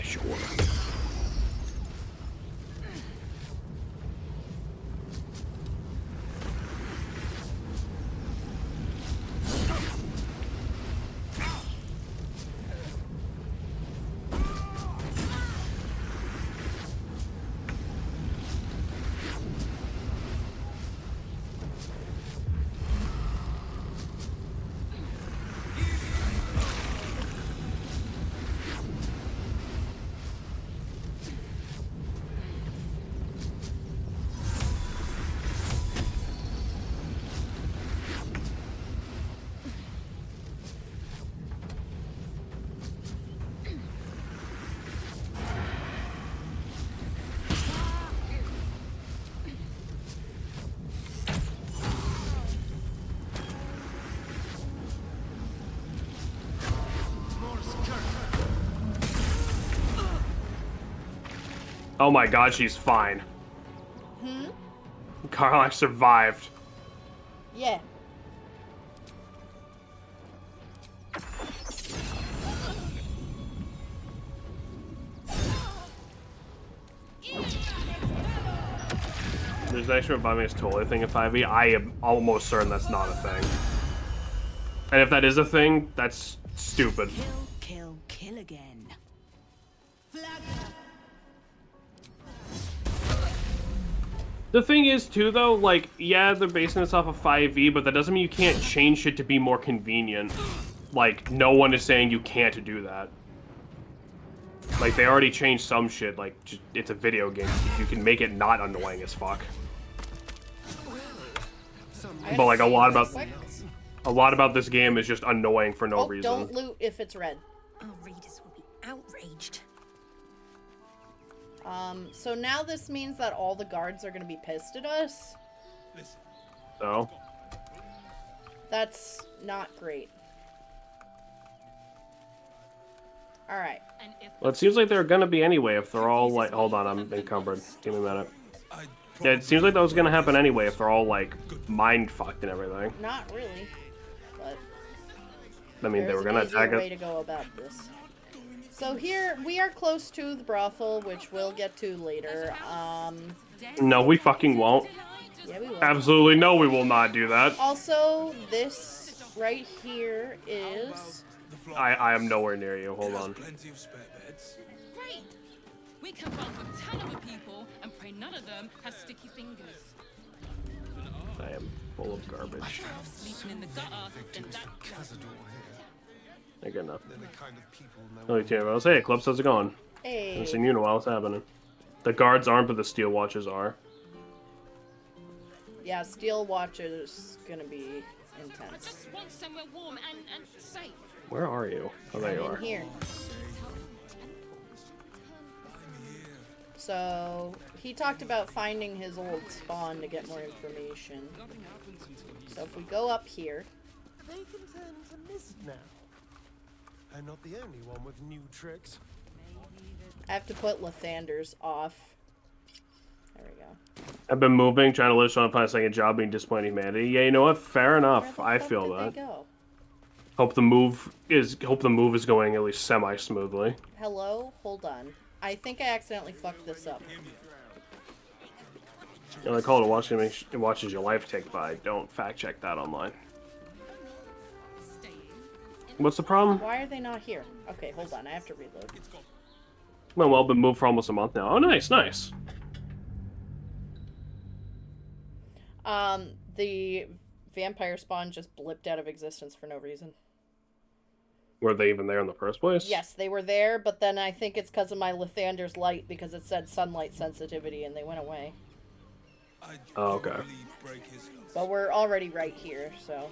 Sure. Oh my god, she's fine. Hmm? Karlach survived. Yeah. There's an extra reviving is totally a thing in 5e. I am almost certain that's not a thing. And if that is a thing, that's stupid. Kill, kill again. The thing is, too, though, like, yeah, they're basing this off of 5e, but that doesn't mean you can't change shit to be more convenient. Like, no one is saying you can't do that. Like, they already changed some shit, like, just, it's a video game. You can make it not annoying as fuck. But, like, a lot about this game is just annoying for no reason. Don't loot if it's red. Our readers will be outraged. So now this means that all the guards are gonna be pissed at us. So? That's not great. Alright. Well, it seems like they're gonna be anyway if they're all like... Hold on, I'm encumbered. Give me a minute. Yeah, it seems like that was gonna happen anyway if they're all, like, mind-fucked and everything. Not really, but... I mean, they were gonna attack way it. to go about this. So here, we are close to the brothel, which we'll get to later. No, we fucking won't. Yeah, we will. Absolutely no, we will not do that. Also, this right here is... I am nowhere near you. Hold on. Great! We can run with 10 other people and pray none of them have sticky fingers. I am full of garbage. Sleeping in the gutter, then that I got enough. Holy I'll say, Eclipse, how's it going? Hey. Haven't seen you in a while. What's happening? The guards aren't, but the steel watches are. Yeah, steel watch is gonna be intense. I just want somewhere warm and safe. Where are you? Oh, there you are. In here. So, he talked about finding his old spawn to get more information. So if we go up here... They can turn to mist now. I'm not the only one with new tricks. I have to put Lathander's off. There we go. I've been moving, trying to live, trying to find a second job, being disappointed in humanity. Yeah, you know what? Fair enough. I feel that. Hope the move is going at least semi-smoothly. Hello? Hold on. I think I accidentally fucked this up. You know, they call it it watches your life tick by. Don't fact check that online. What's the problem? Why are they not here? Okay, hold on. I have to reload. Well, I've been moved for almost a month now. Oh, nice, nice. The vampire spawn just blipped out of existence for no reason. Were they even there in the first place? Yes, they were there, but then I think it's because of my Lathander's light, because it said sunlight sensitivity, and they went away. Oh, okay. But we're already right here, so...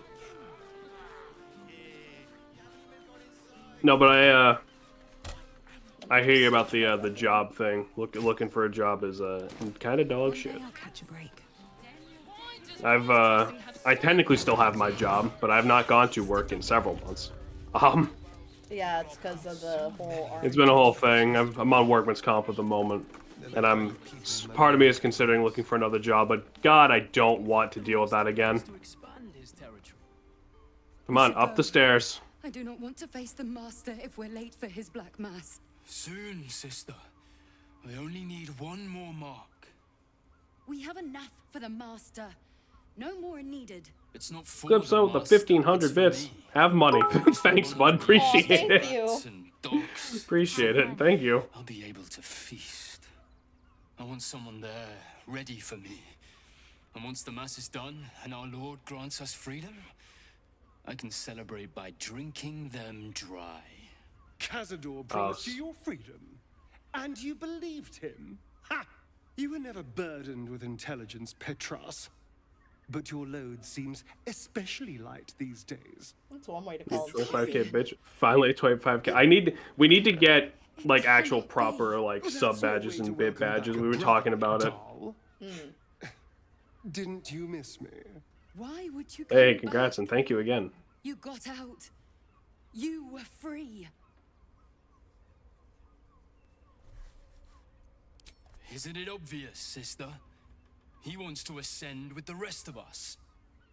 No, but I hear you about the job thing. Looking for a job is kind of dog shit. I'll catch a break. I technically still have my job, but I've not gone to work in several months. Yeah, it's because of the whole army. It's been a whole thing. I'm on workman's comp at the moment, and part of me is considering looking for another job, but God, I don't want to deal with that again. Come on, up the stairs. I do not want to face the Master if we're late for his Black Mass. Soon, sister. I only need one more mark. We have enough for the Master. No more are needed. It's not for Clips out with the 1,500 bits. Have money. Thanks, bud. Appreciate it. Thank you. Appreciate it. Thank you. I'll be able to feast. I want someone there, ready for me. And once the Mass is done, and our Lord grants us freedom, I can celebrate by drinking them dry. Cazador promised you your freedom, and you believed him? Ha! You were never burdened with intelligence, Petras. But your load seems especially light these days. That's one way to call it. 25k, bitch. Finally, 25k. We need to get like actual proper like sub badges and bit badges. We were talking about it. Didn't you miss me? Why would you Hey, come congrats back? and thank you again. You got out. You were free. Isn't it obvious, sister? He wants to ascend with the rest of us.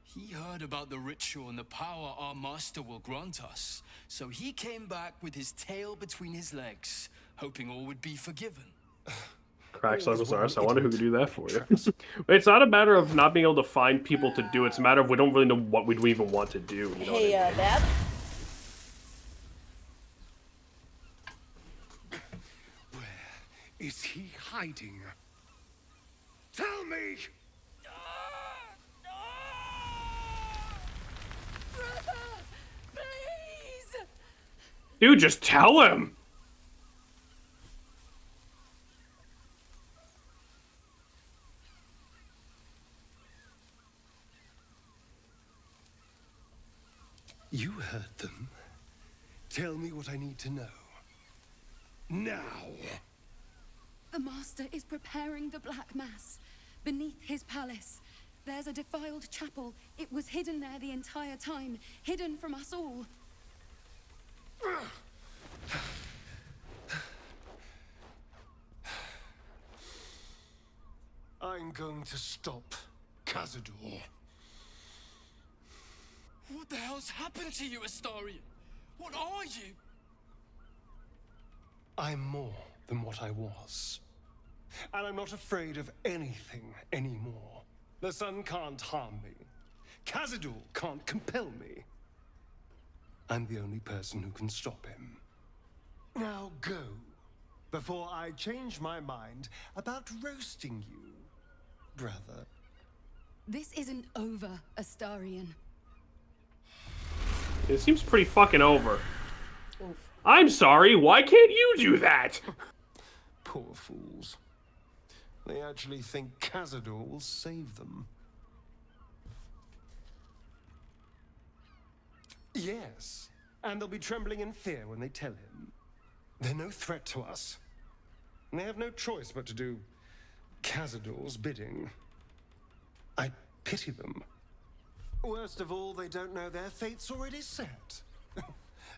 He heard about the ritual and the power our master will grant us. So he came back with his tail between his legs, hoping all would be forgiven. Cracks Legosaurus. I wonder who could do that for you. It's not a matter of not being able to find people to do it. It's a matter of we don't really know what we'd even want to do. You know Hey, what I mean? Dad? Is he hiding? Tell me! Brother, please. Dude, just tell him! You heard them. Tell me what I need to know. Now! The Master is preparing the Black Mass. Beneath his palace, there's a defiled chapel. It was hidden there the entire time, hidden from us all. I'm going to stop Cazador. What the hell's happened to you, Astarion? What are you? I'm more than what I was. And I'm not afraid of anything anymore. The sun can't harm me. Cazador can't compel me. I'm the only person who can stop him. Now go, before I change my mind about roasting you, brother. This isn't over, Astarion. It seems pretty fucking over. I'm sorry, why can't you do that? Poor fools. They actually think Cazador will save them. Yes, and they'll be trembling in fear when they tell him. They're no threat to us. And they have no choice but to do Cazador's bidding. I pity them. Worst of all, they don't know their fate's already set.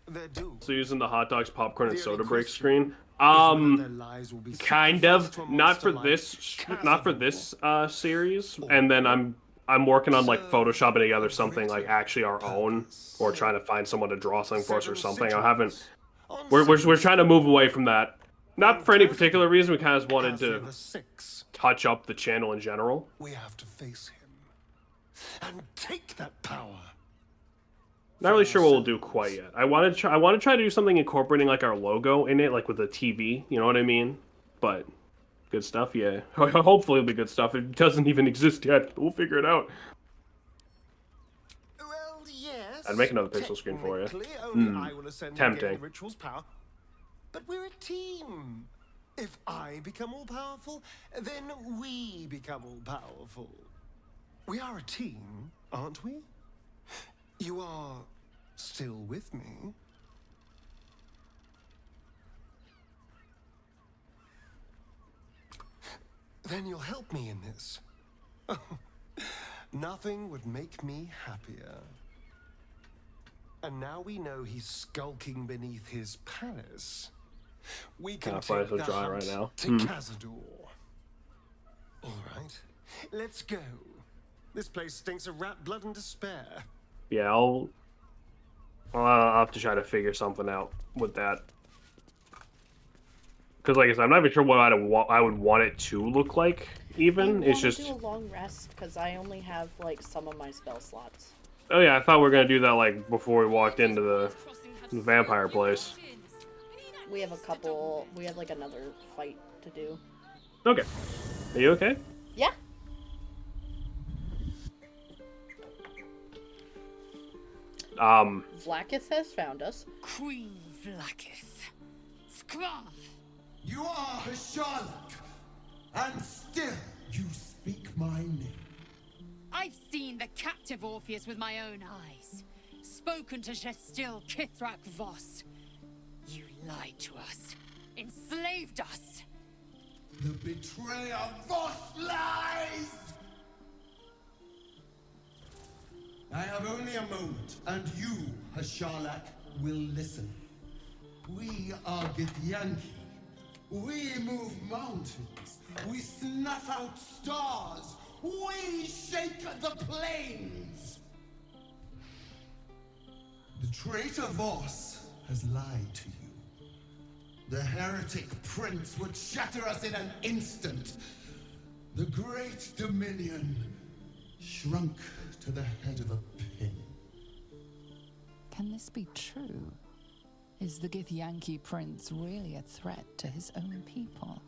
They're doomed. So using the hot dogs, popcorn, and The soda only break question screen. their lives will be Kind sacrificed of. to a Not for monster like not for this series. And then I'm working on like photoshopping together something like actually our own, or trying to find someone to draw something for us or something. I haven't. We're trying to move away from that. Not for any particular reason. We kind of just wanted to touch up the channel in general. We have to face him and take that power. Not really sure what we'll do quite yet. I want to try to do something incorporating like our logo in it, like with the TV. You know what I mean? But good stuff, yeah. Hopefully it'll be good stuff. It doesn't even exist yet. We'll figure it out. Well, yes. I'd make another pixel screen for you. Technically, only I will ascend and gain Tempting. the ritual's power. But we're a team. If I become all powerful, then we become all powerful. We are a team, aren't we? You are still with me? Then you'll help me in this. Nothing would make me happier. And now we know he's skulking beneath his palace. We can Kinda fly take so the dry hunt right now. to Cazador. All right, let's go. This place stinks of rat blood and despair. Yeah, I'll have to try to figure something out with that. Because, like I said, I'm not even sure what I would want it to look like. Even it's just. Do a long rest because I only have like some of my spell slots. Oh yeah, I thought we were gonna do that like before we walked into the vampire place. We have a couple. We have like another fight to do. Okay. Are you okay? Yeah. Vlakith has found us. Queen Vlakith. Skra! You are Hasharlok, and still you speak my name. I've seen the captive Orpheus with my own eyes. Spoken to Gestil Kithrak Voss. You lied to us. Enslaved us. The betrayer Voss lies! I have only a moment, and you, Hasharlok, will listen. We are Githyanki. We move mountains. We snuff out stars. We shake the plains. The traitor Voss has lied to you. The heretic prince would shatter us in an instant. The great dominion shrunk to the head of a pin. Can this be true? Is the Githyanki prince really a threat to his own people?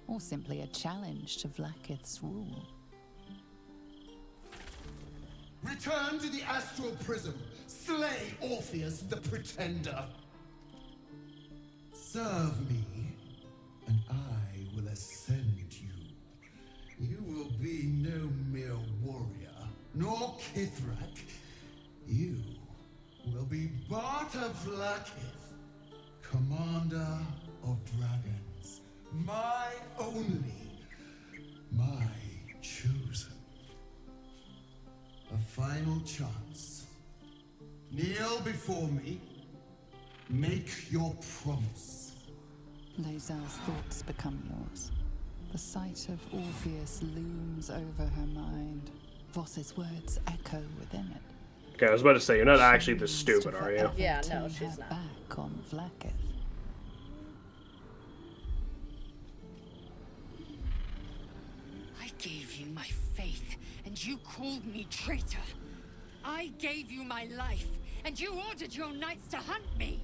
Or simply a challenge to Vlakith's rule? Return to the astral prism. Slay Orpheus the Pretender. Serve me, and I will ascend you. You will be no mere warrior, nor Kithrak. You will be Barta Vlakith, commander of dragons. My only, my chosen. A final chance. Kneel before me. Make your promise. Lae'zel's thoughts become yours. The sight of Orpheus looms over her mind. Voss's words echo within it. Okay, I was about to say, you're not actually this stupid, are you? Yeah, no, Turn she's her not. back on Vlakith. I gave you my faith, and you called me traitor. I gave you my life, and you ordered your knights to hunt me.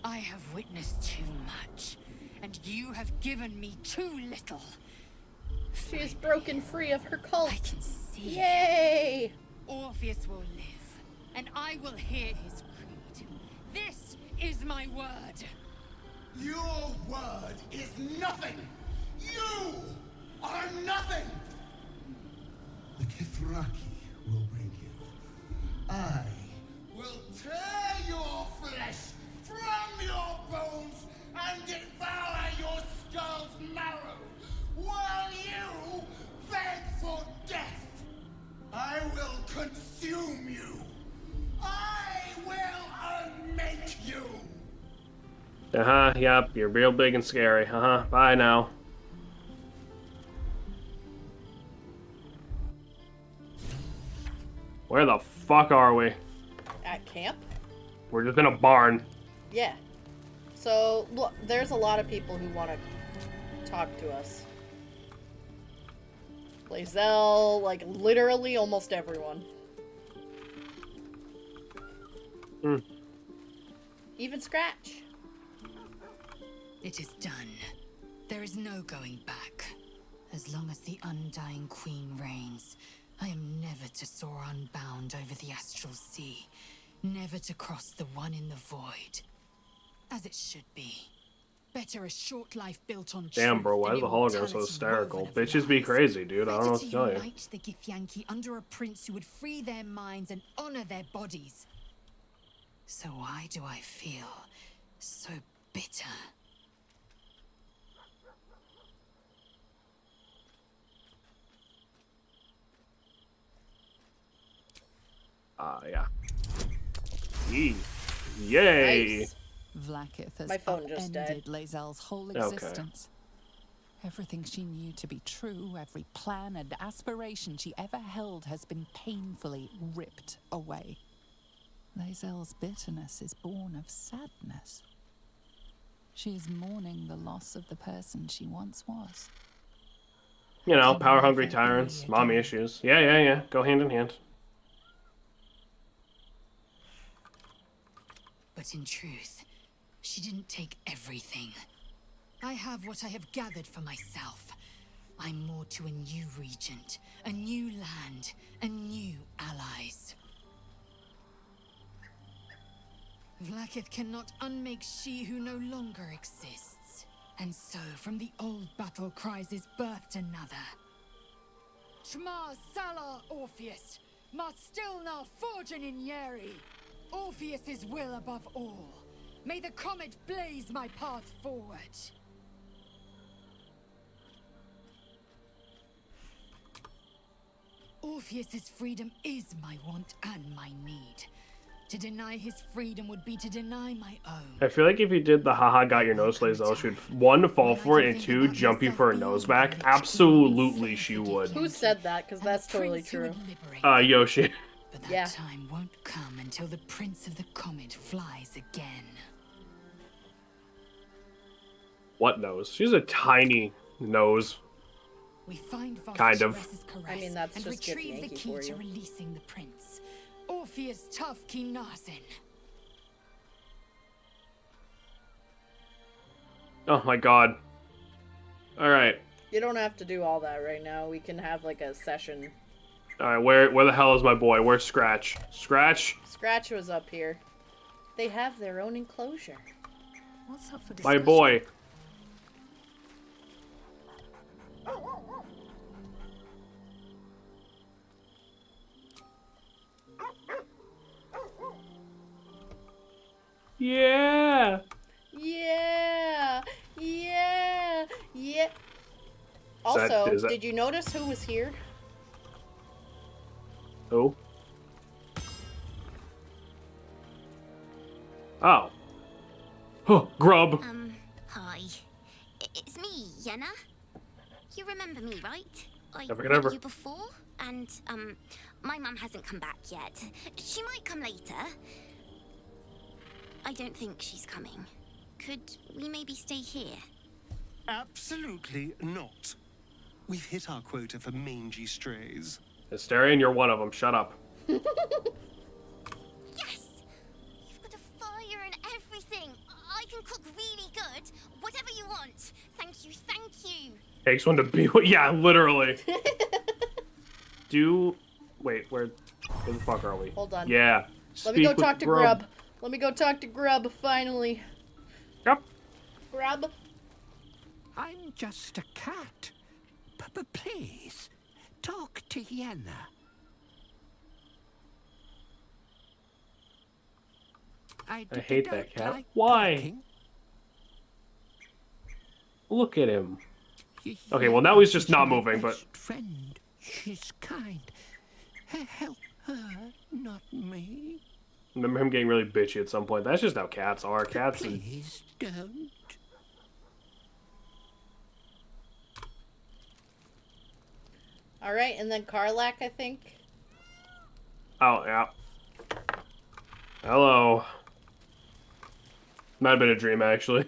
I have witnessed too much, and you have given me too little. She is broken free of her cult. I can see. Yay! Orpheus will live, and I will hear his creed. This is my word. Your word is nothing! You are nothing! The Kithraki will bring you. I will tear your flesh from your bones and devour your skull's marrow while you beg for death. I will consume you. I will unmake you. Yep, you're real big and scary. Bye now. Where the fuck are we? At camp? We're just in a barn. Yeah. So, look, there's a lot of people who want to talk to us. Lae'zel, like, literally almost everyone. Even Scratch. It is done. There is no going back. As long as the Undying Queen reigns, I am never to soar unbound over the astral sea. Never to cross the one in the void. As it should be. Better a short life built on Damn, bro, why than is the hologram so immortality hysterical? woven of Bitches be lies. crazy, dude. I don't know what to tell you. Unite the Githyanki under a prince who would free their minds and honor their bodies. So why do I feel so bitter? Yeah. Yay! Nice. Vlaakith has My phone just upended died. Lae'zel's whole Okay. existence. Everything she knew to be true, every plan and aspiration she ever held has been painfully ripped away. Lae'zel's bitterness is born of sadness. She is mourning the loss of the person she once was. You know, Can power-hungry never be tyrants, mommy again. issues. Yeah. Go hand in hand. But in truth, she didn't take everything. I have what I have gathered for myself. I'm more to a new regent, a new land, and new allies. Vlaakith cannot unmake she who no longer exists. And so, from the old battle cries is birthed another. Shma Salar Orpheus, Marstilna Forgin in Yeri. Orpheus's will above all. May the comet blaze my path forward. Orpheus's freedom is my want and my need. To deny his freedom would be to deny my own. I feel like if you did the haha got your nose Lae'zel, she would 1, fall for it, and 2, jump you for a nose back. Absolutely she would. Who said that? Because that's totally true. Yoshi. But that time won't come until the Prince of the Comet flies again. What nose? She's a tiny nose. We find Kind of. Voss's caress I mean, that's and just Gip retrieve the Yankee key for to you. releasing the prince. Orpheus Tough Kinarsin. Oh my god. Alright. You don't have to do all that right now. We can have like a session. Alright, where the hell is my boy? Where's Scratch? Scratch? Scratch was up here. They have their own enclosure. What's up for My discussion? boy. Yeah. Yeah. Also, is that- did you notice who was here? Who? Oh. Huh, grub. Hi. It's me, Yenna. You remember me, right? I Never met get over. you before, and, my mum hasn't come back yet. She might come later. I don't think she's coming. Could we maybe stay here? Absolutely not. We've hit our quota for mangy strays. Hysterian, you're one of them. Shut up. Yes! You've got a fire and everything. I can cook really good. Whatever you want. Thank you, thank you. Takes one to be. Yeah, literally. Wait, where the fuck are we? Hold on. Yeah. Let me go Speak with talk to Grub. Let me go talk to Grub, finally. Yep. Grub? I'm just a cat. But please, talk to Yenna. I hate that cat. like Why? talking. Look at him. Okay, well now he's just not moving, but Friend, she's kind. Help her, not me. remember him getting really bitchy at some point. That's just how cats are. Cats and Please don't. Alright, and then Karlak, I think. oh yeah. Hello. Might have been a dream actually.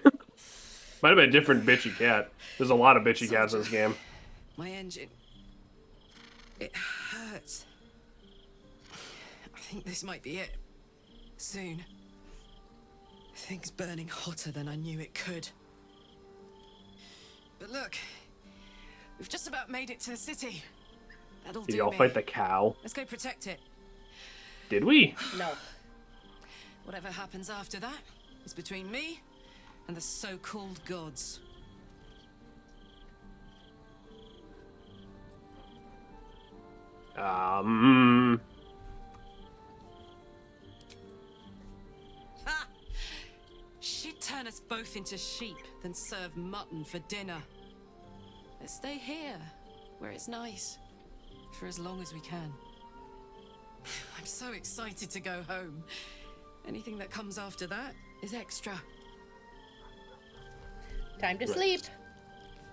Might have been a different bitchy cat. There's a lot of bitchy cats in this game. My engine. It hurts. I think this might be it. Soon. Things burning hotter than I knew it could. But look, we've just about made it to the city. That'll Did do y'all me. fight the cow? Let's go protect it. Did we? No. Whatever happens after that is between me and the so-called gods. Um. Ha! She'd turn us both into sheep, then serve mutton for dinner. Let's stay here, where it's nice, for as long as we can. I'm so excited to go home. Anything that comes after that is extra. Time to sleep.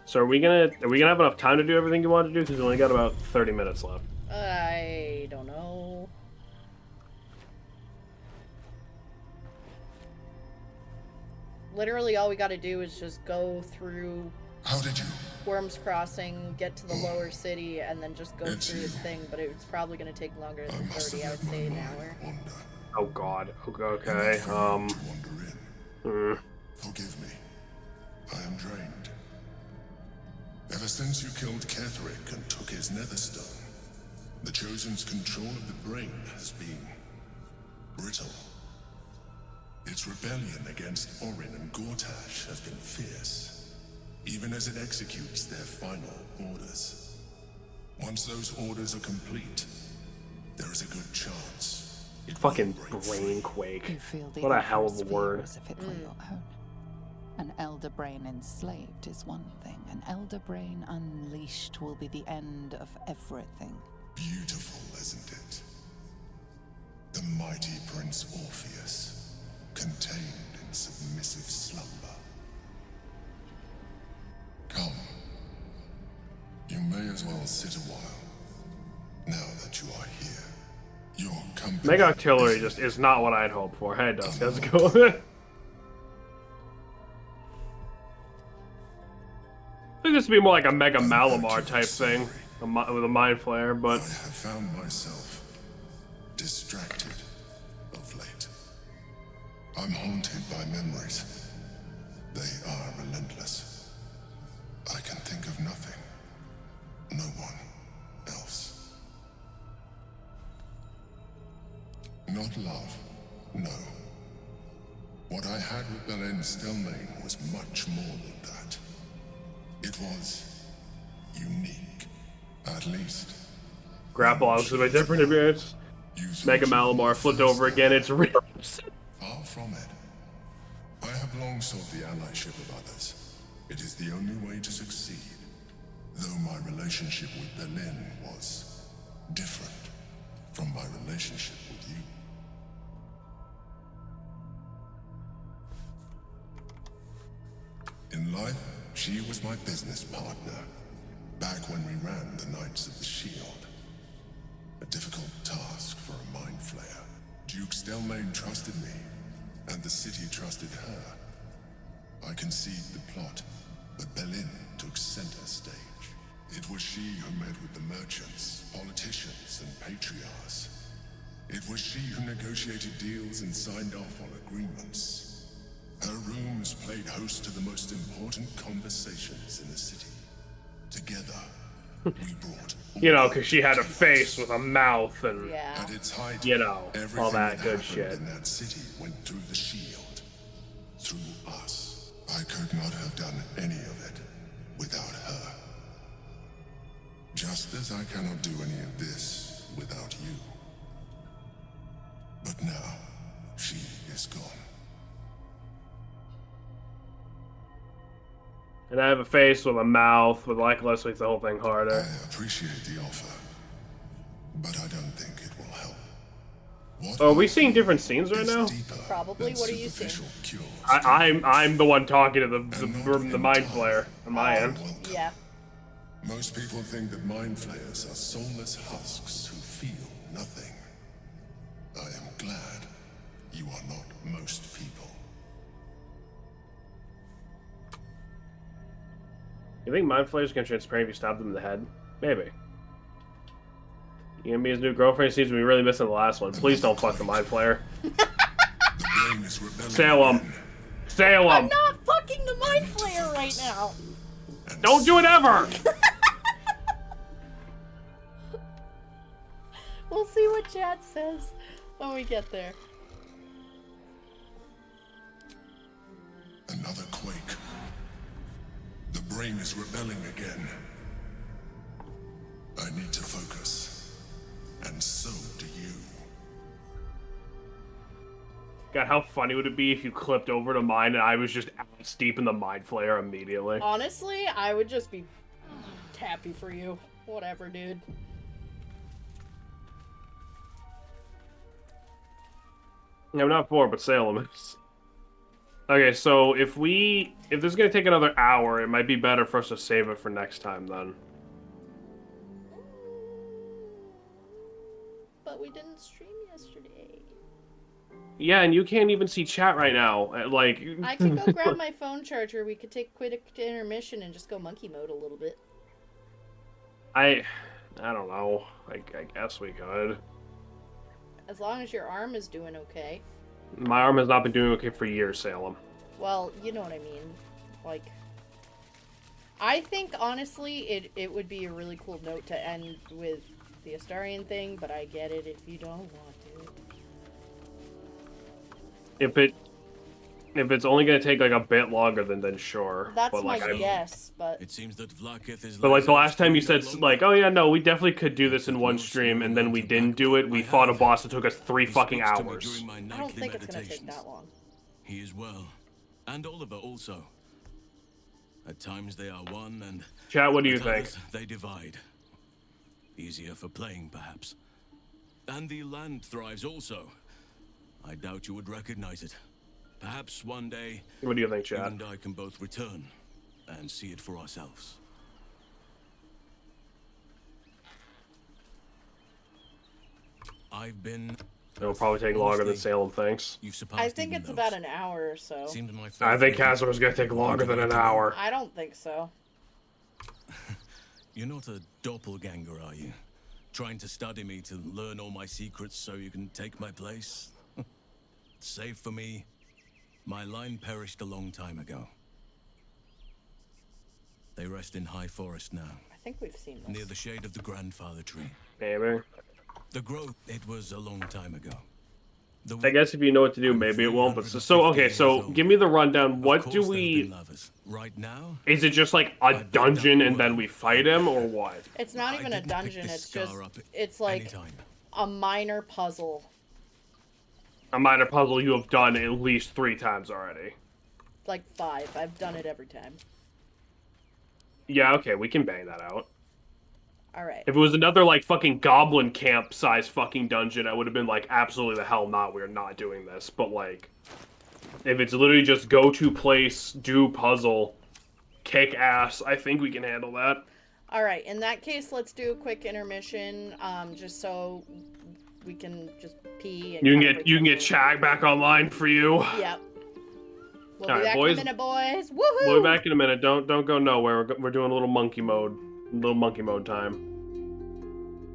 So are we gonna have enough time to do everything you want to do? Because we only got about 30 minutes left. I don't know. Literally all we gotta do is just go through Worm's Crossing, get to the lower city, and then just go through this thing, but it's probably gonna take longer than 30, I would say an hour. Oh god. Okay. Forgive me. I am drained. Ever since you killed Ketherick and took his netherstone, the Chosen's control of the brain has been brittle. Its rebellion against Orin and Gortash has been fierce, even as it executes their final orders. Once those orders are complete, there is a good chance. Fucking brain quake. You feel the What a hell of a Emperor's word. fear as if it were your own. An elder brain enslaved is one thing. An elder brain unleashed will be the end of everything. Beautiful, isn't it? The mighty Prince Orpheus, contained in submissive slumber. Come. You may as well sit a while, now that you are here. Your company... Mega Artillery just is not what I'd hoped for. Hey, Dusk, how's it going? I think this would be more like a Mega Malamar type thing, with a Mind Flayer, but... I have found myself distracted of late. I'm haunted by memories. They are relentless. I can think of nothing. No one else. Not love, no. What I had with Belen Stelmane was much more than that. It was unique, at least. Grapple obviously my different appearance. Mega Malamar flipped over again, it's ribs. Far from it. I have long sought the allyship of others. It is the only way to succeed. Though my relationship with Berlin was different from my relationship with you. In life, she was my business partner, back when we ran the Knights of the Shield. A difficult task for a Mind Flayer. Duke Stelmane trusted me, and the city trusted her. I conceived the plot, but Berlin took center stage. It was she who met with the merchants, politicians, and patriarchs. It was she who negotiated deals and signed off on agreements. Her rooms played host to the most important conversations in the city. Together, we brought... You know, because she had a face with a mouth and, At its height, you know, all that good happened shit. in that city went through the shield. Through us. I could not have done any of it without her. Just as I cannot do any of this without you. But now, she is gone. And I have a face with a mouth, with like less makes the whole thing harder. I appreciate the offer, but I don't think it will help. Oh, are we seeing different scenes right now? Probably. What are you seeing? I'm the one talking to the Mind Flayer on my end. Yeah. Most people think that Mind Flayers are soulless husks who feel nothing. I am glad you are not most people. You think Mind Flayers can transparent if you stab them in the head? Maybe. You gonna be his new girlfriend? Seems to be really missing the last one. Please don't fuck the Mind Flayer. Salem. Salem. I'm not fucking the Mind Flayer right now. Don't do it ever! We'll see what chat says when we get there. Another quake. The brain is rebelling again. I need to focus. And so do you. God, how funny would it be if you clipped over to mine and I was just ass deep in the Mind Flayer immediately? Honestly, I would just be happy for you. Whatever, dude. I'm not 4, but Salem is. Okay, so if this is gonna take another hour, it might be better for us to save it for next time then. But we didn't stream yesterday. Yeah, and you can't even see chat right now. Like, I can go grab my phone charger. We could take quick intermission and just go monkey mode a little bit. I don't know. I guess we could. As long as your arm is doing okay. My arm has not been doing okay for years, Salem. Well, you know what I mean. Like, I think, honestly, it would be a really cool note to end with the Astarian thing, but I get it if you don't want to. If it's only gonna take like a bit longer, then sure. That's but, my like, guess, but... It seems that Vlaakith is... But like the last time you said, like, oh yeah, no, we definitely could do this in one stream, and then we didn't do it. We fought a boss that took us 3 fucking hours. I don't think it's gonna take that long. He is well. And Oliver also. At times they are one, and... Chat, what do you at think? others, they divide. Easier for playing, perhaps. And the land thrives also. I doubt you would recognize it. Perhaps one day... What do you think, you chat? and I can both return and see it for ourselves. I've been... It'll probably take longer than Salem thinks. I think it's about an hour or so. I think Castle gonna take longer than an hour. I don't think so. You're not a doppelganger, are you? Trying to study me to learn all my secrets so you can take my place? Save for me, my line perished a long time ago. They rest in High Forest now. I think we've seen this. Near the shade of the grandfather tree. Maybe. The growth, it was a long time ago. I guess if you know what to do, maybe it won't. But okay, so give me the rundown. What do we? Right now? Is it just like a dungeon and then we fight him, or what? It's not even a dungeon. It's like a minor puzzle. A minor puzzle you have done at least 3 times already. Like 5. I've done it every time. Yeah, okay, we can bang that out. Alright. If it was another, like, fucking goblin camp size fucking dungeon, I would have been like, absolutely the hell not, we're not doing this. But, like, if it's literally just go to place, do puzzle, kick ass, I think we can handle that. Alright, in that case, let's do a quick intermission, just so we can just pee and... You can get Shag back online for you. Yep. We'll All be right, back boys. in a minute, boys. Woohoo! We'll be back in a minute. Don't go nowhere. We're doing a little monkey mode. Little monkey mode time.